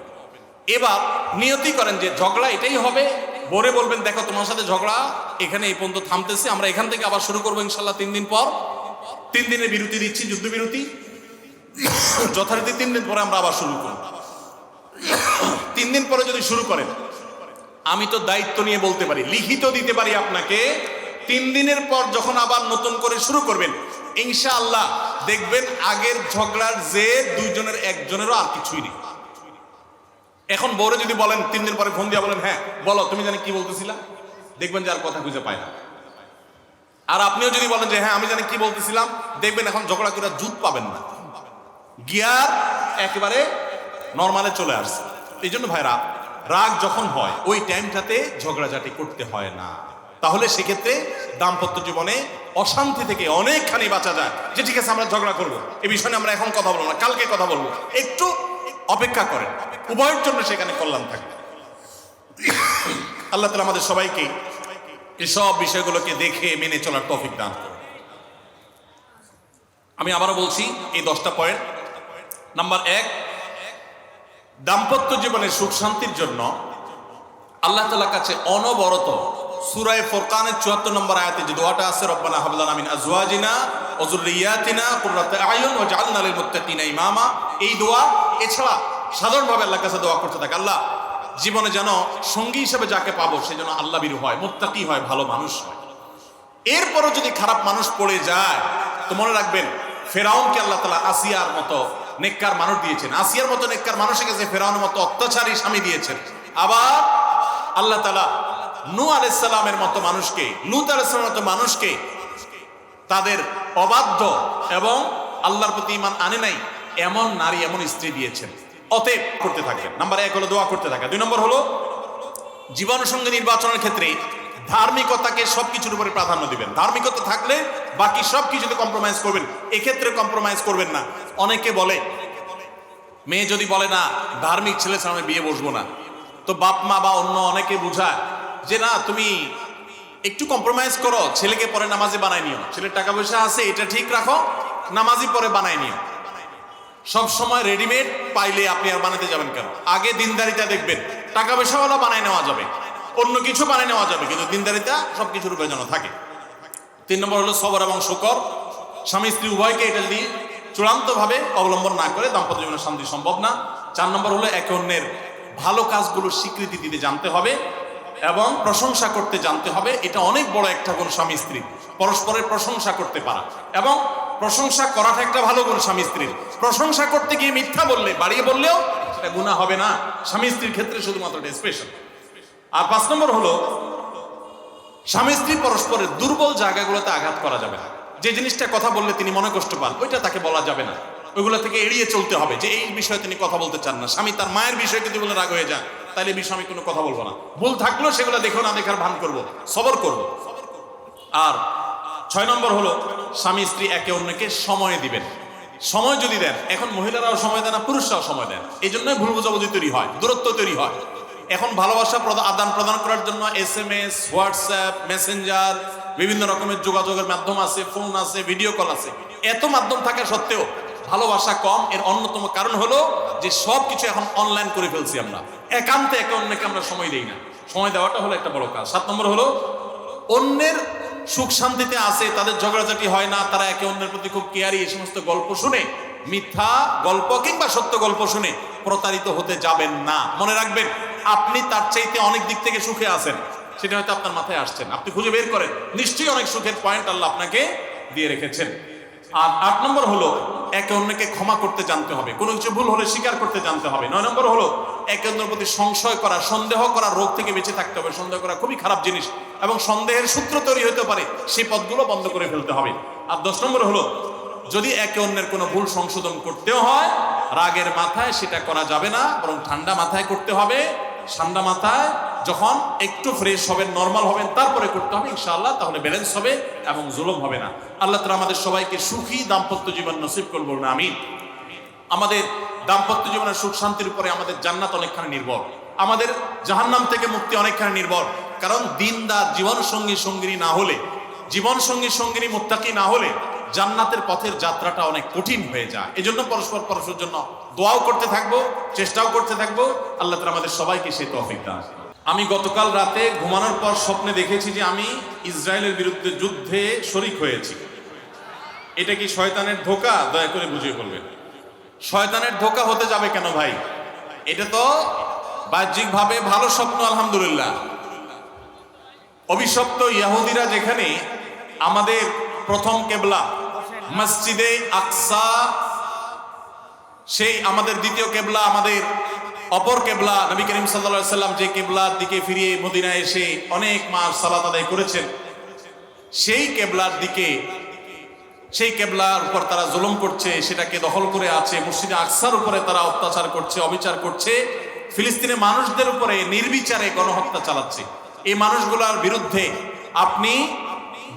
এবার নিয়তি করেন যে ঝগড়া এটাই হবে। বরে বলবেন, দেখো তোমার সাথে ঝগড়া এখানে এই পর্যন্ত থামতেছে, আমরা এখান থেকে আবার শুরু করবো ইনশাল্লাহ 3 দিন পর। 3 দিনের বিরতি দিচ্ছি, যুদ্ধবিরতি, যথারীতি 3 দিন পরে আমরা আবার শুরু করব। 3 দিন পরে যদি শুরু করেন, আমি তো দায়িত্ব নিয়ে বলতে পারি, লিখিত দিতে পারি আপনাকে, 3 দিনের পর যখন আবার নতুন করে শুরু করবেন, ইনশাআল্লাহ দেখবেন আগের ঝগড়ার যে দুইজনের একজনেরও আর কিছুই নেই। এখন বউরে যদি বলেন 3 দিন পরে ফোন দিয়ে বলেন, হ্যাঁ বলো তুমি জানি কি বলতেছিলা, দেখবেন যে আর কথা খুঁজে পায় না। আর আপনিও যদি বলেন যে হ্যাঁ আমি জানি কি বলতেছিলাম, দেখবেন এখন ঝগড়া করে জুত পাবেন না, গিয়ার একেবারে নরমালে চলে আসছে। এই জন্য ভাইরা, রাগ যখন হয় ওই টাইমটাতে ঝগড়াঝাটি করতে হয় না। তাহলে সেক্ষেত্রে দাম্পত্য জীবনে অশান্তি থেকে অনেকখানি বাঁচা যায়। যে ঠিক আছে আমরা ঝগড়া করবো, এই বিষয়ে আমরা এখন কথা বলবো না, কালকে কথা বলবো, একটু অপেক্ষা করেন, উভয়ের জন্য সেখানে কল্যাণ থাকবে। আল্লাহ তাআলা আমাদের সবাইকে এসব বিষয়গুলোকে দেখে মেনে চলার তৌফিক দান করুন। আমি আবারও বলছি এই 10টা পয়েন্ট। নাম্বার 1, দাম্পত্য জীবনের সুখ শান্তির জন্য আল্লাহ তাআলার কাছে অনবরত সূরা ফুরকানের 74 নম্বর আয়াতে যে দোয়াটা আছে, রব্বানা হাব লানা মিন আজওয়াজিনা ওয়া যুররিয়াতিনা কুররাতা আয়ুন ওয়াজআলনা লিল মুত্তাকিনা ইমামা, এই দোয়া এছাড়া সাধারণভাবে আল্লাহর কাছে দোয়া করতে থাকে, আল্লাহ জীবনে যেন সঙ্গী হিসেবে যাকে পাবো সে যেন আল্লাহ ভীরু হয়, মুত্তাকি হয়, ভালো মানুষ হয়। এরপরও যদি খারাপ মানুষ পড়ে যায় তো মনে রাখবেন, ফেরাউনকে আল্লাহ তাআলা আসিয়ার মতো নেককার মানুষ দিয়েছেন, আসিয়ার মতো নেককার মানুষের কাছে ফেরাউনের মতো অত্যাচারী স্বামী দিয়েছেন। আবার আল্লাহ তাআলা নূহ আলাইহিস সালামের মতো মানুষকে, লূত আলাইহিস সালামের মতো মানুষকে তাদের অবাধ্য এবং আল্লাহর প্রতি ঈমান আনে নাই এমন নারী, এমন স্ত্রী দিয়েছেন। অতএব করতে থাকবেন। নাম্বার 1 হলো দোয়া করতে থাকা। 2 নম্বর হলো জীবন সঙ্গী নির্বাচনের ক্ষেত্রে ধার্মিকতাকে সবকিছুর উপরে প্রাধান্য দিবেন। ধার্মিকতা থাকলে বাকি সবকিছুতে কম্প্রোমাইজ করবেন, এক্ষেত্রে কম্প্রোমাইজ করবেন না। অনেকে বলে, মেয়ে যদি বলে না ধার্মিক ছেলের সামনে বিয়ে বসবো না, তো বাপ মা বা অন্য অনেকে বুঝায় যে না তুমি একটু কম্প্রোমাইজ করো, ছেলেকে পরে নামাজি বানাই নিও, ছেলের টাকা পয়সা আছে এটা ঠিক রাখো, নামাজি পরে বানাই নিও। সব সময় রেডিমেড পাইলে আপনি আর বানাতে যাবেন কেন? আগে দিনদারিতা দেখবেন, টাকা পয়সাওয়ালা বানাই নেওয়া যাবে, অন্য কিছু বানাই নেওয়া যাবে, কিন্তু দিনদারিতা সবকিছুর উপরে যেন থাকে। 3 নম্বর হলো সবর এবং শুকর। স্বামী স্ত্রী উভয়কে এটা যদি চূড়ান্তভাবে অবলম্বন না করে দাম্পত্য জীবনে শান্তি সম্ভব না। 4 নম্বর হলো একে অন্যের ভালো কাজগুলোর স্বীকৃতি দিতে জানতে হবে এবং প্রশংসা করতে জানতে হবে। এটা অনেক বড় একটা গুণ স্বামী স্ত্রী, পরস্পরের প্রশংসা করতে পারা, এবং প্রশংসা করাটা একটা ভালো গুণ স্বামী স্ত্রীর। প্রশংসা করতে গিয়ে মিথ্যা বললে, বাড়িয়ে বললেও সেটা গুনাহ হবে না, স্বামী স্ত্রীর ক্ষেত্রে শুধুমাত্র এটা স্পেশাল। আর 5 নম্বর হলো স্বামী স্ত্রী পরস্পরের দুর্বল জায়গাগুলোতে আঘাত করা যাবে না। যে জিনিসটা কথা বললে তিনি মনে কষ্ট পান, ওইটা তাকে বলা যাবে না, ওইগুলো থেকে এড়িয়ে চলতে হবে। যে এই বিষয়ে তিনি কথা বলতে চান না, স্বামী তার মায়ের বিষয়ে যদি বলে রাগ হয়ে যান, তাহলে বিষয়ে আমি কোনো কথা বলবো না, ভুল থাকলেও সেগুলো দেখো না দেখার ভান করবো, সবর করবো। আর 6 নম্বর হলো স্বামী স্ত্রী একে অন্যকে সময় দিবেন। সময় যদি দেন, এখন মহিলারাও সময় দেন না, পুরুষরাও সময় দেন, এই জন্যই ভুল বোঝাবুঝি তৈরি হয়, দূরত্ব তৈরি হয়। এখন ভালোবাসা আদান প্রদান করার জন্য SMS, হোয়াটসঅ্যাপ, মেসেঞ্জার, বিভিন্ন রকমের যোগাযোগের মাধ্যম আছে, ফোন আছে, ভিডিও কল আছে। এত মাধ্যম থাকা সত্ত্বেও ভালোবাসা কম। এর অন্যতম কারণ হলো যে সব কিছু এখন অনলাইন করে ফেলছি আমরা, একান্তে একে অন্যকে আমরা সময় দেই না। সময় দেওয়াটা হলো একটা বড় কাজ। 7 নম্বর হলো অন্যের সুখ শান্তিতে আছে, তাদের ঝগড়াঝাটি হয় না, তারা একে অন্যের প্রতি খুব কেয়ারি। এই সমস্ত গল্প শুনে, মিথ্যা গল্প কিংবা সত্য গল্প শুনে প্রতারিত হতে যাবেন না। মনে রাখবেন, আপনি তার চাইতে অনেক দিক থেকে সুখে আছেন, সেটা হয়তো আপনার মাথায় আসছেন, আপনি খুঁজে বের করেন, নিশ্চয়ই অনেক সুখের পয়েন্ট আল্লাহ আপনাকে দিয়ে রেখেছেন। আর 8 নম্বর হলো একে অন্যকে ক্ষমা করতে জানতে হবে, কোনো কিছু ভুল হলে স্বীকার করতে জানতে হবে। 9 নম্বর হলো একে অন্যের প্রতি সংশয় করা, সন্দেহ করা, রোগ থেকে বেঁচে থাকতে হবে। সন্দেহ করা খুবই খারাপ জিনিস এবং সন্দেহের সূত্র তৈরি হতে পারে, সেই পথগুলো বন্ধ করে ফেলতে হবে। আর 10 নম্বর হলো যদি একে অন্যের কোনো ভুল সংশোধন করতেও হয়, রাগের মাথায় সেটা করা যাবে না, বরং ঠান্ডা মাথায় করতে হবে। ঠান্ডা মাথায় যখন একটু ফ্রেশ হবেন, নর্মাল হবেন, তারপরে করতে হবে ইনশাআল্লাহ, তাহলে ব্যালেন্স হবে এবং জুলুম হবে না। আল্লাহ তাআলা আমাদের সবাইকে সুখী দাম্পত্য জীবন নসিব করুন, বলুন আমিন। আমাদের দাম্পত্য জীবনের সুখ শান্তির উপরে আমাদের জান্নাত অনেকখানি নির্ভর, আমাদের জাহান্নাম থেকে মুক্তি অনেকখানি নির্ভর। কারণ দিনদার জীবন সঙ্গী সঙ্গিনী না হলে, জীবন সঙ্গী সঙ্গিনী মুত্তাকি না হলে জান্নাতের পথের যাত্রাটা অনেক কঠিন হয়ে যায়। এজন্য পরস্পর পরস্পরের জন্য দোয়াও করতে থাকবো, চেষ্টাও করতে থাকবো। আল্লাহ তাআলা আমাদের সবাইকে সেই তৌফিক দান। আমি গতকাল রাতে ঘুমানোর পর স্বপ্নে দেখেছি যে আমি ইসরায়েলের বিরুদ্ধে যুদ্ধে শরীক হয়েছি। এটা কি শয়তানের ধোঁকা? দয়া করে বুঝিয়ে বলবেন। শয়তানের ধোঁকা হতে যাবে কেন ভাই? এটা তো বাহ্যিকভাবে ভালো স্বপ্ন, আলহামদুলিল্লাহ। অভিশপ্ত ইহুদিরা যেখানে আমাদের প্রথম কেবলা মসজিদে আকসা, সেই আমাদের দ্বিতীয় কেবলা, আমাদের অপর কেবলা, নবী করিম সাল্লাল্লাহু আলাইহি সাল্লাম যে কেবলার দিকে ফিরিয়ে মদিনায় এসে অনেক মাস সালাত আদায় করেছেন, সেই কেবলার দিকে, সেই কেবলার উপর তারা জুলুম করছে, সেটাকে দখল করে আছে। মসজিদে আকসার উপরে তারা অত্যাচার করছে, অবিচার করছে, ফিলিস্তিনের মানুষদের উপরে নির্বিচারে গণহত্যা চালাচ্ছে। এই মানুষগুলোর বিরুদ্ধে আপনি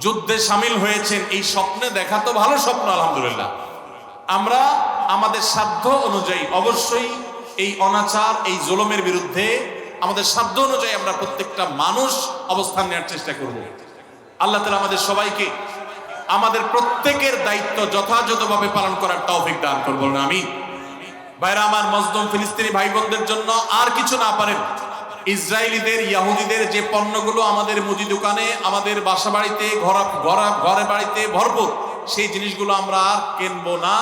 যুদ্ধে সামিল হয়েছেন, এই স্বপ্নে দেখা তো ভালো স্বপ্ন, আলহামদুলিল্লাহ। আমরা আমাদের সাধ্য অনুযায়ী অবশ্যই এই অনাচার, এই জুলুমের বিরুদ্ধে আমাদের সাধ্য অনুযায়ী আমরা প্রত্যেকটা মানুষ অবস্থান নেওয়ার চেষ্টা করব। আল্লাহ তাআলা আমাদের সবাইকে আমাদের প্রত্যেকের দায়িত্ব যথাযথভাবে পালন করার তৌফিক দান করুন, বলুন আমিন। ভাইরা আমার, মজলুম ফিলিস্তিনি ভাই বোনদের জন্য আর কিছু না পারেন, ইসরায়েলিদের, ইহুদিদের যে পণ্যগুলো আমাদের মুদি দোকানে, আমাদের বাসা বাড়িতে, ঘরে বাড়িতে ভরপুর, সেই জিনিসগুলো আমরা আর কিনবো না,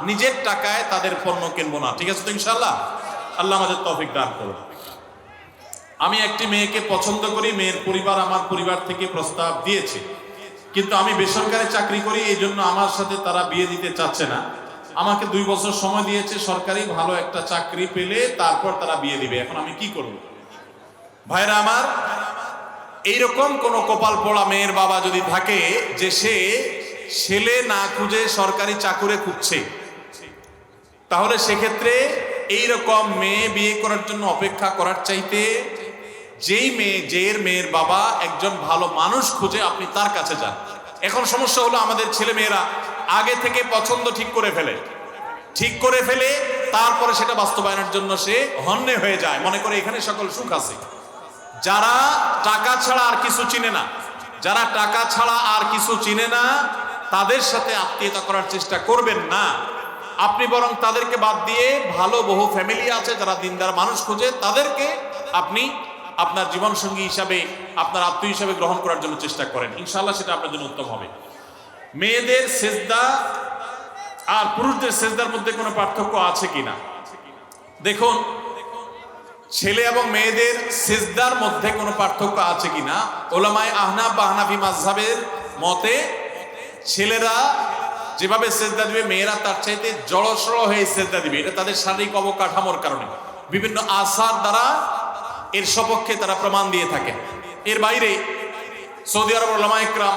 নিজের টাকায় তাদের পণ্য কিনবো না। ঠিক আছে তো ইনশাআল্লাহ? আল্লাহ আমাদের তৌফিক দান করুন। আমি একটি মেয়েকে পছন্দ করি, মেয়ের পরিবার আমার পরিবার থেকে প্রস্তাব দিয়েছে, কিন্তু আমি বেসরকারি চাকরি করি, এই জন্য আমার সাথে তারা বিয়ে দিতে চাচ্ছে না। আমাকে 2 বছর সময় দিয়েছে, সরকারি ভালো একটা চাকরি পেলে তারপর তারা বিয়ে দিবে। এখন আমি কি করব? ভাইরা আমার, এইরকম কোন কপাল পোড়া মেয়ের বাবা যদি থাকে যে সে ছেলে না খুঁজে সরকারি চাকুরে খুঁজছে, তাহলে সেক্ষেত্রে এইরকম মেয়ে বিয়ে করার জন্য অপেক্ষা করার চাইতে যেই মেয়ে, মেয়ের বাবা একজন ভালো মানুষ খুঁজে আপনি তার কাছে যান। এখন সমস্যা হলো আমাদের ছেলে মেয়েরা আগে থেকে পছন্দ ঠিক করে ফেলে তারপরে সেটা বাস্তবায়নের জন্য সে হন্যে হয়ে যায়, মনে করে এখানে সকল সুখ আছে। যারা টাকা ছাড়া আর কিছু চিনে না, তাদের সাথে আত্মীয়তা করার চেষ্টা করবেন না। আপনি বরং তাদেরকে বাদ দিয়ে ভালো বহু ফ্যামিলি আছে যারা দিনদার মানুষ খুঁজে, তাদেরকে আপনি আপনার জীবন সঙ্গী হিসাবে, আপনার আত্মীয় হিসাবে গ্রহণ করার জন্য চেষ্টা করেন, ইনশাআল্লাহ সেটা আপনার জন্য উত্তম হবে। মেয়েদের সেজদা আর পুরুষদের সেজদার মধ্যে কোনো পার্থক্য আছে কিনা? দেখুন, ছেলে এবং মেয়েদের সেজদার মধ্যে কোনো পার্থক্য আছে কিনা, ওলামায়ে আহনাফ বা হানাফি মাযহাবের মতে ছেলেরা যেভাবে সেজদা দিবে, মেয়েরা তার চাইতে জড়সড় হয়ে সেজদা দিবে। এটা তাদের শারীরিক অবকাঠামোর কারণে, বিভিন্ন আসার দ্বারা এর সপক্ষে তারা প্রমাণ দিয়ে থাকে। এর বাইরে সৌদি আরব ওলামায়ে ইকরাম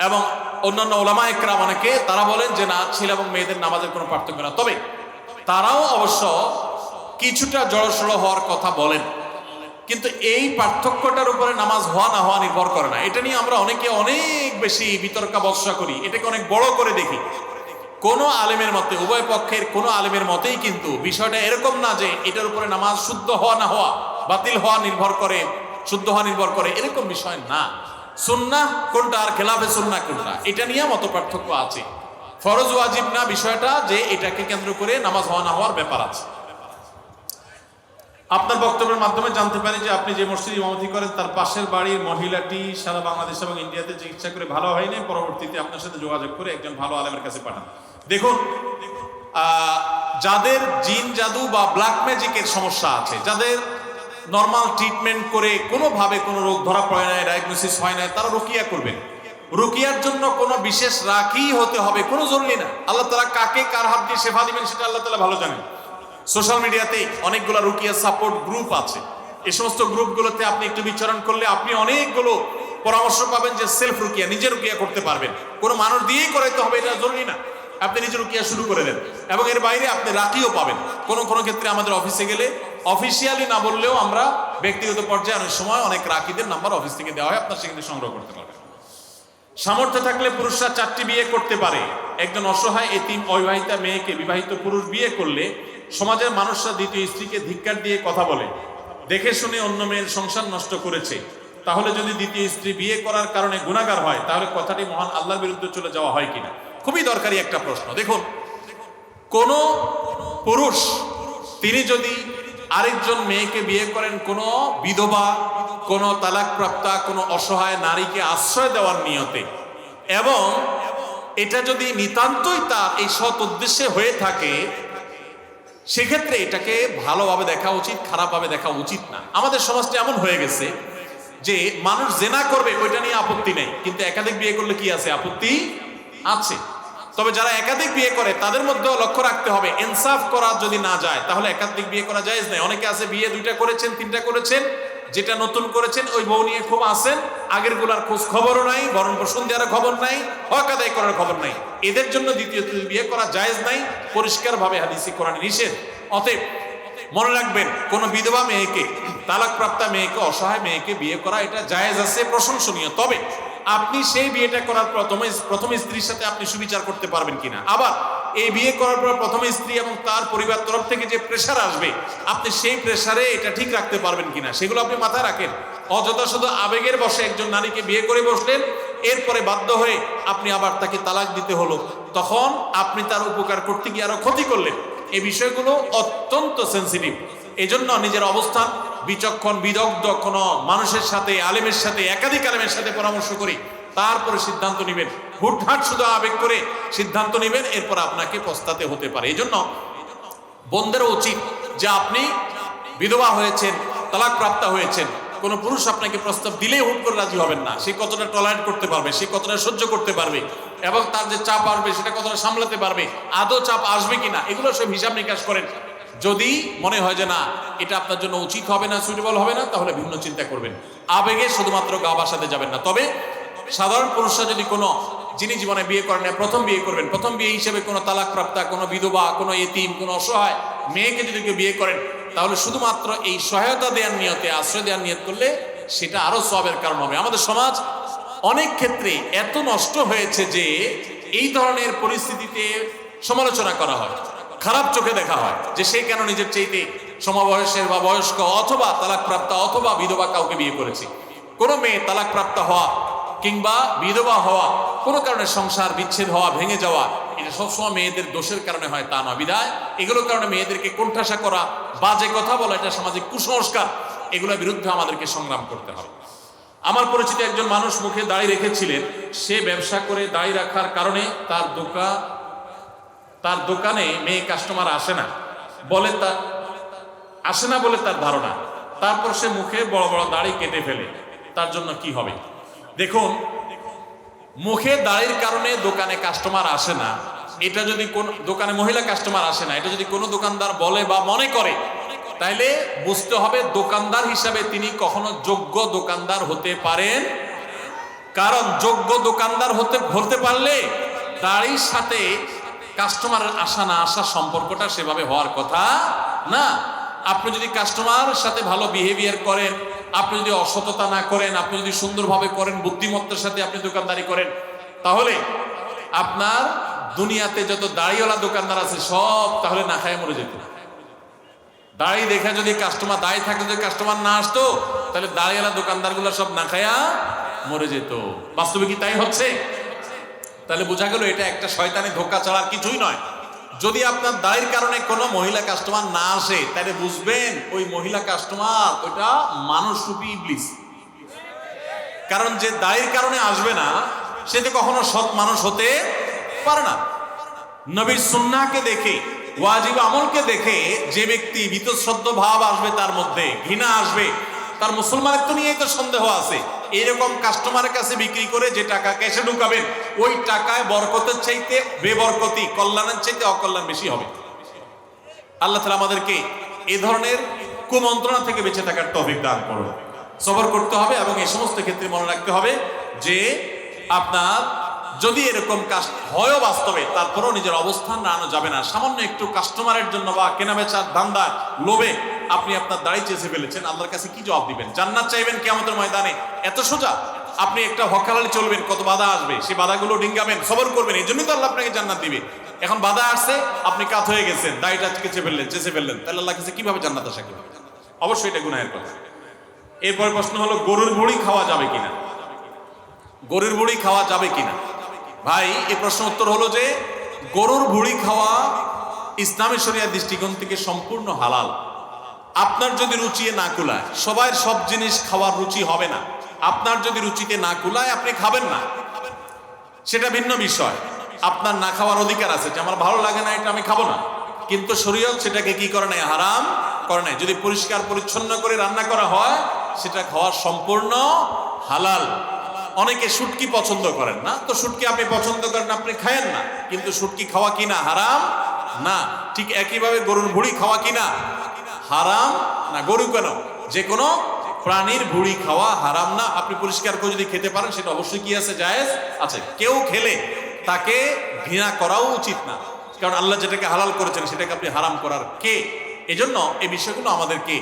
এবং অন্যান্য ওলামায়ে ইকরাম অনেকে তারা বলেন যে না, ছেলে এবং মেয়েদের নামাজের কোনো পার্থক্য না। তবে তারাও অবশ্য কিছুটা জড়সড় হওয়ার কথা বলেন, কিন্তু এই পার্থক্যটার উপরে নামাজ হওয়া না হওয়া নির্ভর করে না। এটা নিয়ে আমরা অনেকে অনেক বেশি বিতর্কা বর্ষা করি, এটাকে অনেক বড় করে দেখি। কোনো আলেমের মতে, উভয় পক্ষের কোনো আলেমের মতেই কিন্তু বিষয়টা এরকম না যে এটার উপরে নামাজ শুদ্ধ হওয়া না হওয়া, বাতিল হওয়া নির্ভর করে, শুদ্ধ হওয়া নির্ভর করে, এরকম বিষয় না। সুন্নাহ কোনটা আর খেলাফে সুন্নাহ কোনটা, এটা নিয়ে মত পার্থক্য আছে। ফরজ ওয়াজিব না বিষয়টা, যে এটাকে কেন্দ্র করে নামাজ হওয়া না হওয়ার ব্যাপার আছে। আপনার বক্তব্যের মাধ্যমে জানতে পারি যে আপনি যে মসজিদে ইমামতি করেন তার পাশের বাড়ির মহিলাটি সারা বাংলাদেশ এবং ইন্ডিয়াতে চিকিৎসা করে ভালো হয়নি, পরবর্তীতে আপনার সাথে যোগাযোগ করে একজন ভালো আলেমের কাছে পাঠান। দেখুন, যাদের জিন জাদু বা ব্ল্যাক ম্যাজিকের সমস্যা আছে, যাদের নর্মাল ট্রিটমেন্ট করে কোনোভাবে কোনো রোগ ধরা পড়ে নাই, ডায়াগনোসিস হয় নাই, তারা রুকিয়া করবেন। রুকিয়ার জন্য কোনো বিশেষ রাখি হতে হবে কোনো জরুরি না। আল্লাহ তাআলা কাকে কার হাত দিয়ে শেফা দিবেন সেটা আল্লাহ তাআলা ভালো জানেন। সোশ্যাল মিডিয়াতে অনেকগুলো রুকিয়া সাপোর্ট গ্রুপ আছে, এই সমস্ত গ্রুপগুলোতে আপনি একটু বিচরণ করলে আপনি অনেকগুলো পরামর্শ পাবেন যে সেলফ রুকিয়া, নিজে রুকিয়া করতে পারবেন। কোনো মানুষ দিয়েই করাইতে হবে এটা জরুরি না, আপনি নিজে রুকিয়া শুরু করে দেন। এবং এর বাইরে আপনি রাকিও পাবেন। কোনো কোনো ক্ষেত্রে আমাদের অফিসে গেলে অফিসিয়ালি না বললেও আমরা ব্যক্তিগত পর্যায়ে অনেক সময় অনেক রাকিদের নাম্বার অফিস থেকে দেওয়া হয়, আপনার সেখানে সংগ্রহ করতে পারবেন। সামর্থ্য থাকলে পুরুষরা 4টি বিয়ে করতে পারে। একজন অসহায় এতিম অবিবাহিতা মেয়েকে বিবাহিত পুরুষ বিয়ে করলে সমাজের মানুষরা দ্বিতীয় স্ত্রীকে ধিক্কার দিয়ে কথা বলে, দেখে শুনে অন্য মেয়ের সংসার নষ্ট করেছে। তাহলে যদি দ্বিতীয় স্ত্রী বিয়ে করার কারণে গুনাহগার হয়, তাহলে কথাটি মহান আল্লাহর বিরুদ্ধে চলে যাওয়া হয় কিনা? খুবই দরকারি একটা প্রশ্ন। দেখুন, কোন পুরুষ তিনি যদি আরেকজন মেয়েকে বিয়ে করেন কোনো বিধবা, কোনো তালাকপ্রাপ্তা, কোনো অসহায় নারীকে আশ্রয় দেওয়ার নিয়তে, এবং এটা যদি নিতান্তই তার এই সৎ উদ্দেশ্যে হয়ে থাকে, সেক্ষেত্রে এটাকে ভালোভাবে দেখা উচিত, খারাপভাবে দেখা উচিত না। আমাদের সমাজটা এমন হয়ে গেছে যে মানুষ জেনা করবে ওইটা নিয়ে আপত্তি নেই, কিন্তু একাধিক বিয়ে করলে কি আছে? আপত্তি আছে। তবে যারা একাধিক বিয়ে করে তাদের মধ্যেও লক্ষ্য রাখতে হবে, ইনসাফ করা যদি না যায় তাহলে একাধিক বিয়ে করা জায়েজ নাই। অনেকে আছে বিয়ে 2টা করেছেন, 3টা করেছেন, যেটা নতুন করেছেন ওই বউ নিয়ে খুব আসেন, আগের গুলার খোঁজ খবরও নাই, বরণ পোষণ দেওয়ার খবর নাই, হক আদায় করার খবর নাই। এদের জন্য দ্বিতীয় বিয়ে করা জায়েজ নাই, পরিষ্কারভাবে হাদিসে কোরআনে নিষেধ। অতএব মনে রাখবেন, কোন বিধবা মেয়েকে, তালাকপ্রাপ্তা মেয়েকে, অসহায় মেয়েকে বিয়ে করা এটা জায়েজ আছে, প্রশংসনীয়। তবে আপনি সেই বিয়েটা করার প্রথম স্ত্রীর সাথে আপনি সুবিচার করতে পারবেন কিনা, আবার এই বিয়ে করার পর প্রথম স্ত্রী এবং তার পরিবার তরফ থেকে যে প্রেশার আসবে, আপনি সেই প্রেশারে এটা ঠিক রাখতে পারবেন কিনা, সেগুলো আপনি মাথায় রাখেন। অযথা শুধু আবেগের বশে একজন নারীকে বিয়ে করে বসলেন, এরপরে বাধ্য হয়ে আপনি আবার তাকে তালাক দিতে হলো, তখন আপনি তার উপকার করতে গিয়ে আরো ক্ষতি করলেন। এই বিষয়গুলো অত্যন্ত সেন্সিটিভ। এজন্য নিজের অবস্থান বিচক্ষণ বিদগ্ধ কোনো মানুষের সাথে, আলেমের সাথে, একাধিক আলেমের সাথে পরামর্শ করে তারপরে সিদ্ধান্ত নেবেন। হুটহাট শুধু আবেগ করে সিদ্ধান্ত নেবেন, এরপর আপনাকে পস্তাতে হতে পারে। এই জন্য বোনদেরও উচিত যে আপনি বিধবা হয়েছেন, তালাকপ্রাপ্তা হয়েছেন, কোনো পুরুষ আপনাকে প্রস্তাব দিলেই হুট করে রাজি হবেন না। সে কতটা টলারেট করতে পারবে, সে কতটা সহ্য করতে পারবে, এবং তার যে চাপ আসবে সেটা কতটা সামলাতে পারবে, আদৌ চাপ আসবে কিনা, এগুলো সব হিসাব নিকাশ করেন। যদি মনে হয় যে না এটা আপনার জন্য উচিত হবে না, সুইটেবল হবে না, তাহলে ভিন্ন চিন্তা করবেন। আবেগে শুধুমাত্র গা ভাসাতে যাবেন না। তবে সাধারণ পুরুষরা যদি কোনো, যিনি জীবনে বিয়ে করেন, প্রথম বিয়ে করবেন, প্রথম বিয়ে হিসেবে কোনো তালাকপ্রাপ্তা, কোনো বিধবা, কোনো এতিম, কোনো অসহায় মেয়েকে যদি কেউ বিয়ে করেন, তাহলে শুধুমাত্র এই সহায়তা দেওয়ার নিয়তে, আশ্রয় দেওয়ার নিয়ত করলে সেটা আরো সওয়াবের কারণ হবে। আমাদের সমাজ অনেক ক্ষেত্রে এত নষ্ট হয়েছে যে এই ধরনের পরিস্থিতিতে সমালোচনা করা হয়, খারাপ চোখে দেখা হয় যে সে কেন নিজের চাইতে সমবয়সের বা বয়স্ক অথবা তালাকপ্রাপ্তা অথবা বিধবা কাউকে বিয়ে করেছে। কোনো মেয়ে তালাকপ্রাপ্তা হওয়া কিংবা বিধবা হওয়া, কোনো কারণে সংসার বিচ্ছেদ হওয়া, ভেঙে যাওয়া, এটা সবসময় মেয়েদের দোষের কারণে হয় তা নয়। বিধায় এগুলোর কারণে মেয়েদেরকে কোণঠাসা করা, বাজে কথা বলা, এটা সামাজিক কুসংস্কার, এগুলোর বিরুদ্ধে আমাদেরকে সংগ্রাম করতে হবে। আমার পরিচিত একজন মানুষ মুখে দাড়ি রেখেছিলেন, সে ব্যবসা করে দাড়ি রাখার কারণে তার দোকানে মেয়ে কাস্টমার আসে না বলে তার ধারণা। তারপর সে মুখে বড় বড় দাড়ি কেটে ফেলে, তার জন্য কি হবে? দেখুন, মুখে দাড়ির কারণে দোকানে কাস্টমার আসে না, এটা যদি কোন দোকানে মহিলা কাস্টমার আসে না, এটা যদি কোনো দোকানদার বলে বা মনে করে, তাইলে বুঝতে হবে দোকানদার হিসাবে তিনি কখনো যোগ্য দোকানদার হতে পারেন। কারণ যোগ্য দোকানদার হতে পারলে দাড়ির সাথে কাস্টমারের আসা না আসা সম্পর্কটা সেভাবে হওয়ার কথা না। আপনি যদি কাস্টমার সাথে ভালো বিহেভিয়ার করেন, আপনি যদি অসততা না করেন, আপনি যদি সুন্দরভাবে করেন, বুদ্ধিমত্তার সাথে আপনি দোকানদারি করেন, তাহলে আপনার দুনিয়াতে যত দাড়িওয়ালা দোকানদার আছে সব তাহলে না খায় মরে যেত। দাড়ি দেখে যদি কাস্টমার দাড়ি থাকতো, যদি কাস্টমার না আসতো, তাহলে দাড়িওয়ালা দোকানদারগুলো সব না খায়া মরে যেত। বাস্তবে কি তাই হচ্ছে? তাহলে বোঝা গেল এটা একটা শয়তানি ধোঁকা ছাড়া আর কিছুই নয়। যদি আপনার দাড়ির কারণে কোনো মহিলা কাস্টমার না আসে, তাহলে বুঝবেন ওই মহিলা কাস্টমার ওইটা মানুষরূপী ইবলিস। কারণ যে দাড়ির কারণে আসবে না সে তো কখনো সৎ মানুষ হতে পারে না। নবীর সুন্নাহকে দেখে, ওয়াজিব আমলকে দেখে যে ব্যক্তি বীতশ্রদ্ধ ভাব আসবে, তার মধ্যে ঘৃণা আসবে, তার মুসলমানের তো নিয়েই তো সন্দেহ আছে। এরকম কাস্টমারের কাছে বিক্রি করে যে টাকা ক্যাশে ঢুকাবেন, ওই টাকায় বরকতের চাইতে বেবরকতি, কল্যাণের চাইতে অকল্যাণ বেশি হবে। আল্লাহ তাআলা আমাদেরকে এই ধরনের কুমন্ত্রণা থেকে বেঁচে থাকার তৌফিক দান করুন। সবর করতে হবে এবং এই সমস্ত ক্ষেত্রে মনে রাখতে হবে যে আপনার যদি এরকম কাজ হয় বাস্তবে, তারপরেও নিজের অবস্থান রাখা যাবে না। সামান্য একটু কাস্টমারের জন্য বা কেনাবেচার ধান্দা লোভে আপনি আপনার দাড়ি চেঁচে ফেলেছেন, আল্লাহর কাছে কি জবাব দিবেন? জান্নাত চাইবেন কিয়ামতের ময়দানে? এত সোজা? আপনি একটা হকালালি চলবেন, কত বাধা আসবে, সেই বাধাগুলো ডিঙ্গাবেন, সবর করবেন, এই জন্যই তো আল্লাহ আপনাকে জান্নাত দিবে। এখন বাধা আসছে, আপনি কাত হয়ে গেছেন, দাড়িটা চেঁচে ফেললেন, তাহলে আল্লাহ কাছে কিভাবে জান্নাত আশা করবেন? অবশ্যই এটা গুনাহের কথা। এরপর প্রশ্ন হলো গরুর ভুঁড়ি খাওয়া যাবে কিনা? গরুর ভুঁড়ি খাওয়া যাবে কিনা? ভাই, এই প্রশ্ন উত্তর হলো যে গরুর ভুঁড়ি খাওয়া ইসলামী শরিয়ার দৃষ্টিকোণ থেকে সম্পূর্ণ হালাল। আপনার যদি রুচি না কুলায়, সবাই সব জিনিস খাওয়ার রুচি হবে না। আপনার যদি রুচিতে না কুলায় আপনি খাবেন না, সেটা ভিন্ন বিষয়। আপনার না খাওয়ার অধিকার আছে যে আমার ভালো লাগে না, এটা আমি খাবো না। কিন্তু শরীয়ত সেটাকে কি করে নাই? হারাম করে নাই। যদি পরিষ্কার পরিচ্ছন্ন করে রান্না করা হয়, সেটা খাওয়া সম্পূর্ণ হালাল। অনেকে শুটকি পছন্দ করেন না, তো শুটকি আপনি পছন্দ করেন, আপনি খায়েন না, কিন্তু শুটকি খাওয়া কিনা হারাম না। ঠিক একইভাবে গরুর ভুঁড়ি খাওয়া কিনা হারাম না। গরু কেন, যে কোনো প্রাণীর ভুঁড়ি খাওয়া হারাম না। আপনি পরিষ্কার করে যদি খেতে পারেন, সেটা অবশ্যই কি আছে? জায়েজ আছে। কেউ খেলে তাকে ঘৃণা করাও উচিত না, কারণ আল্লাহ যেটাকে হালাল করেছেন সেটাকে আপনি হারাম করার কে? এজন্য এই বিষয়গুলো আমাদেরকে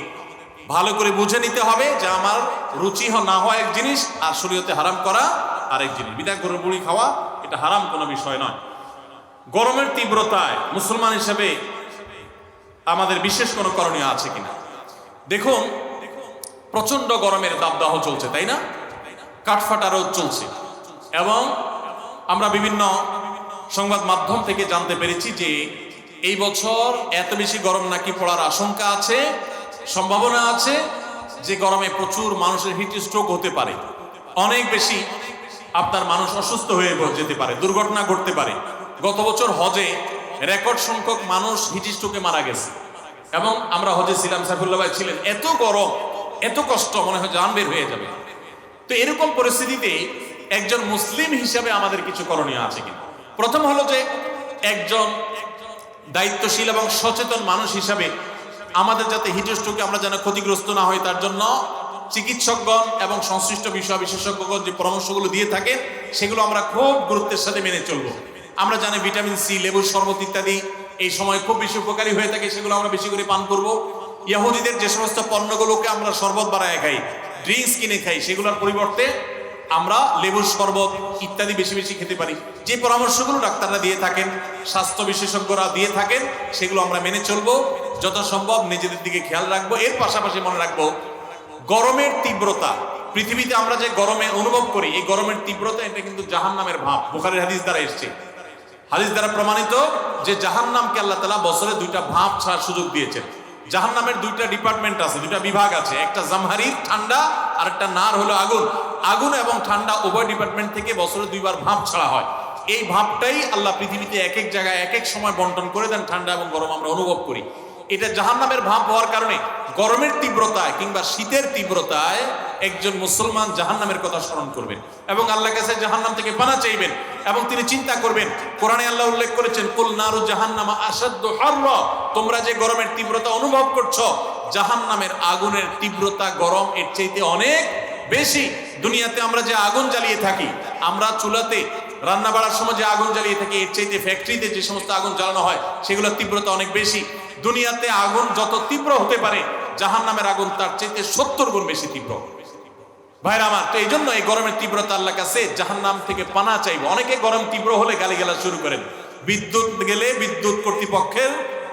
ভালো করে বুঝে নিতে হবে যে আমার রুচি না হয় এক জিনিস, আর শরীয়তে হারাম করা আরেক জিনিস। বিদায় গরুর ভুঁড়ি খাওয়া এটা হারাম কোনো বিষয় নয়। গরমের তীব্রতায় মুসলমান হিসেবে আমাদের বিশেষ কোনো করণীয় আছে কিনা? দেখুন, প্রচন্ড গরমের দাবদাহ চলছে, তাই না? কাঠফাটা রোদ চলছে, এবং আমরা বিভিন্ন সংবাদ মাধ্যম থেকে জানতে পেরেছি যে এই বছর এত বেশি গরম নাকি পড়ার আশঙ্কা আছে, সম্ভাবনা আছে যে গরমে প্রচুর মানুষের হিট স্ট্রোক হতে পারে, অনেক বেশি আপনার মানুষ অসুস্থ হয়ে যেতে পারে, দুর্ঘটনা ঘটতে পারে। গত বছর হজে রেকর্ড সংখ্যক মানুষ হিট স্ট্রোকে মারা গেছে, এবং আমরা হজে ছিলাম, সাইফুল্লাহ ভাই ছিলেন। এত গরম, এত কষ্ট, মনে হয় জান বের হয়ে যাবে। তো এরকম পরিস্থিতিতে একজন মুসলিম হিসাবে আমাদের কিছু করণীয় আছে কিনা? প্রথম হলো যে একজন দায়িত্বশীল এবং সচেতন মানুষ হিসাবে আমাদের যাতে হিট স্ট্রোকে আমরা যেন ক্ষতিগ্রস্ত না হই, তার জন্য চিকিৎসকগণ এবং সংশ্লিষ্ট বিষয় বিশেষজ্ঞগণ যে পরামর্শগুলো দিয়ে থাকেন, সেগুলো আমরা খুব গুরুত্বের সাথে মেনে চলবো। আমরা জানি ভিটামিন সি, লেবুর শরবত ইত্যাদি এই সময় খুব বেশি উপকারী হয়ে থাকে, সেগুলো আমরা বেশি করে পান করব। ইহুদিদের যে সমস্ত পণ্যগুলোকে আমরা শরবত বানায় খাই, ড্রিঙ্কস কিনে খাই, সেগুলোর পরিবর্তে আমরা লেবুর শরবত ইত্যাদি বেশি বেশি খেতে পারি। যে পরামর্শগুলো ডাক্তাররা দিয়ে থাকেন, স্বাস্থ্য বিশেষজ্ঞরা দিয়ে থাকেন, সেগুলো আমরা মেনে চলবো। যত সম্ভব নিজেদের দিকে খেয়াল রাখবো। এর পাশাপাশি মনে রাখবো, গরমের তীব্রতা, পৃথিবীতে আমরা যে গরমে অনুভব করি, এই গরমের তীব্রতা এটা কিন্তু জাহান্নামের ভাব। বুখারীর হাদিস দ্বারা এসেছে, হাদিস দ্বারা প্রমাণিত যে জাহান্নামকে আল্লাহ তাআলা বছরে দুইটা ভাব ছাড়ার সুযোগ দিয়েছেন। জাহান্নামের দুইটা ডিপার্টমেন্ট আছে, দুইটা বিভাগ আছে, একটা জামহারির ঠান্ডা, আর একটা নার হলো আগুন। আগুন এবং ঠান্ডা উভয় ডিপার্টমেন্ট থেকে বছরে দুইবার ভাব ছাড়া হয়। এই ভাবটাই আল্লাহ পৃথিবীতে এক এক জায়গায় এক এক সময় বন্টন করে দেন, ঠান্ডা এবং গরম আমরা অনুভব করি। এটা জাহান্নামের ভাব হওয়ার কারণে গরমের তীব্রতায় কিংবা শীতের তীব্রতায় একজন মুসলমান জাহান্নামের কথা স্মরণ করবেন এবং আল্লাহর কাছে জাহান্নাম থেকে পানা চাইবেন, এবং তিনি চিন্তা করবেন। কোরআনে আল্লাহ উল্লেখ করেছেন, কুল নারু জাহান্নামা আশাদ্দু হাররা, তোমরা যে গরমের তীব্রতা অনুভব করছো, জাহান্নামের আগুনের তীব্রতা, গরম এর চাইতে অনেক বেশি। দুনিয়াতে আমরা যে আগুন জ্বালিয়ে থাকি, আমরা চুলাতে রান্না বাড়ার সময় যে আগুন জ্বালিয়ে থাকি, এর চাইতে ফ্যাক্টরিতে যে সমস্ত আগুন জ্বালানো হয়, সেগুলোর তীব্রতা অনেক বেশি। দুনিয়াতে আগুন যত তীব্র হতে পারে, জাহান্নামের আগুন তার চাইতে 70 গুণ বেশি তীব্র। ভাইরা আমার, তো এই জন্য এই গরমের তীব্রতা আল্লাহর কাছে জাহান্নাম থেকে পানা চাইবো। অনেকে গরম তীব্র হলে গালিগালাজ শুরু করেন, বিদ্যুৎ গেলে বিদ্যুৎ কর্তৃপক্ষের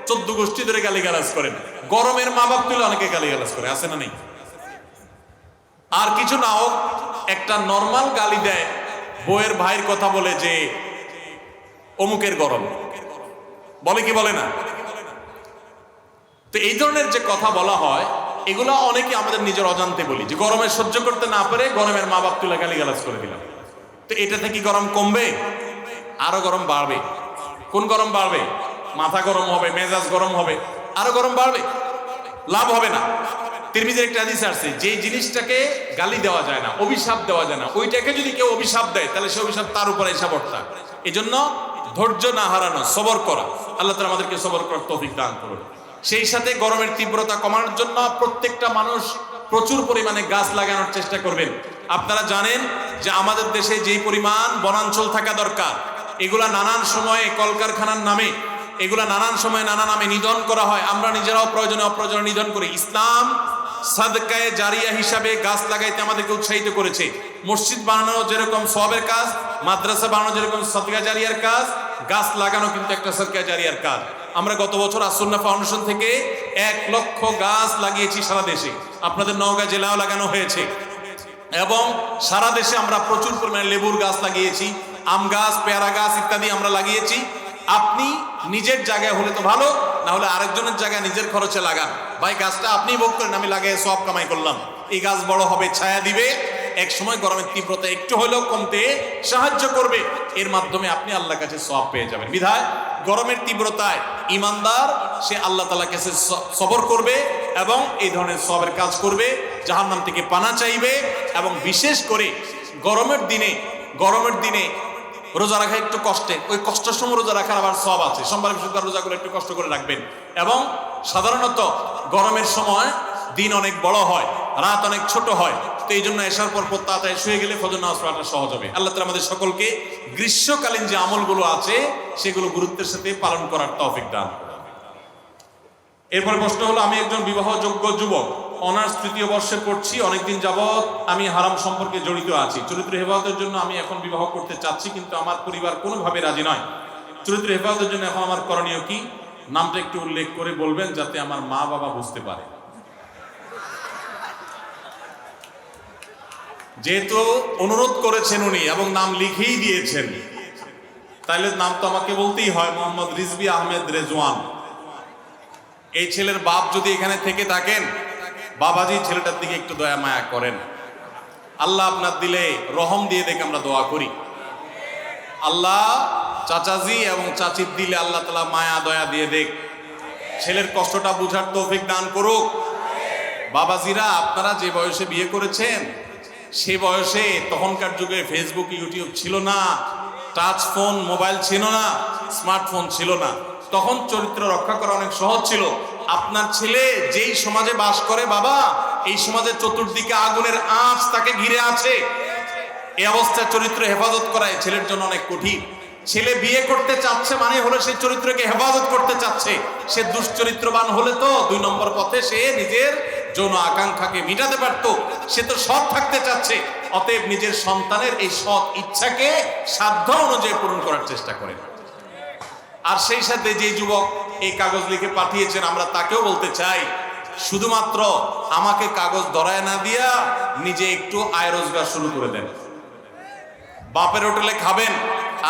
14 গোষ্ঠী ধরে গালিগালাজ করেন। গরমের মা বাপ তুলে অনেকে গালিগালাজ করে, আছে না নেই? আর কিছু না হোক একটা নর্মাল গালি দেয় বউয়ের ভাইয়ের কথা বলে যে অমুকের গরম, বলে কি বলে না? তো এই ধরনের যে কথা বলা হয় এগুলো অনেকে আমাদের নিজের অজান্তে বলি, যে গরমে সহ্য করতে না পারে গরমের মা বাপ তুলে গালিগালাজ করে দিলাম। তো এটা থেকে গরম কমবে? আরো গরম বাড়বে। কোন গরম বাড়বে? মাথা গরম হবে, মেজাজ গরম হবে, আরো গরম বাড়বে, লাভ হবে না। তিরমিজির একটা হাদিস আছে, যে জিনিসটাকে গালি দেওয়া যায় না, অভিশাপ দেওয়া যায় না, ওইটাকে যদি কেউ অভিশাপ দেয় তাহলে সে অভিশাপ তার উপরে এসে বর্তা। এই জন্য ধৈর্য না হারানো, সবর করা। আল্লাহ তাআলা আমাদেরকে সবর করার তৌফিক দান করুন। সেই সাথে গরমের তীব্রতা কমানোর জন্য প্রত্যেকটা মানুষ প্রচুর পরিমাণে গাছ লাগানোর চেষ্টা করবেন। আপনারা জানেন যে আমাদের দেশে যেই পরিমাণ বনাঞ্চল থাকা দরকার, এগুলা নানান সময়ে কলকারখানার নামে, এগুলা নানান সময়ে নানা নামে নিধন করা হয়। আমরা নিজেরাও প্রয়োজনে অপ্রয়োজনে নিধন করি। ইসলাম সাদকায়ে জারিয়া হিসাবে গাছ লাগাইতে আমাদেরকে উৎসাহিত করেছে। মসজিদ বানানো যেরকম সওয়াবের কাজ, মাদ্রাসা বানানো যেরকম সাদকা জারিয়ার কাজ, গাছ লাগানো কিন্তু একটা সাদকা জারিয়ার কাজ। আমরা গত বছর আসুন্নাহ ফাউন্ডেশন থেকে 1 লক্ষ গাছ লাগিয়েছি সারা দেশে। আপনাদের নওগাঁ জেলাও লাগানো হয়েছে এবং সারা দেশে আমরা প্রচুর পরিমাণে লেবুর গাছ লাগিয়েছি, আম গাছ, পেয়ারা গাছ ইত্যাদি আমরা লাগিয়েছি। আপনি নিজের জায়গায় হলে তো ভালো, না হলে আরেকজনের জায়গায় নিজের খরচে লাগান। ভাই গাছটা আপনি ভোগ করেন, আমি লাগিয়ে সব কামাই করলাম। এই গাছ বড় হবে, ছায়া দিবে, এক সময় গরমের তীব্রতা একটু হলেও কমতে সাহায্য করবে। এর মাধ্যমে আপনি আল্লাহর কাছে সওয়াব পেয়ে যাবেন। বিধায় গরমের তীব্রতায় ইমানদার সে আল্লাহ তাআলার কাছে সবর করবে এবং এই ধরনের সওয়াবের কাজ করবে, জাহান্নাম থেকে পানা চাইবে। এবং বিশেষ করে গরমের দিনে রোজা রাখা একটু কষ্টের, ওই কষ্টের সময় রোজা রাখার আবার সওয়াব আছে। সোমবার বৃহস্পতিবার রোজাগুলো একটু কষ্ট করে রাখবেন। এবং সাধারণত গরমের সময় দিন অনেক বড় হয়, রাত অনেক ছোট হয়। তো এই জন্য এশার পর তাড়াতাড়ি শুয়ে গেলে ফজর নামাজ পড়াটা সহজ হবে। আল্লাহ তাআলা আমাদের সকলকে গ্রীষ্মকালীন যে আমলগুলো আছে সেগুলো গুরুত্বের সাথে পালন করার তৌফিক দান করুন। এরপরে প্রশ্ন হলো, আমি একজন বিবাহযোগ্য যুবক, অনার্স 3য় বর্ষে পড়ছি। অনেকদিন যাবৎ আমি হারাম সম্পর্কে জড়িত আছি। চরিত্র হেফাজতের জন্য আমি এখন বিবাহ করতে চাচ্ছি, কিন্তু আমার পরিবার কোনোভাবে রাজি নয়। চরিত্র হেফাজতের জন্য এখন আমার করণীয় কি? নামটা একটু উল্লেখ করে বলবেন যাতে আমার মা বাবা বুঝতে পারে। যেহেতু অনুরোধ করেছেন উনি এবং নাম লিখেই দিয়েছেন, তাহলে নাম তো আমাকে বলতেই হয়, মোহাম্মদ রিজভী আহমেদ রেজওয়ান। এই ছেলের বাপ যদি এখানে থেকে থাকেন, বাবাজি ছেলেটার দিকে একটু দয়া মায়া করেন। আল্লাহ আপনার দিলে রহম দিয়ে দেখে আমরা দোয়া করি। আল্লাহ চাচাজি এবং চাচির দিলে আল্লাহ তাআলা মায়া দয়া দিয়ে দেখ, ছেলের কষ্টটা বুঝার তৌফিক দান করুক। বাবাজিরা, আপনারা যে বয়সে বিয়ে করেছেন সে বয়সে তখনকার যুগে ফেসবুক, ইউটিউব ছিল না, টাচ ফোন, মোবাইল ছিল না, স্মার্টফোন ছিল না। তখন চরিত্র রক্ষা করা অনেক সহজ ছিল। আপনার ছেলে যেই সমাজে বাস করে বাবা, এই সমাজের চতুর্দিকে আগুনের আঁচ তাকে ঘিরে আছে। এই অবস্থায় চরিত্র হেফাজত করা ছেলের জন্য অনেক কঠিন। ছেলে বিয়ে করতে চাচ্ছে মানে হলো সে চরিত্রকে হেফাজত করতে চাচ্ছে। সে দুশ্চরিত্রবান হলে তো 2 নম্বর পথে সে নিজের যৌন আকাঙ্ক্ষাকে মিটাতে পারত। সে তো সৎ থাকতে চাচ্ছে, অতএব নিজের সন্তানের এই সৎ ইচ্ছাকে সাধ্য অনুযায়ী পূরণ করার চেষ্টা করে। আর সেই সাথে যে যুবক এই কাগজ লিখে পাঠিয়েছেন, আমরা তাকেও বলতে চাই, শুধুমাত্র আমাকে কাগজ ধরায় না দিয়া নিজে একটু আয় রোজগার শুরু করে দেন। বাপের হোটেলে খাবেন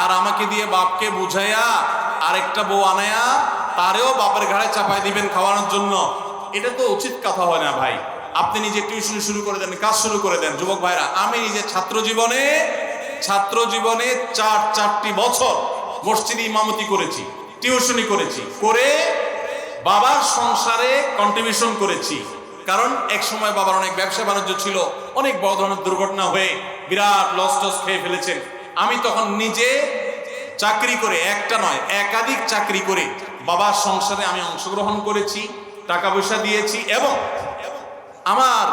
আর আমাকে দিয়ে বাপকে বুঝাইয়া আরেকটা বউ আনায়া তারেও বাপের ঘাড়ে চাপাই দিবেন খাওয়ানোর জন্য। এটা তো উচিত কথা হয় না ভাই। আপনি নিজে টিউশন শুরু করে দেন, কাজ শুরু করে দেন। যুবক ভাইরা, আমি নিজে ছাত্র জীবনে 4টি বছর মসজিদে ইমামতি করেছি, টিউশনি করেছি, করে বাবার সংসারে কন্ট্রিবিউশন করেছি। কারণ এক সময় বাবার অনেক ব্যবসা বাণিজ্য ছিল, অনেক বড় ধরনের দুর্ঘটনা হয়ে বিরাট লস টস খেয়ে ফেলেছেন। আমি তখন নিজে চাকরি করে, একটা নয় একাধিক চাকরি করে বাবার সংসারে আমি অংশগ্রহণ করেছি, টাকা পয়সা দিয়েছি। এবং আমার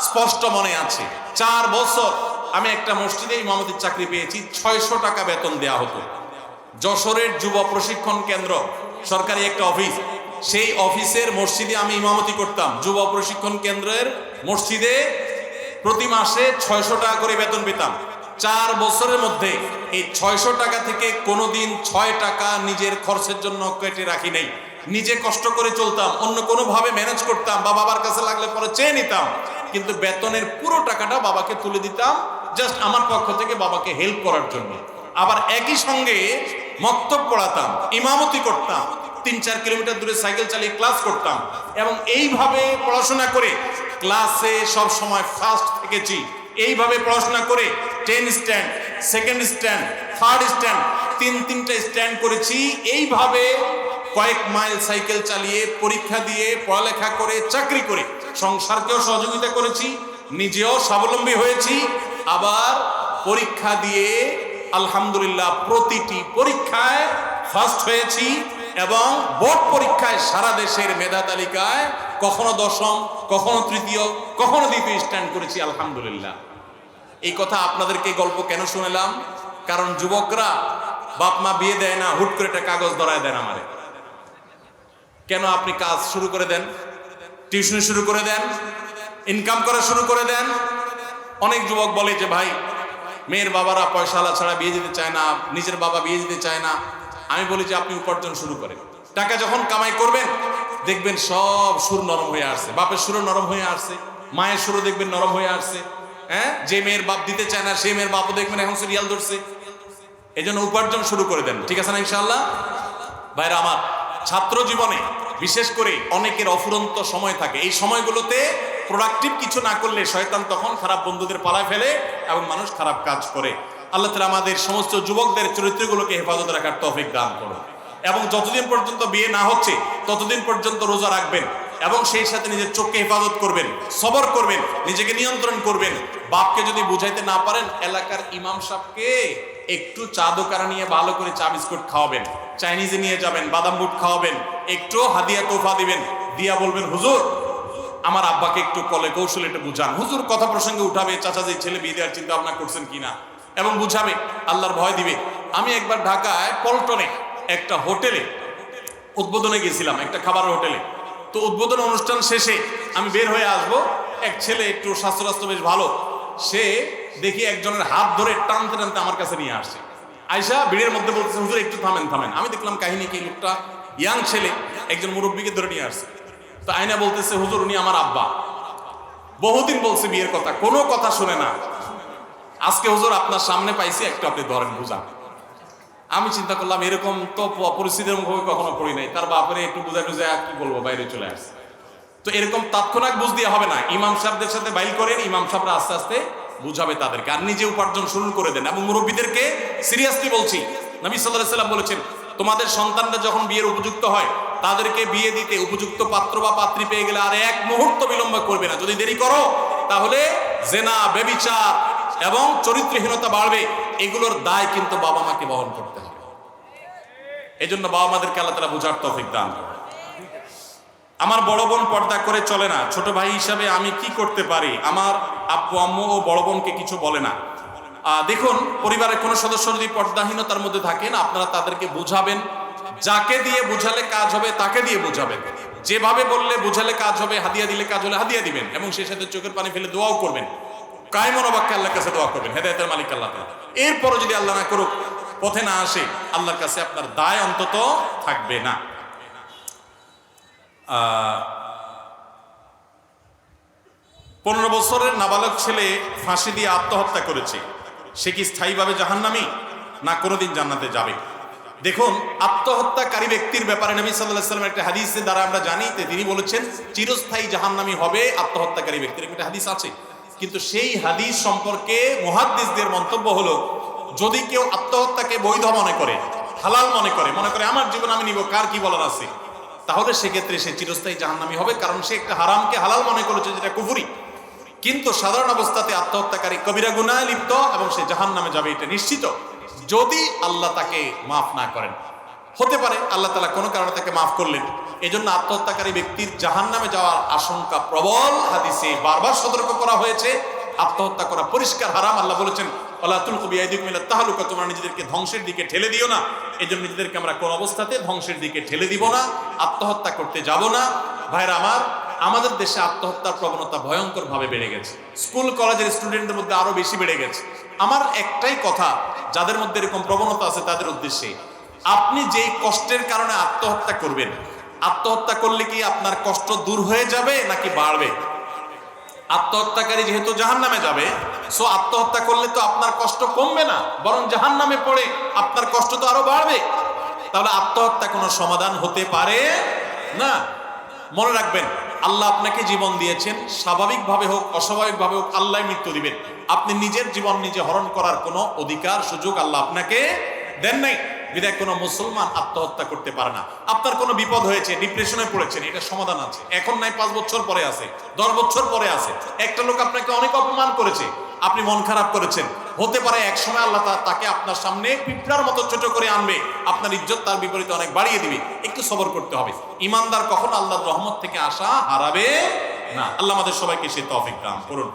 স্পষ্ট মনে আছে 4 বছর আমি একটা মসজিদে ইমামতির চাকরি পেয়েছি। 600 টাকা বেতন দেয়া হতো। যশোরের যুব প্রশিক্ষণ কেন্দ্র, সরকারি একটা অফিস, সেই অফিসের মসজিদে আমি ইমামতি করতাম। যুব প্রশিক্ষণ কেন্দ্রের মসজিদে প্রতি মাসে 600 টাকা করে বেতন পেতাম। 4 বছরের মধ্যে এই 600 টাকা থেকে কোনোদিন 6 টাকা নিজের খরচের জন্য কেটে রাখি নাই। নিজে কষ্ট করে চলতাম, অন্য কোনো ভাবে ম্যানেজ করতাম বা বাবার কাছে লাগলে পরে চেয়ে নিতাম, কিন্তু বেতনের পুরো টাকাটা বাবাকে তুলে দিতাম জাস্ট আমার পক্ষ থেকে বাবাকে হেল্প করার জন্য। আবার একই সঙ্গে মক্তব পড়াতাম, ইমামতি করতাম, 3-4 কিলোমিটার দূরে সাইকেল চালিয়ে ক্লাস করতাম এবং এইভাবে পড়াশোনা করে ক্লাসে সব সময় ফার্স্ট থেকেছি। এইভাবে পড়াশোনা করে 10 stand, second stand, third stand, 3-3টা স্ট্যান্ড করেছি। এইভাবে কয়েক মাইল সাইকেল চালিয়ে, পরীক্ষা দিয়ে, পড়ালেখা করে, চাকরি করে সংসারকেও সহযোগিতা করেছি, নিজেও স্বাবলম্বী হয়েছি। আবার পরীক্ষা দিয়ে আলহামদুলিল্লাহ প্রতিটি পরীক্ষায় ফার্স্ট হয়েছি এবং বোর্ড পরীক্ষায় সারা দেশের মেধা তালিকায় কখনো দশম, কখনো তৃতীয়, কখনো দ্বিতীয় স্ট্যান্ড করেছি আলহামদুলিল্লাহ। এই কথা আপনাদেরকে গল্প কেন শুনলাম? কারণ যুবকরা বাপ মা বিয়ে দেয় না, হুট করে একটা কাগজ ধরায় দেন আমারে। কেন আপনি কাজ শুরু করে দেন, টিউশনি শুরু করে দেন, ইনকাম করা শুরু করে দেন। অনেক যুবক বলে যে ভাই মেয়ের বাবারা পয়সাওয়ালা ছাড়া বিয়ে দিতে চায় না, নিজের বাবা বিয়ে দিতে চায় না। আমি বলি যে আপনি উপার্জন শুরু করেন, টাকা যখন কামাই করবেন দেখবেন সব সুর নরম হয়ে আসছে, বাপের সুরও নরম হয়ে আসছে, মায়ের সুরও দেখবেন নরম হয়ে আসছে। হ্যাঁ, যে মেয়ের বাপ দিতে চায় না সেই মেয়ের বাপও দেখবেন এখন সিরিয়াল ধরছে। এই জন্য উপার্জন শুরু করে দেন, ঠিক আছে না ইনশাআল্লাহ? ভাইরা আমার, ছাত্র জীবনে বিশেষ করে অনেকের অফুরন্ত সময় থাকে। এই সময়গুলোতে প্রোডাক্টিভ কিছু না করলে শয়তান তখন খারাপ বন্ধুদের পালায় ফেলে এবং মানুষ খারাপ কাজ করে। আল্লাহ তাআলা আমাদের সমস্ত যুবকদের চরিত্রগুলোকে হেফাজত রাখার তৌফিক দান করুন। এবং যতদিন পর্যন্ত বিয়ে না হচ্ছে ততদিন পর্যন্ত রোজা রাখবেন এবং সেই সাথে নিজের চোখকে হেফাজত করবেন, সবর করবেন, নিজেকে নিয়ন্ত্রণ করবেন। বাপকে যদি বুঝাইতে না পারেন, এলাকার ইমাম সাহেবকে একটু চা দোকানে নিয়ে ভালো করে চা বিস্কুট খাওয়াবেন, চাইনিজে নিয়ে যাবেন, বাদাম বুট খাওয়াবেন, একটু হাদিয়া তোফা দিবেন, দিয়া বলবেন হুজুর আমার আব্বাকে একটু কলে কৌশলে একটু বুঝান। হুজুর কথা প্রসঙ্গে উঠাবে, চাচা যে ছেলে বিয়ে দেওয়ার চিন্তা ভাবনা করছেন কিনা এবং বুঝাবে, আল্লাহর ভয় দিবে। আমি একবার ঢাকায় পল্টনে একটা হোটেলে উদ্বোধনে গেছিলাম, একটা খাবার হোটেলে। তো উদ্বোধন অনুষ্ঠান শেষে আমি বের হয়ে আসবো, এক ছেলে একটু স্বাস্থ্য বেশ ভালো, সে দেখি একজনের হাত ধরে টানতে টানতে আমার কাছে নিয়ে আসছে। আয়সা ভিড়ের মধ্যে বলতেছে হুজুর একটু থামেন থামেন। আমি দেখলাম কাহিনী কি, লোকটা ইয়াং ছেলে একজন মুরব্বীকে ধরে নিয়ে আসছে। তো আয়না বলতেছে হুজুর উনি আমার আব্বা, বহুদিন বলছে বিয়ের কথা, কোনো কথা শুনে না, আজকে হুজুর আপনার সামনে পাইছি, একটু আপনি ধরেন বুঝান। আমি চিন্তা করলাম এরকম তো পরিস্থিতির মুখে কখনো পড়ি নাই, তার বাপরে একটু বুঝাই টুঝাই কি বলবো, বাইরে চলে আসছে। তো এরকম তাৎক্ষণিক বুঝ দিয়ে হবে না, ইমাম সাহেবদের সাথে বাইল করেন, ইমাম সাহেবরা আস্তে আস্তে বুঝাবে তাদেরকে, আর নিজে উপার্জন শুরু করে দেন। এবং মুরব্বীদেরকে সিরিয়াসলি বলছি, নবী সাল্লাল্লাহু আলাইহি ওয়াসাল্লাম বলেছেন তোমাদের সন্তানরা যখন বিয়ের উপযুক্ত হয় তাদেরকে বিয়ে দিতে উপযুক্ত পাত্র বা পাত্রী পেয়ে গেলে আর এক মুহূর্ত বিলম্ব করবে না। যদি দেরি করো তাহলে জেনা, ব্যভিচার এবং চরিত্রহীনতা বাড়বে। এগুলোর দায় কিন্তু বাবা মাকে বহন করতে হবে। এই জন্য বাবা মাদেরকে আল্লাহ তাআলা বুঝার তৌফিক দান করুন। আমার বড় বোন পর্দা করে চলে না, ছোট ভাই হিসাবে আমি কি করতে পারি? আমার আব্বু আম্মু ও বড় বোনকে কিছু বলে না। দেখুন, পরিবারের কোনো সদস্য যদি পর্দাহীনতার মধ্যে থাকেন, আপনারা তাদেরকে বুঝাবেন। যাকে দিয়ে বুঝালে কাজ হবে তাকে দিয়ে বুঝাবেন। যেভাবে বললে বুঝালে কাজ হবে, হাদিয়া দিলে কাজ হলে হাদিয়া দিবেন এবং সেই সাথে চোখের পানি ফেলে দোয়াও করবেন। কায়মন বাক্যে আল্লাহর কাছে দোয়া করবেন, হেদায়েতের মালিক আল্লাহ তাআলা। এরপরও যদি আল্লাহ না করুক পথে না আসে, আল্লাহর কাছে আপনার দায় অন্তত থাকবে না। 15 বছরের নাবালক ছেলে ফাঁসি দিয়ে আত্মহত্যা করেছে, সে কি স্থায়ীভাবে জাহান্নামী না কোনোদিন জান্নাতে যাবে? দেখুন, আত্মহত্যাকারী ব্যক্তির ব্যাপারে নবী সাল্লাল্লাহু আলাইহি ওয়াসাল্লামের একটা হাদিসের দ্বারা আমরা জানি, তিনি বলেছেন চিরস্থায়ী জাহান্নামী হবে আত্মহত্যাকারী ব্যক্তির, একটা হাদিস আছে। কিন্তু সেই হাদিস সম্পর্কে মুহাদ্দিসদের মন্তব্য হলো, যদি কেউ আত্মহত্যাকে বৈধ মনে করে, হালাল মনে করে আমার জীবন আমি নিব, কার কি বলার আছে, তাহলে সেক্ষেত্রে সে চিরস্থায়ী জাহান্নামী হবে, কারণ সে একটা হারামকে হালাল মনে করেছে, যেটা কুফরি। কিন্তু সাধারণ অবস্থাতে আত্মহত্যাকারী কবিরা গুনাহে লিপ্ত এবং সে জাহান্নামে যাবে, এটা নিশ্চিত, যদি আল্লাহ তাকে মাফ না করেন। হতে পারে আল্লাহ তাআলা কোনো কারণে তাকে মাফ করলেন, এজন্য আত্মহত্যাকারী ব্যক্তির জাহান্নামে যাওয়ার আশঙ্কা প্রবল। হাদিসে বারবার সতর্ক করা হয়েছে, আত্মহত্যা করা পরিষ্কার হারাম। আল্লাহ বলেছেন ওয়ালা তুলকু বিআইদিকুম ইলা তাহলুকা, তোমরা নিজেদেরকে ধ্বংসের দিকে ঠেলে দিও না। এজন্য নিজেদেরকে আমরা কোন অবস্থাতে ধ্বংসের দিকে ঠেলে দিব না, আত্মহত্যা করতে যাব না। ভাইরা আমার, আমাদের দেশে আত্মহত্যার প্রবণতা ভয়ঙ্কর ভাবে বেড়ে গেছে, স্কুল কলেজের স্টুডেন্টদের মধ্যে আরো বেশি বেড়ে গেছে। আমার একটাই কথা, যাদের মধ্যে এরকম প্রবণতা আছে তাদের উদ্দেশ্যে, আপনি যেই কষ্টের কারণে আত্মহত্যা করবেন, আত্মহত্যা করলে কি আপনার কষ্ট দূর হয়ে যাবে নাকি বাড়বে? আত্মহত্যাকারী যেহেতু জাহান্নামে যাবে, সো আত্মহত্যা করলে তো আপনার কষ্ট কমবে না, বরং জাহান্নামে পড়ে আপনার কষ্ট তো আরো বাড়বে। তাহলে আত্মহত্যা কোনো সমাধান হতে পারে না। মনে রাখবেন, আল্লাহ আপনাকে জীবন দিয়েছেন, স্বাভাবিকভাবে হোক অস্বাভাবিকভাবে হোক আল্লাহ মৃত্যু দিবেন। আপনি নিজের জীবন নিজে হরণ করার কোনো অধিকার সুযোগ আল্লাহ আপনাকে দেন নাই। বিধায় কোনো মুসলমান আত্মহত্যা করতে পারে না। আপনার কোনো বিপদ হয়েছে, ডিপ্রেশনে পড়েছেন, এটা সমাধান আছে, এখন নাই 5 বছর পরে আছে, 10 বছর পরে আছে। একটা লোক আপনাকে অনেক অপমান করেছে, আপনি মন খারাপ করেছেন, হতে পারে এক সময় আল্লাহ তাকে আপনার সামনে পিঁপড়ার মতো ছোট করে আনবে, আপনার ইজ্জত তার বিপরীতে অনেক বাড়িয়ে দিবে। একটু সবর করতে হবে। ইমানদার কখনো আল্লাহর রহমত থেকে আশা হারাবে না। আল্লাহ আমাদের সবাইকে সে তৌফিক দান করুন।